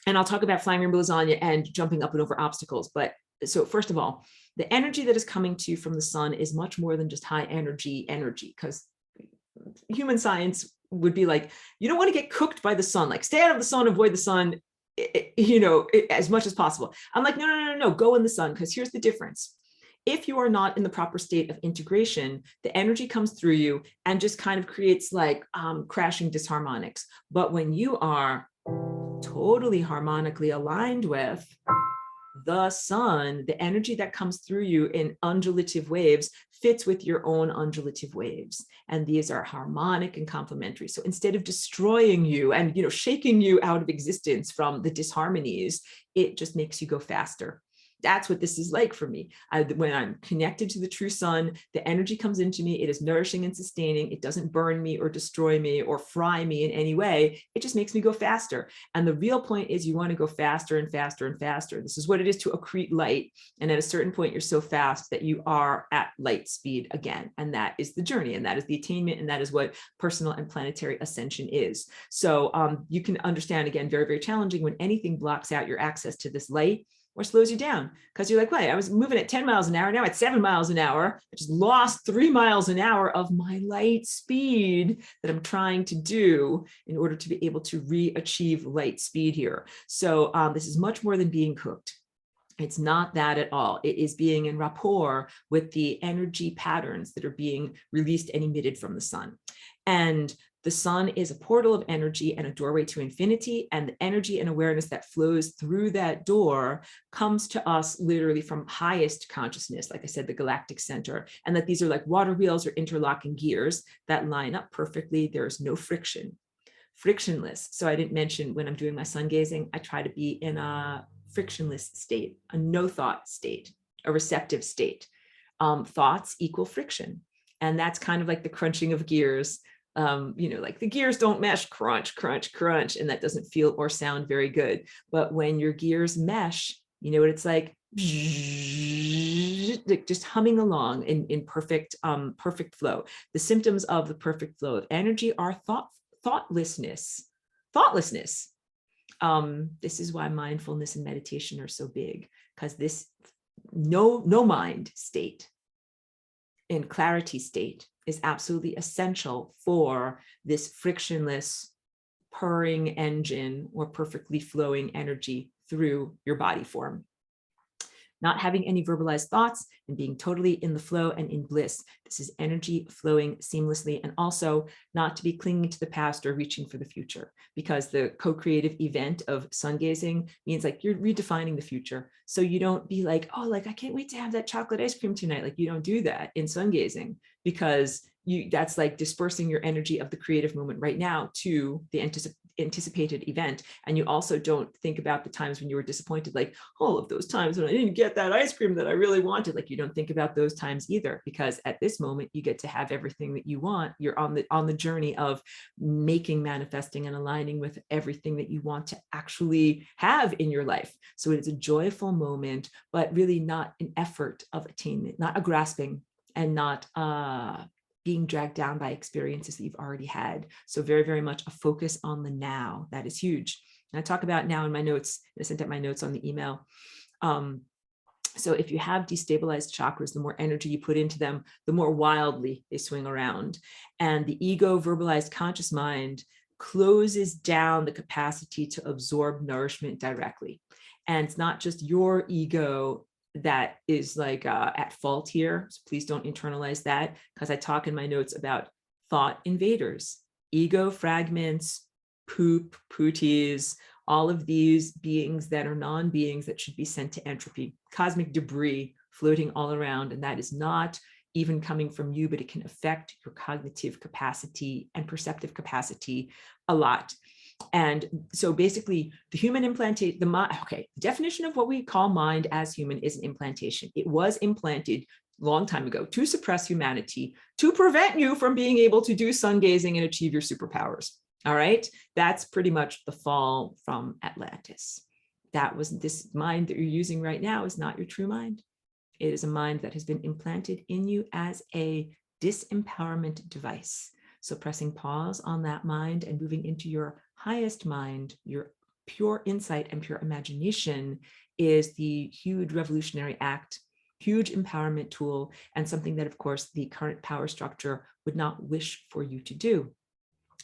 And I'll talk about flying rainbow lasagna and jumping up and over obstacles. But so first of all, the energy that is coming to you from the sun is much more than just high energy, because human science would be like, you don't want to get cooked by the sun, like stay out of the sun, avoid the sun, you know, as much as possible. I'm like, no, go in the sun, because here's the difference. If you are not in the proper state of integration, the energy comes through you and just kind of creates like crashing disharmonics. But when you are totally harmonically aligned with the sun, the energy that comes through you in undulative waves fits with your own undulative waves. And these are harmonic and complementary. So instead of destroying you and, you know, shaking you out of existence from the disharmonies, it just makes you go faster. That's what this is like for me. When I'm connected to the true sun, the energy comes into me. It is nourishing and sustaining. It doesn't burn me or destroy me or fry me in any way. It just makes me go faster. And the real point is you want to go faster and faster and faster. This is what it is to accrete light. And at a certain point, you're so fast that you are at light speed again. And that is the journey. And that is the attainment. And that is what personal and planetary ascension is. So you can understand, again, very, very challenging when anything blocks out your access to this light or slows you down, because you're like, wait, I was moving at 10 miles an hour. Now at 7 miles an hour. I just lost 3 miles an hour of my light speed that I'm trying to do in order to be able to re-achieve light speed here. So this is much more than being cooked. It's not that at all. It is being in rapport with the energy patterns that are being released and emitted from the sun. And the sun is a portal of energy and a doorway to infinity, and the energy and awareness that flows through that door comes to us literally from highest consciousness, like I said, the galactic center, and that these are like water wheels or interlocking gears that line up perfectly. There's no friction, frictionless. So I didn't mention when I'm doing my sun gazing, I try to be in a frictionless state, a no thought state, a receptive state. Thoughts equal friction. And that's kind of like the crunching of gears. You know, like the gears don't mesh, crunch, crunch, crunch, and that doesn't feel or sound very good. But when your gears mesh, you know what it's like, just humming along in perfect, perfect flow. The symptoms of the perfect flow of energy are thoughtlessness. This is why mindfulness and meditation are so big, because this no mind state and clarity state is absolutely essential for this frictionless purring engine or perfectly flowing energy through your body form. not having any verbalized thoughts and being totally in the flow and in bliss. This is energy flowing seamlessly, and also not to be clinging to the past or reaching for the future, because the co-creative event of sun gazing means like you're redefining the future. So you don't be like, oh, like I can't wait to have that chocolate ice cream tonight. Like you don't do that in sun gazing, because that's like dispersing your energy of the creative moment right now to the anticipated event. And you also don't think about the times when you were disappointed, like all of those times when I didn't get that ice cream that I really wanted. Like you don't think about those times either, because at this moment you get to have everything that you want. You're on the journey of making, manifesting, and aligning with everything that you want to actually have in your life. So it's a joyful moment, but really not an effort of attainment, not a grasping, and not being dragged down by experiences that you've already had. So very, very much a focus on the now. That is huge. And I talk about now in my notes. I sent out my notes on the email. So if you have destabilized chakras, the more energy you put into them, the more wildly they swing around. And the ego verbalized conscious mind closes down the capacity to absorb nourishment directly. And it's not just your ego that is like at fault here. So please don't internalize that, because I talk in my notes about thought invaders, ego fragments, poop, pooties, all of these beings that are non-beings that should be sent to entropy, cosmic debris floating all around. And that is not even coming from you, but it can affect your cognitive capacity and perceptive capacity a lot. And so basically the human implantation, the mind, okay, the definition of what we call mind as human is an implantation. It was implanted a long time ago to suppress humanity, to prevent you from being able to do sun gazing and achieve your superpowers. All right. That's pretty much the fall from Atlantis. That was this mind that you're using right now is not your true mind. It is a mind that has been implanted in you as a disempowerment device. So pressing pause on that mind and moving into your highest mind, your pure insight and pure imagination, is the huge revolutionary act, huge empowerment tool, and something that, of course, the current power structure would not wish for you to do.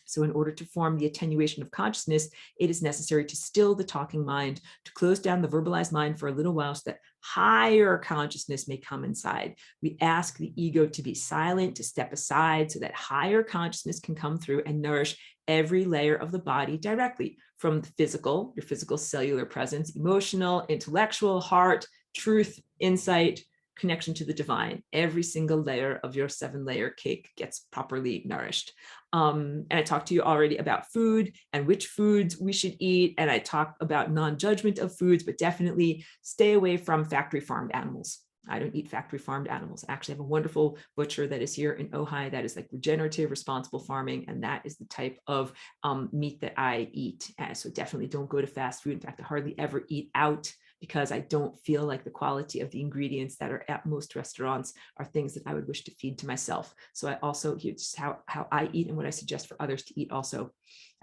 So in order to form the attenuation of consciousness, it is necessary to still the talking mind, to close down the verbalized mind for a little while so that higher consciousness may come inside. We ask the ego to be silent, to step aside so that higher consciousness can come through and nourish every layer of the body directly, from the physical, your physical cellular presence, emotional, intellectual, heart, truth, insight, connection to the divine. Every single layer of your 7-layer cake gets properly nourished. And I talked to you already about food and which foods we should eat. And I talk about non-judgment of foods, but definitely stay away from factory farmed animals. I don't eat factory farmed animals. I actually have a wonderful butcher that is here in Ojai that is like regenerative, responsible farming. And that is the type of meat that I eat. So definitely don't go to fast food. In fact, I hardly ever eat out, because I don't feel like the quality of the ingredients that are at most restaurants are things that I would wish to feed to myself. So I also, here's how I eat and what I suggest for others to eat also.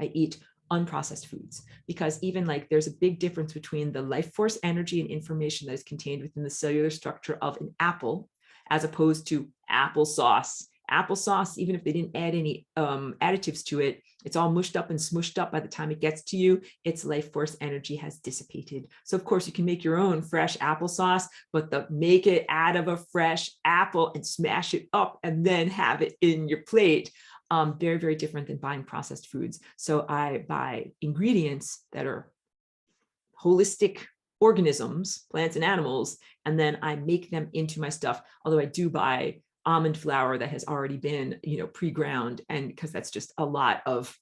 I eat unprocessed foods, because even like there's a big difference between the life force energy and information that is contained within the cellular structure of an apple, as opposed to applesauce. Applesauce, even if they didn't add any additives to it, it's all mushed up and smushed up by the time it gets to you. Its life force energy has dissipated. So of course you can make your own fresh applesauce, but make it out of a fresh apple and smash it up and then have it in your plate. Very, very different than buying processed foods. So I buy ingredients that are holistic organisms, plants and animals, and then I make them into my stuff. Although I do buy almond flour that has already been, pre-ground, and because that's just a lot of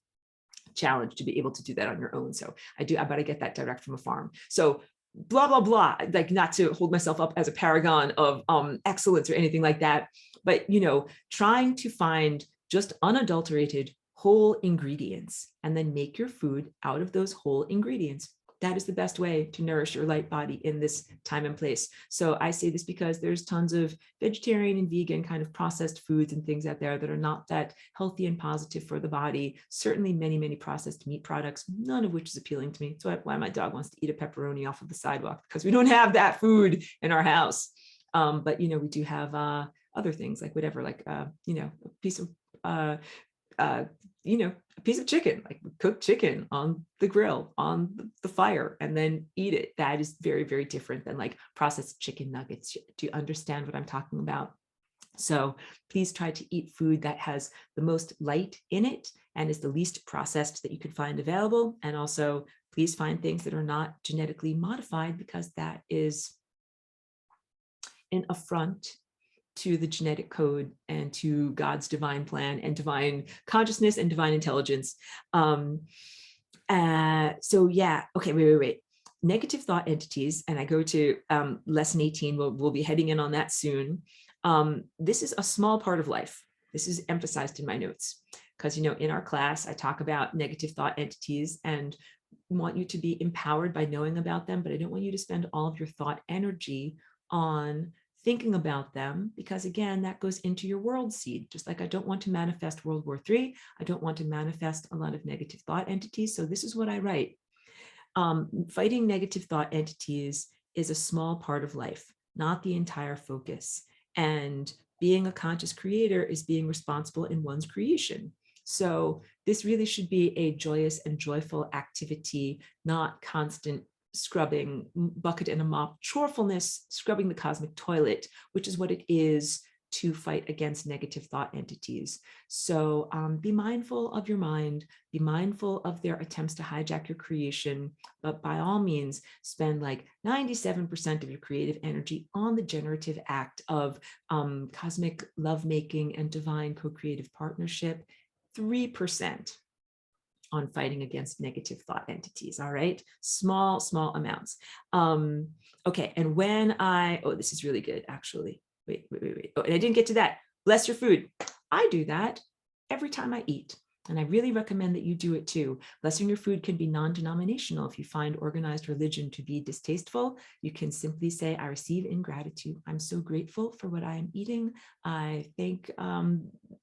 challenge to be able to do that on your own. So I get that direct from a farm. So blah, blah, blah, like not to hold myself up as a paragon of excellence or anything like that, but, trying to find just unadulterated whole ingredients and then make your food out of those whole ingredients. That is the best way to nourish your light body in this time and place. So I say this because there's tons of vegetarian and vegan kind of processed foods and things out there that are not that healthy and positive for the body. Certainly many, many processed meat products, none of which is appealing to me. That's why my dog wants to eat a pepperoni off of the sidewalk, because we don't have that food in our house. But, we do have other things like whatever, like, a piece of a piece of chicken, like cooked chicken on the grill, on the fire, and then eat it. That is very, very different than like processed chicken nuggets. Do you understand what I'm talking about? So please try to eat food that has the most light in it and is the least processed that you could find available. And also please find things that are not genetically modified, because that is an affront to the genetic code and to God's divine plan and divine consciousness and divine intelligence. So yeah, okay, wait. Negative thought entities, and I go to lesson 18, we'll be heading in on that soon. This is a small part of life. This is emphasized in my notes, because in our class, I talk about negative thought entities and want you to be empowered by knowing about them, but I don't want you to spend all of your thought energy on thinking about them, because again, that goes into your world seed. Just like I don't want to manifest World War III, I don't want to manifest a lot of negative thought entities. So this is what I write. Fighting negative thought entities is a small part of life, not the entire focus. And being a conscious creator is being responsible in one's creation. So this really should be a joyous and joyful activity, not constant scrubbing, bucket and a mop, chorefulness, scrubbing the cosmic toilet, which is what it is to fight against negative thought entities. So be mindful of your mind, be mindful of their attempts to hijack your creation, but by all means, spend like 97% of your creative energy on the generative act of cosmic lovemaking and divine co-creative partnership, 3% on fighting against negative thought entities. All right, small amounts. Okay, and when this is really good, actually. Wait. Oh, and I didn't get to that. Bless your food. I do that every time I eat. And I really recommend that you do it too. Blessing your food can be non-denominational. If you find organized religion to be distasteful, you can simply say, I receive in gratitude. I'm so grateful for what I am eating. I thank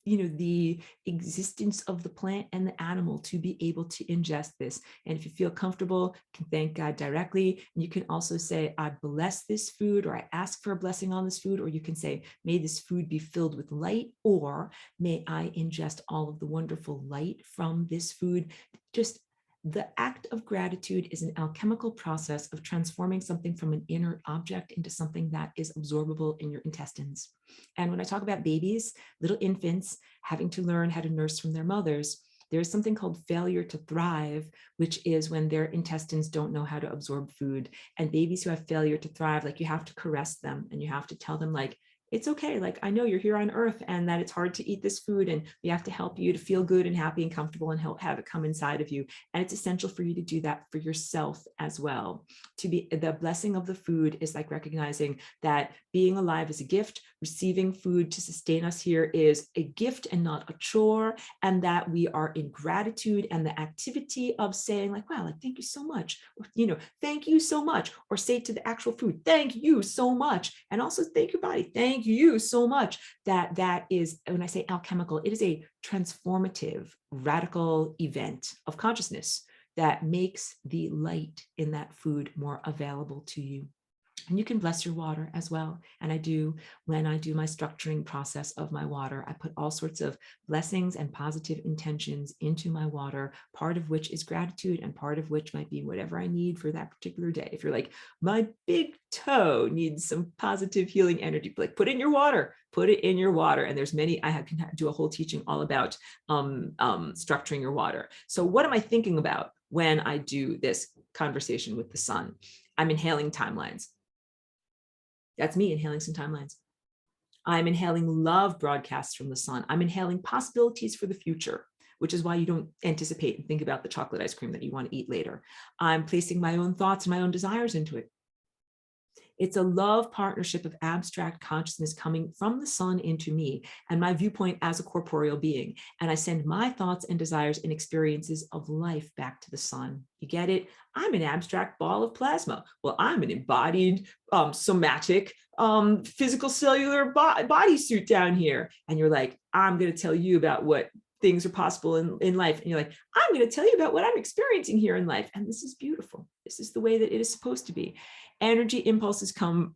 the existence of the plant and the animal to be able to ingest this. And if you feel comfortable, you can thank God directly. And you can also say, I bless this food, or I ask for a blessing on this food, or you can say, may this food be filled with light, or may I ingest all of the wonderful light from this food. Just the act of gratitude is an alchemical process of transforming something from an inert object into something that is absorbable in your intestines. And when I talk about babies, little infants having to learn how to nurse from their mothers, there is something called failure to thrive, which is when their intestines don't know how to absorb food. And babies who have failure to thrive, like, you have to caress them and you have to tell them, like, it's okay. Like, I know you're here on earth and that it's hard to eat this food, and we have to help you to feel good and happy and comfortable and have it come inside of you. And it's essential for you to do that for yourself as well. To be the blessing of the food is like recognizing that being alive is a gift, receiving food to sustain us here is a gift and not a chore, and that we are in gratitude, and the activity of saying, like, wow, like, thank you so much, or, thank you so much, or say to the actual food, thank you so much, and also thank your body, thank you so much. That is, when I say alchemical, it is a transformative, radical event of consciousness that makes the light in that food more available to you. And you can bless your water as well. And I do, when I do my structuring process of my water, I put all sorts of blessings and positive intentions into my water, part of which is gratitude, and part of which might be whatever I need for that particular day. If you're like, my big toe needs some positive healing energy, like, put it in your water, put it in your water. And there's many, can do a whole teaching all about structuring your water. So what am I thinking about when I do this conversation with the sun? I'm inhaling timelines. That's me inhaling some timelines. I'm inhaling love broadcasts from the sun. I'm inhaling possibilities for the future, which is why you don't anticipate and think about the chocolate ice cream that you want to eat later. I'm placing my own thoughts and my own desires into it. It's a love partnership of abstract consciousness coming from the sun into me and my viewpoint as a corporeal being. And I send my thoughts and desires and experiences of life back to the sun. You get it? I'm an abstract ball of plasma. Well, I'm an embodied, somatic, physical cellular bodysuit down here. And you're like, I'm going to tell you about what things are possible in life. And you're like, I'm going to tell you about what I'm experiencing here in life. And this is beautiful. This is the way that it is supposed to be. Energy impulses come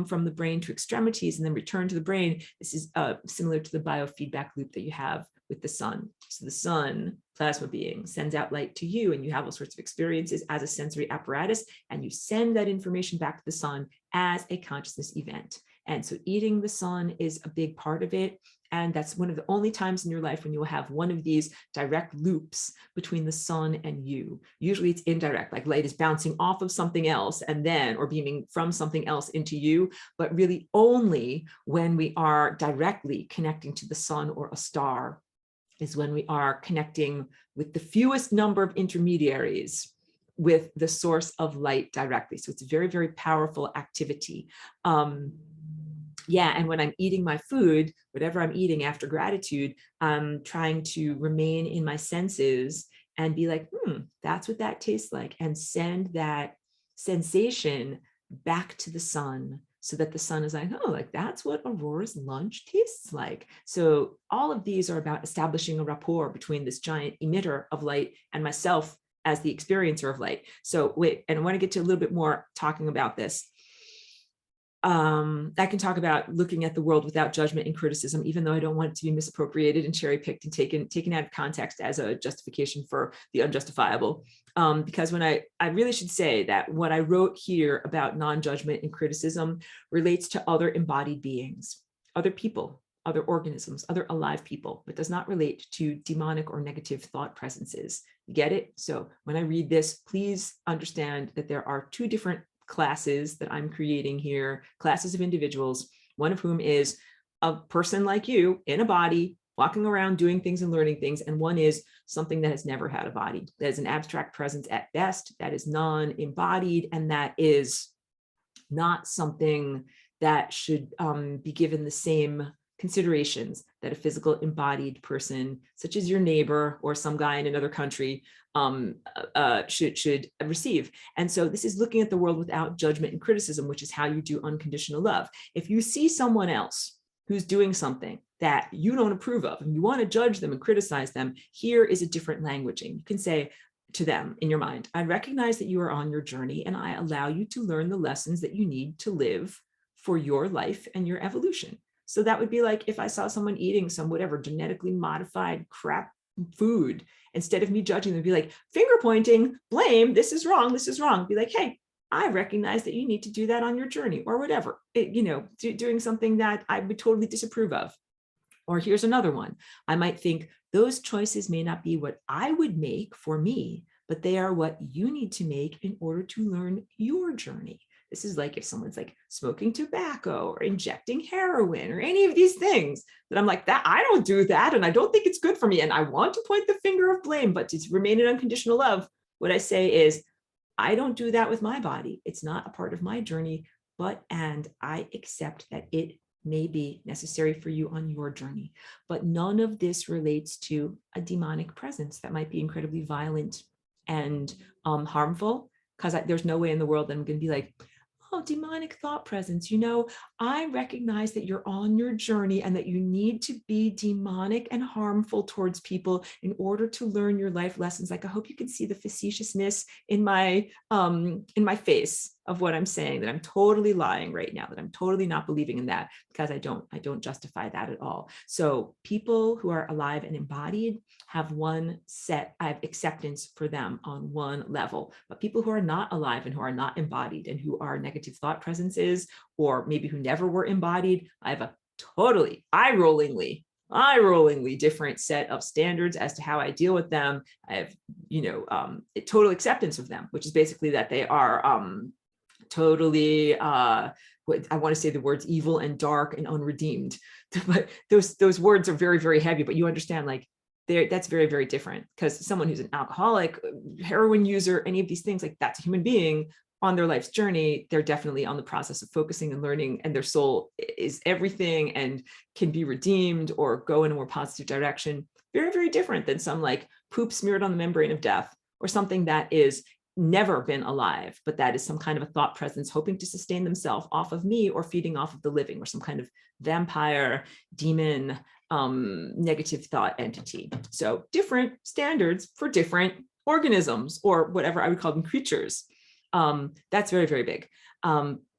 from the brain to extremities and then return to the brain. This is similar to the biofeedback loop that you have with the sun. So the sun, plasma being, sends out light to you, and you have all sorts of experiences as a sensory apparatus, and you send that information back to the sun as a consciousness event. And so eating the sun is a big part of it. And that's one of the only times in your life when you will have one of these direct loops between the sun and you. Usually it's indirect, like light is bouncing off of something else and then, or beaming from something else into you, but really only when we are directly connecting to the sun or a star is when we are connecting with the fewest number of intermediaries with the source of light directly. So it's a very, very powerful activity. Yeah, and when I'm eating my food, whatever I'm eating after gratitude, I'm trying to remain in my senses and be like, that's what that tastes like, and send that sensation back to the sun so that the sun is like, oh, like that's what Aurora's lunch tastes like. So all of these are about establishing a rapport between this giant emitter of light and myself as the experiencer of light. So wait, and I want to get to a little bit more talking about this. I can talk about looking at the world without judgment and criticism, even though I don't want it to be misappropriated and cherry picked and taken out of context as a justification for the unjustifiable. Because when I really should say that what I wrote here about non-judgment and criticism relates to other embodied beings, other people, other organisms, other alive people, but does not relate to demonic or negative thought presences. You get it? So when I read this, please understand that there are two different classes that I'm creating here, classes of individuals, one of whom is a person like you in a body, walking around doing things and learning things, and one is something that has never had a body, that is an abstract presence at best, that is non-embodied, and that is not something that should be given the same considerations that a physical embodied person, such as your neighbor or some guy in another country, should receive. And so this is looking at the world without judgment and criticism, which is how you do unconditional love. If you see someone else who's doing something that you don't approve of and you want to judge them and criticize them, here is a different languaging. You can say to them in your mind, I recognize that you are on your journey and I allow you to learn the lessons that you need to live for your life and your evolution. So that would be like if I saw someone eating some whatever genetically modified crap food, instead of me judging them, be like finger pointing, blame, this is wrong, be like, hey, I recognize that you need to do that on your journey or whatever, doing something that I would totally disapprove of. Or here's another one. I might think those choices may not be what I would make for me, but they are what you need to make in order to learn your journey. This is like if someone's like smoking tobacco or injecting heroin or any of these things that I'm like, that I don't do that. And I don't think it's good for me. And I want to point the finger of blame, but to remain in unconditional love, what I say is, I don't do that with my body. It's not a part of my journey, and I accept that it may be necessary for you on your journey. But none of this relates to a demonic presence that might be incredibly violent and harmful, because there's no way in the world that I'm going to be like, oh, demonic thought presence, I recognize that you're on your journey and that you need to be demonic and harmful towards people in order to learn your life lessons. Like, I hope you can see the facetiousness in my face of what I'm saying, that I'm totally lying right now, that I'm totally not believing in that, because I don't justify that at all. So people who are alive and embodied have I have acceptance for them on one level, but people who are not alive and who are not embodied and who are negative thought presences, or maybe who never were embodied, I have a totally eye-rollingly different set of standards as to how I deal with them. I have, total acceptance of them, which is basically that they are totally, I want to say the words evil and dark and unredeemed, but those words are very, very heavy, but you understand, like, that's very, very different, because someone who's an alcoholic, heroin user, any of these things, like, that's a human being on their life's journey. They're definitely on the process of focusing and learning, and their soul is everything and can be redeemed or go in a more positive direction. Very, very different than some like poop smeared on the membrane of death, or something that is never been alive, but that is some kind of a thought presence hoping to sustain themselves off of me or feeding off of the living, or some kind of vampire, demon, negative thought entity. So different standards for different organisms, or whatever I would call them, creatures. That's very, very big.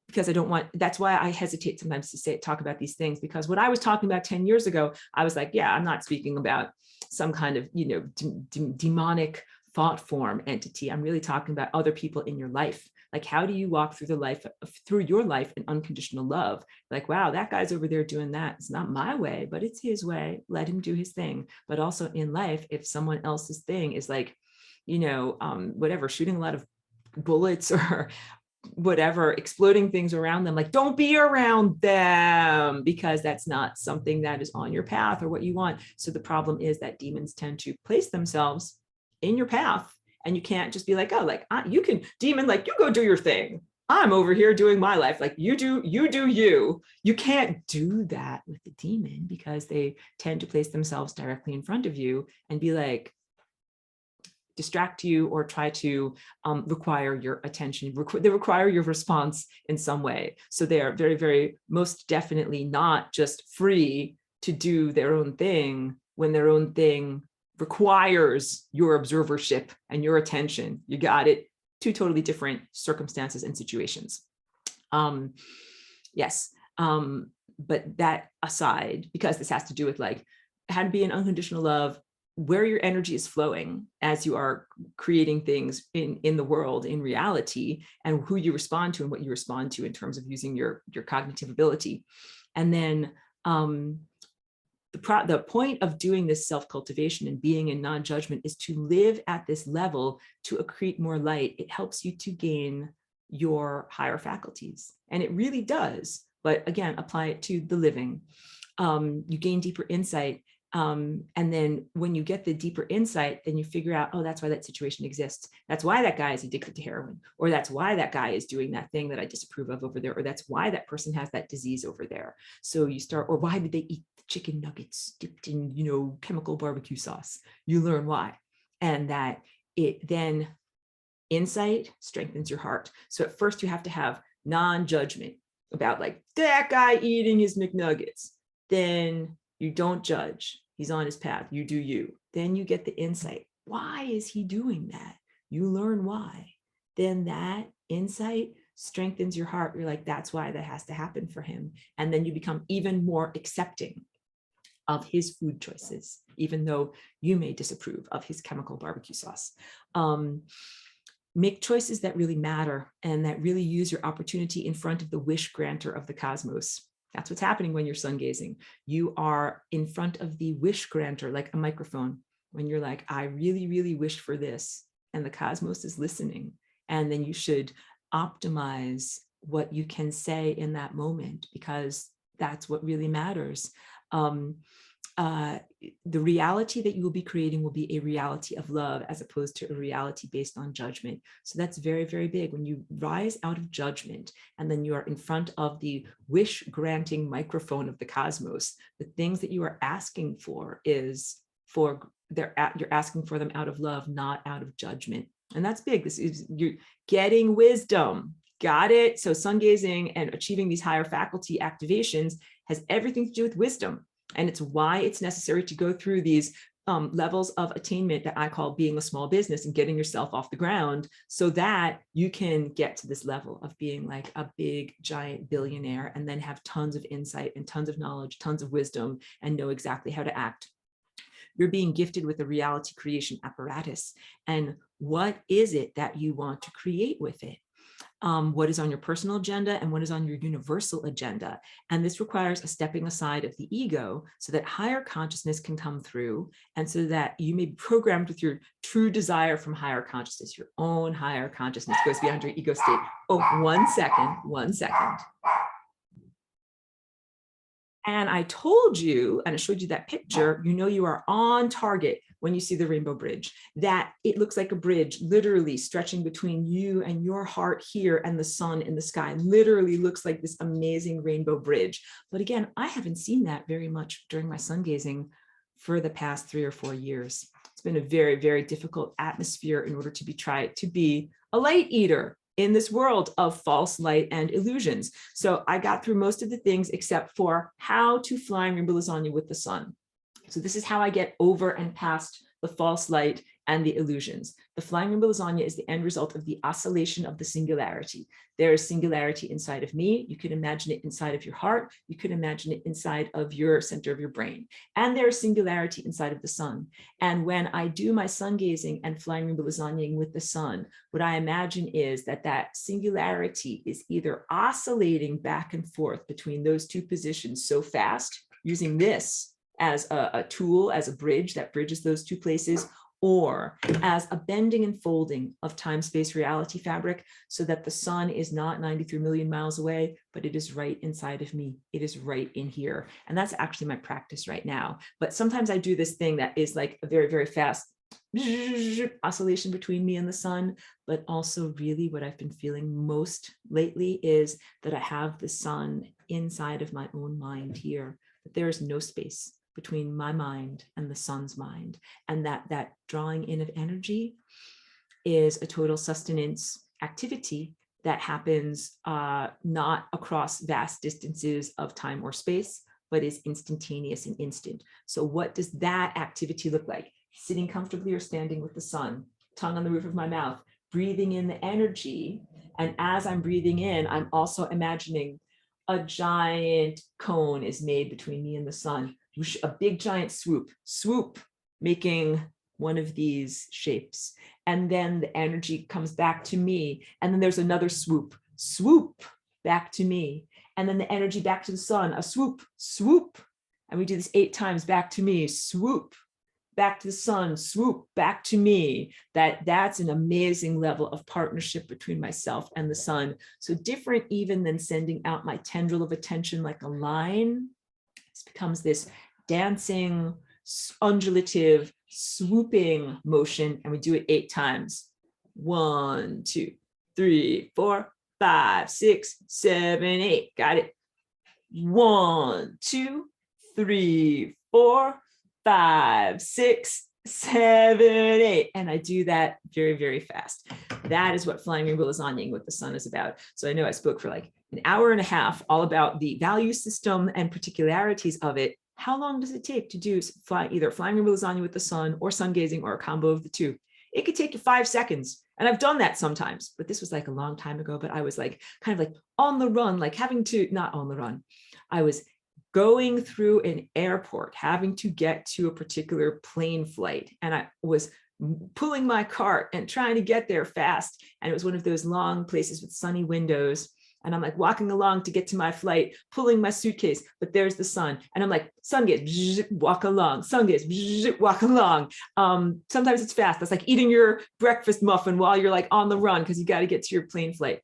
because I don't want, that's why I hesitate sometimes to talk about these things, because what I was talking about 10 years ago, I was like, yeah, I'm not speaking about some kind of, demonic thought form entity. I'm really talking about other people in your life. Like, how do you walk through your life in unconditional love? Like, wow, that guy's over there doing that. It's not my way, but it's his way. Let him do his thing. But also in life, if someone else's thing is like, whatever, shooting a lot of bullets or whatever, exploding things around them, like, don't be around them, because that's not something that is on your path or what you want. So the problem is that demons tend to place themselves in your path, and you can't just be like, oh, like, you can, demon, like, you go do your thing, I'm over here doing my life, like, you do you. You can't do that with the demon, because they tend to place themselves directly in front of you and be like, distract you or try to require your attention. They require your response in some way. So they are very, very most definitely not just free to do their own thing when their own thing requires your observership and your attention. You got it. Two totally different circumstances and situations. Yes. But that aside, because this has to do with like how to be in unconditional love, where your energy is flowing as you are creating things in the world, in reality, and who you respond to and what you respond to in terms of using your cognitive ability. And then the point of doing this self-cultivation and being in non-judgment is to live at this level to accrete more light. It helps you to gain your higher faculties. And it really does. But again, apply it to the living. You gain deeper insight. And then when you get the deeper insight, then you figure out, oh, that's why that situation exists. That's why that guy is addicted to heroin, or that's why that guy is doing that thing that I disapprove of over there, or that's why that person has that disease over there. So you start, or why did they eat the chicken nuggets dipped in, chemical barbecue sauce? You learn why. And that it then, insight strengthens your heart. So at first you have to have non-judgment about like that guy eating his McNuggets. Then you don't judge. He's on his path. You do you. Then you get the insight. Why is he doing that? You learn why. Then that insight strengthens your heart. You're like, that's why that has to happen for him. And then you become even more accepting of his food choices, even though you may disapprove of his chemical barbecue sauce. Make choices that really matter and that really use your opportunity in front of the wish granter of the cosmos. That's what's happening when you're sun gazing. You are in front of the wish granter, like a microphone, when you're like, I really, really wish for this, and the cosmos is listening. And then you should optimize what you can say in that moment, because that's what really matters. The reality that you will be creating will be a reality of love, as opposed to a reality based on judgment. So that's very, very big. When you rise out of judgment and then you are in front of the wish granting microphone of the cosmos, the things that you are asking for you're asking for them out of love, not out of judgment. And that's big. You're getting wisdom. Got it? So sun gazing and achieving these higher faculty activations has everything to do with wisdom. And it's why it's necessary to go through these levels of attainment that I call being a small business and getting yourself off the ground, so that you can get to this level of being like a big, giant billionaire, and then have tons of insight and tons of knowledge, tons of wisdom, and know exactly how to act. You're being gifted with a reality creation apparatus. And what is it that you want to create with it? What is on your personal agenda and what is on your universal agenda. And this requires a stepping aside of the ego so that higher consciousness can come through, and so that you may be programmed with your true desire from higher consciousness. Your own higher consciousness goes beyond your ego state. Oh, 1 second, 1 second. And I told you, and I showed you that picture, you are on target when you see the rainbow bridge, that it looks like a bridge literally stretching between you and your heart here and the sun in the sky. Literally looks like this amazing rainbow bridge. But again, I haven't seen that very much during my sun gazing for the past 3 or 4 years. It's been a very, very difficult atmosphere in order to be a light eater in this world of false light and illusions. So I got through most of the things except for how to fly in rainbow lasagna with the sun. So this is how I get over and past the false light and the illusions. The flying rainbow lasagna is the end result of the oscillation of the singularity. There is singularity inside of me. You can imagine it inside of your heart. You can imagine it inside of your center of your brain. And there is singularity inside of the sun. And when I do my sun gazing and flying rainbow lasagnaing with the sun, what I imagine is that that singularity is either oscillating back and forth between those two positions so fast, using this as a tool, as a bridge that bridges those two places, or as a bending and folding of time-space reality fabric, so that the sun is not 93 million miles away, but it is right inside of me. It is right in here. And that's actually my practice right now. But sometimes I do this thing that is like a very, very fast oscillation between me and the sun. But also really what I've been feeling most lately is that I have the sun inside of my own mind here, that there is no space between my mind and the sun's mind, and that drawing in of energy is a total sustenance activity that happens not across vast distances of time or space, but is instantaneous and instant. So what does that activity look like? Sitting comfortably or standing with the sun, tongue on the roof of my mouth, breathing in the energy. And as I'm breathing in, I'm also imagining a giant cone is made between me and the sun. A big giant swoop, making one of these shapes. And then the energy comes back to me. And then there's another swoop back to me. And then the energy back to the sun, a swoop. And we do this 8 times, back to me, swoop, back to the sun, swoop, back to me. That's an amazing level of partnership between myself and the sun. So different even than sending out my tendril of attention like a line. It becomes this dancing, undulative, swooping motion, and we do it 8 times. 1, 2, 3, 4, 5, 6, 7, 8. Got it. 1, 2, 3, 4, 5, 6, 7, 8. And I do that very, very fast. That is what flying rainbow lasagnaing with the sun is about. So I know I spoke for like an hour and a half all about the value system and particularities of it. How long does it take to do either flying rainbow lasagna with the sun or sun gazing or a combo of the two? It could take you 5 seconds. And I've done that sometimes, but this was like a long time ago, but I was like kind of like on the run, like having to, not on the run. I was going through an airport, having to get to a particular plane flight. And I was pulling my cart and trying to get there fast. And it was one of those long places with sunny windows. And I'm like walking along to get to my flight, pulling my suitcase, but there's the sun. And I'm like, sun gaze, walk along, sun gaze, walk along. Sometimes it's fast. That's like eating your breakfast muffin while you're like on the run because you got to get to your plane flight.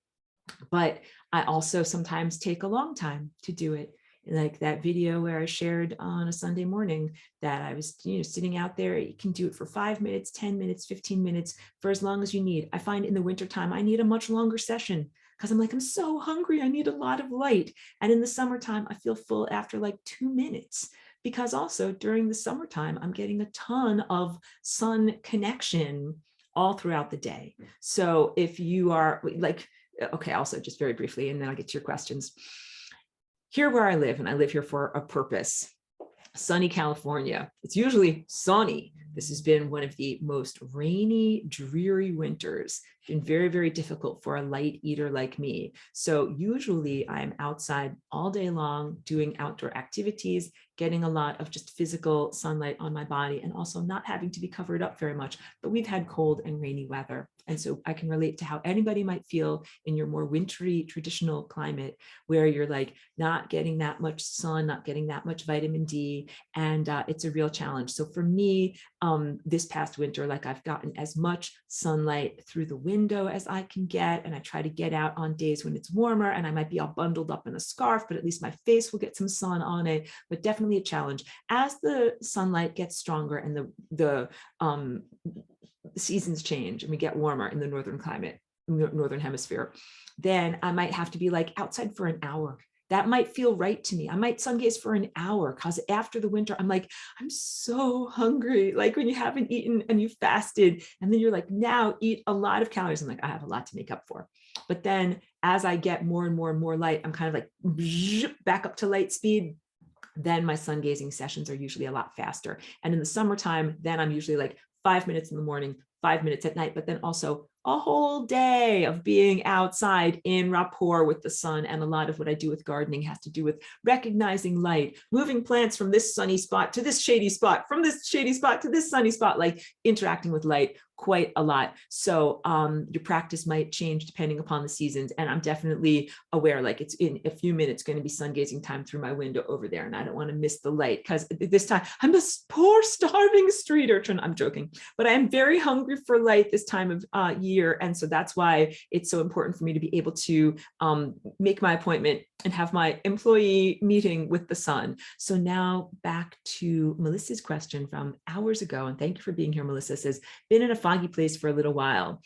But I also sometimes take a long time to do it. Like that video where I shared on a Sunday morning that I was, sitting out there. You can do it for 5 minutes, 10 minutes, 15 minutes, for as long as you need. I find in the wintertime, I need a much longer session because I'm so hungry. I need a lot of light. And in the summertime, I feel full after like 2 minutes, because also during the summertime, I'm getting a ton of sun connection all throughout the day. So if you are like, okay, also just very briefly, and then I'll get to your questions. Here where I live, and I live here for a purpose, sunny California. It's usually sunny. This has been one of the most rainy, dreary winters. It's been very, very difficult for a light eater like me. So usually I'm outside all day long doing outdoor activities, getting a lot of just physical sunlight on my body, and also not having to be covered up very much. But we've had cold and rainy weather. And so I can relate to how anybody might feel in your more wintry traditional climate, where you're like not getting that much sun, not getting that much vitamin D. And it's a real challenge. So for me, this past winter, like I've gotten as much sunlight through the window as I can get. And I try to get out on days when it's warmer and I might be all bundled up in a scarf, but at least my face will get some sun on it. But definitely a challenge. As the sunlight gets stronger and the seasons change and we get warmer in the northern climate, northern hemisphere, then I might have to be like outside for an hour. That might feel right to me. I might sun gaze for an hour, because after the winter, I'm like, I'm so hungry. Like when you haven't eaten and you fasted, and then you're like, now eat a lot of calories. I'm like, I have a lot to make up for. But then as I get more and more and more light, I'm kind of like back up to light speed. Then my sun gazing sessions are usually a lot faster. And in the summertime, then I'm usually like 5 minutes in the morning, 5 minutes at night, but then also a whole day of being outside in rapport with the sun. And a lot of what I do with gardening has to do with recognizing light, moving plants from this sunny spot to this shady spot, from this shady spot to this sunny spot, like interacting with light quite a lot. So your practice might change depending upon the seasons. And I'm definitely aware, like it's in a few minutes going to be sun gazing time through my window over there. And I don't want to miss the light because this time I'm this poor starving street urchin. I'm joking, but I am very hungry for light this time of year. And so that's why it's so important for me to be able to make my appointment and have my employee meeting with the sun. So now back to Melissa's question from hours ago. And thank you for being here, Melissa. Says, been in a foggy place for a little while.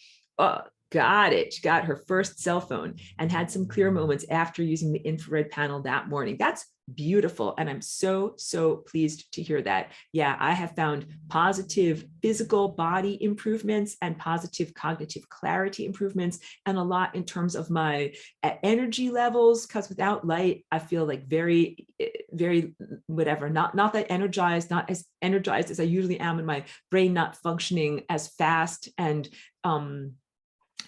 Got it. She got her first cell phone and had some clear moments after using the infrared panel that morning. That's beautiful. And I'm so, so pleased to hear that. Yeah, I have found positive physical body improvements and positive cognitive clarity improvements, and a lot in terms of my energy levels, because without light, I feel like very whatever, not that energized, not as energized as I usually am, and my brain not functioning as fast and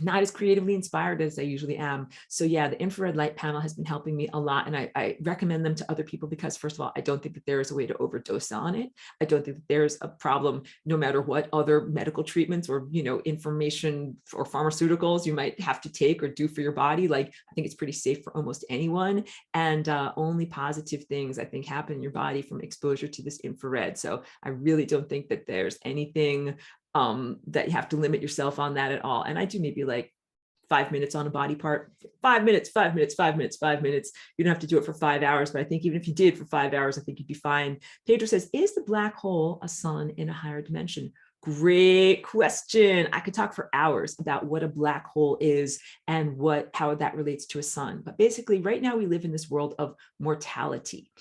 not as creatively inspired as I usually am. So yeah, the infrared light panel has been helping me a lot. And I recommend them to other people because, first of all, I don't think that there is a way to overdose on it. I don't think that there's a problem, no matter what other medical treatments or, information or pharmaceuticals you might have to take or do for your body. Like, I think it's pretty safe for almost anyone. And only positive things, I think, happen in your body from exposure to this infrared. So I really don't think that there's anything that you have to limit yourself on that at all. And I do maybe like 5 minutes on a body part, 5 minutes, 5 minutes, 5 minutes, 5 minutes. You don't have to do it for 5 hours, but I think even if you did for 5 hours, I think you'd be fine. Pedro says, is the black hole a sun in a higher dimension? Great question. I could talk for hours about what a black hole is and how that relates to a sun. But basically, right now we live in this world of mortality.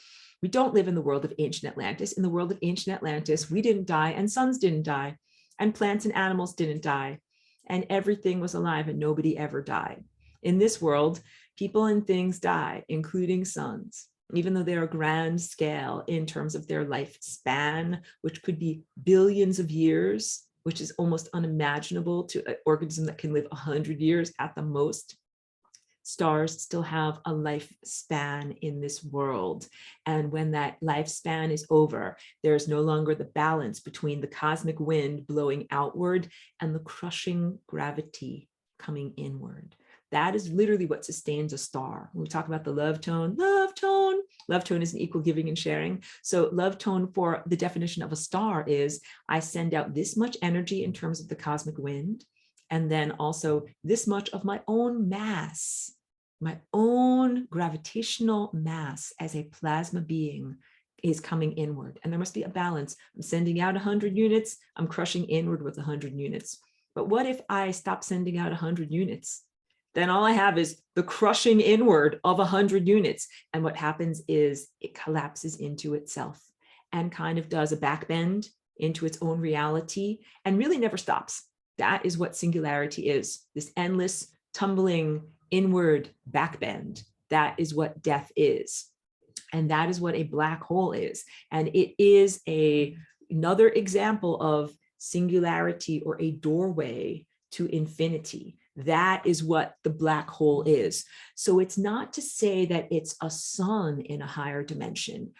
We don't live in the world of ancient Atlantis. In the world of ancient Atlantis, we didn't die and suns didn't die. And plants and animals didn't die, and everything was alive and nobody ever died. In this world, people and things die, including suns, even though they're a grand scale in terms of their lifespan, which could be billions of years, which is almost unimaginable to an organism that can live 100 years at the most. Stars still have a lifespan in this world. And when that lifespan is over, there's no longer the balance between the cosmic wind blowing outward and the crushing gravity coming inward. That is literally what sustains a star. When we talk about the love tone is an equal giving and sharing. So love tone for the definition of a star is, I send out this much energy in terms of the cosmic wind, and then also this much of my own mass, my own gravitational mass as a plasma being is coming inward. And there must be a balance. I'm sending out 100 units, I'm crushing inward with 100 units. But what if I stop sending out 100 units? Then all I have is the crushing inward of 100 units. And what happens is it collapses into itself and kind of does a backbend into its own reality and really never stops. That is what singularity is, this endless tumbling inward backbend. That is what death is. And that is what a black hole is. And it is another example of singularity or a doorway to infinity. That is what the black hole is. So it's not to say that it's a sun in a higher dimension,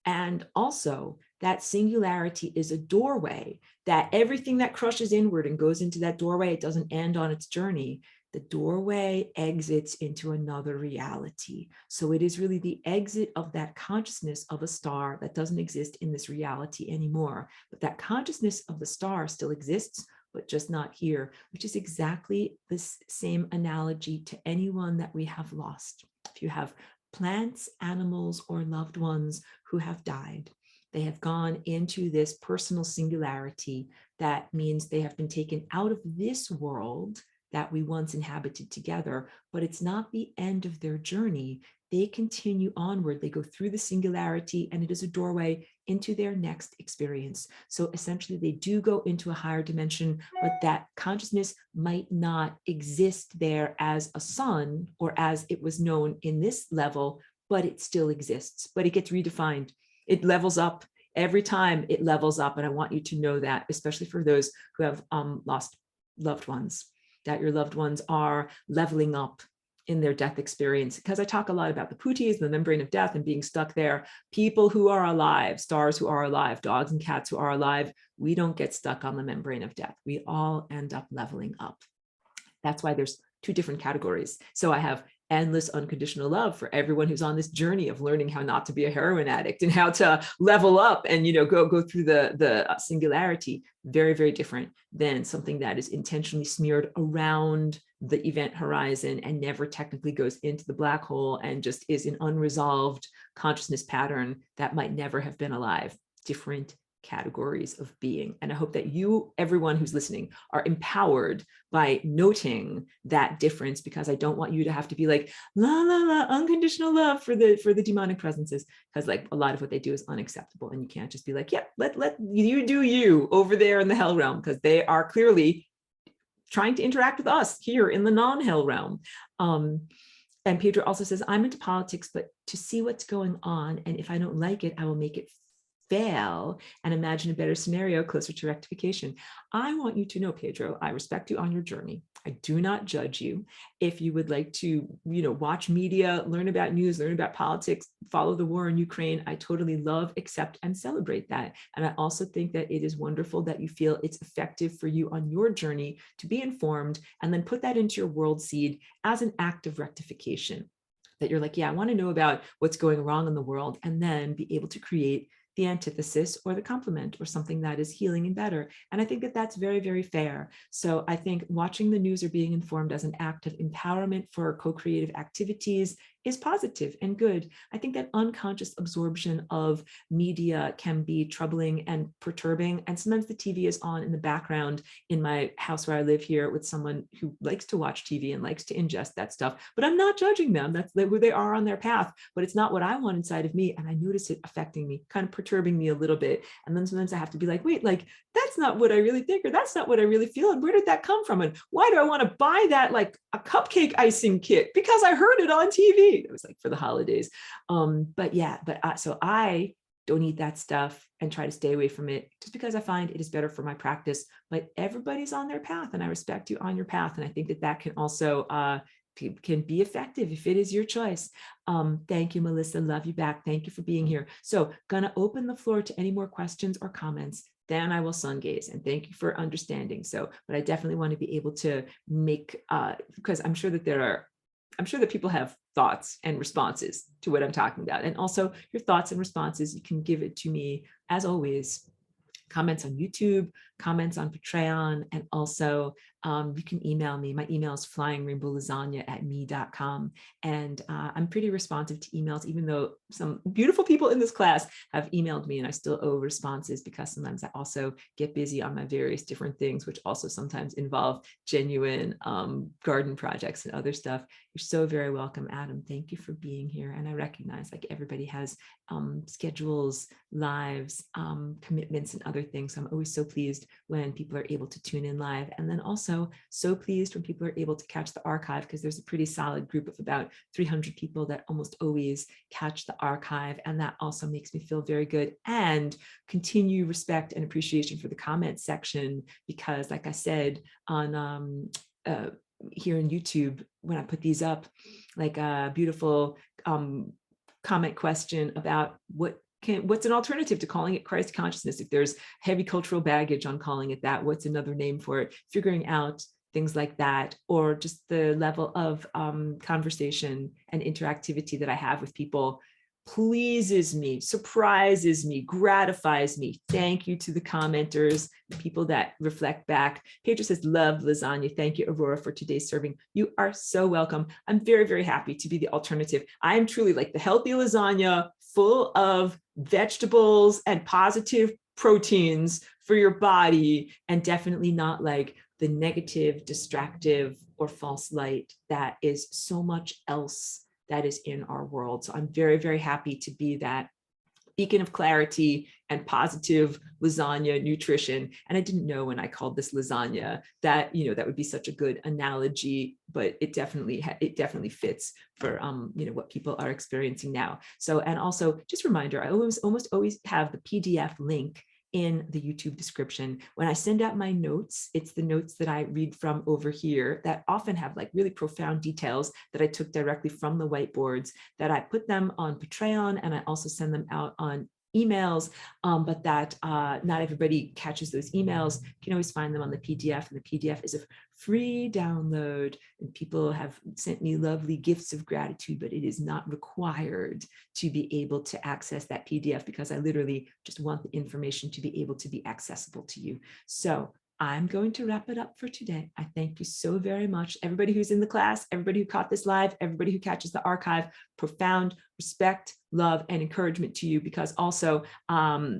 and also that singularity is a doorway, that everything that crushes inward and goes into that doorway, it doesn't end on its journey. The doorway exits into another reality. So it is really the exit of that consciousness of a star that doesn't exist in this reality anymore. But that consciousness of the star still exists, but just not here, which is exactly the same analogy to anyone that we have lost. If you have plants, animals, or loved ones who have died, they have gone into this personal singularity. That means they have been taken out of this world that we once inhabited together, but it's not the end of their journey. They continue onward. They go through the singularity, and it is a doorway into their next experience. So essentially, they do go into a higher dimension, but that consciousness might not exist there as a sun or as it was known in this level, but it still exists, but it gets redefined. It levels up Every time it levels up. And I want you to know that, especially for those who have lost loved ones, that your loved ones are leveling up in their death experience. Because I talk a lot about the putis, the membrane of death, and being stuck there. People who are alive, stars who are alive, dogs and cats who are alive, we don't get stuck on the membrane of death. We all end up leveling up. That's why there's two different categories. So I have endless unconditional love for everyone who's on this journey of learning how not to be a heroin addict and how to level up and, you know, go through the singularity. Very, very different than something that is intentionally smeared around the event horizon and never technically goes into the black hole and just is an unresolved consciousness pattern that might never have been alive. Different categories of being. And I hope that you, everyone who's listening, are empowered by noting that difference, because I don't want you to have to be like, la, la, la, unconditional love for the demonic presences, because like a lot of what they do is unacceptable. And you can't just be like, yep, let you do you over there in the hell realm, because they are clearly trying to interact with us here in the non-hell realm. And Pedro also says, I'm into politics, but to see what's going on. And if I don't like it, I will make it fail and imagine a better scenario closer to rectification. I want you to know, Pedro, I respect you on your journey. I do not judge you. If you would like to, you know, watch media, learn about news, learn about politics, follow the war in Ukraine, I totally love, accept, and celebrate that. And I also think that it is wonderful that you feel it's effective for you on your journey to be informed and then put that into your world seed as an act of rectification. That you're like, yeah, I want to know about what's going wrong in the world, and then be able to create the antithesis or the complement or something that is healing and better. And I think that that's very, very fair. So I think watching the news or being informed as an act of empowerment for co-creative activities is positive and good. I think that unconscious absorption of media can be troubling and perturbing. And sometimes the TV is on in the background in my house where I live here with someone who likes to watch TV and likes to ingest that stuff, but I'm not judging them. That's who they are on their path, but it's not what I want inside of me. And I notice it affecting me, kind of perturbing me a little bit. And then sometimes I have to be like, wait, like, that's not what I really think, or that's not what I really feel. And where did that come from? And why do I want to buy that, like a cupcake icing kit? Because I heard it on TV. It was like for the holidays. So I don't eat that stuff and try to stay away from it just because I find it is better for my practice. But everybody's on their path, and I respect you on your path. And I think that that can also can be effective if it is your choice. Thank you, Melissa. Love you back. Thank you for being here. So gonna open the floor to any more questions or comments. Then I will sun gaze, and thank you for understanding. So, but I definitely want to be able to make, because I'm sure that people have thoughts and responses to what I'm talking about. And also your thoughts and responses, you can give it to me as always. Comments on YouTube, comments on Patreon, and also you can email me. My email is flyingrainbowlasagna@me.com. And I'm pretty responsive to emails, even though some beautiful people in this class have emailed me, and I still owe responses because sometimes I also get busy on my various different things, which also sometimes involve genuine garden projects and other stuff. You're so very welcome, Adam. Thank you for being here. And I recognize like everybody has schedules, lives, commitments, and other things. So I'm always so pleased when people are able to tune in live. And then also so pleased when people are able to catch the archive, because there's a pretty solid group of about 300 people that almost always catch the archive. And that also makes me feel very good, and continue respect and appreciation for the comment section, because like I said, on here in YouTube, when I put these up, like a beautiful comment question about what's an alternative to calling it Christ consciousness? If there's heavy cultural baggage on calling it that, what's another name for it? Figuring out things like that, or just the level of conversation and interactivity that I have with people pleases me, surprises me, gratifies me. Thank you to the commenters, the people that reflect back. Pedro says, love lasagna. Thank you, Aurora, for today's serving. You are so welcome. I'm very, very happy to be the alternative. I am truly like the healthy lasagna full of vegetables and positive proteins for your body, and definitely not like the negative, distractive, or false light that is so much else that is in our world. So I'm very, very happy to be that beacon of clarity and positive lasagna nutrition. And I didn't know when I called this lasagna that, that would be such a good analogy, but it definitely fits for, what people are experiencing now. So, and also just a reminder, I almost always have the PDF link in the YouTube description. When I send out my notes, it's the notes that I read from over here that often have like really profound details that I took directly from the whiteboards, that I put them on Patreon, and I also send them out on emails, but that not everybody catches those emails. You can always find them on the PDF, and the PDF is a free download, and people have sent me lovely gifts of gratitude, but it is not required to be able to access that PDF, because I literally just want the information to be able to be accessible to you. So I'm going to wrap it up for today. I thank you so very much. Everybody who's in the class, everybody who caught this live, everybody who catches the archive, profound respect, love, and encouragement to you, because also, I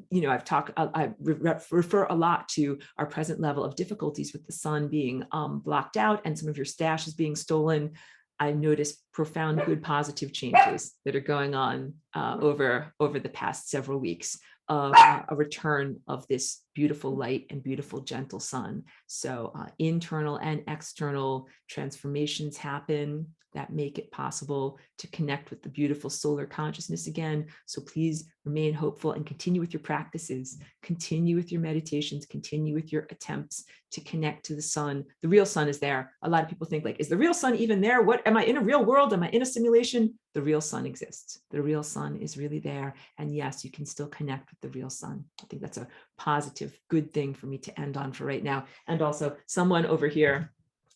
refer a lot to our present level of difficulties with the sun being blocked out and some of your stash is being stolen. I noticed profound, good, positive changes that are going on over the past several weeks of a return of this beautiful light and beautiful, gentle sun. So internal and external transformations happen that make it possible to connect with the beautiful solar consciousness again. So please remain hopeful and continue with your practices, continue with your meditations, continue with your attempts to connect to the sun. The real sun is there. A lot of people think like, is the real sun even there? What, am I in a real world? Am I in a simulation? The real sun exists. The real sun is really there. And yes, you can still connect with the real sun. I think that's a positive, good thing for me to end on for right now. And also someone over here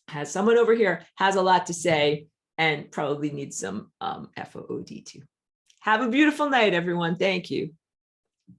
has a lot to say and probably needs some FOOD too. Have a beautiful night, everyone. Thank you.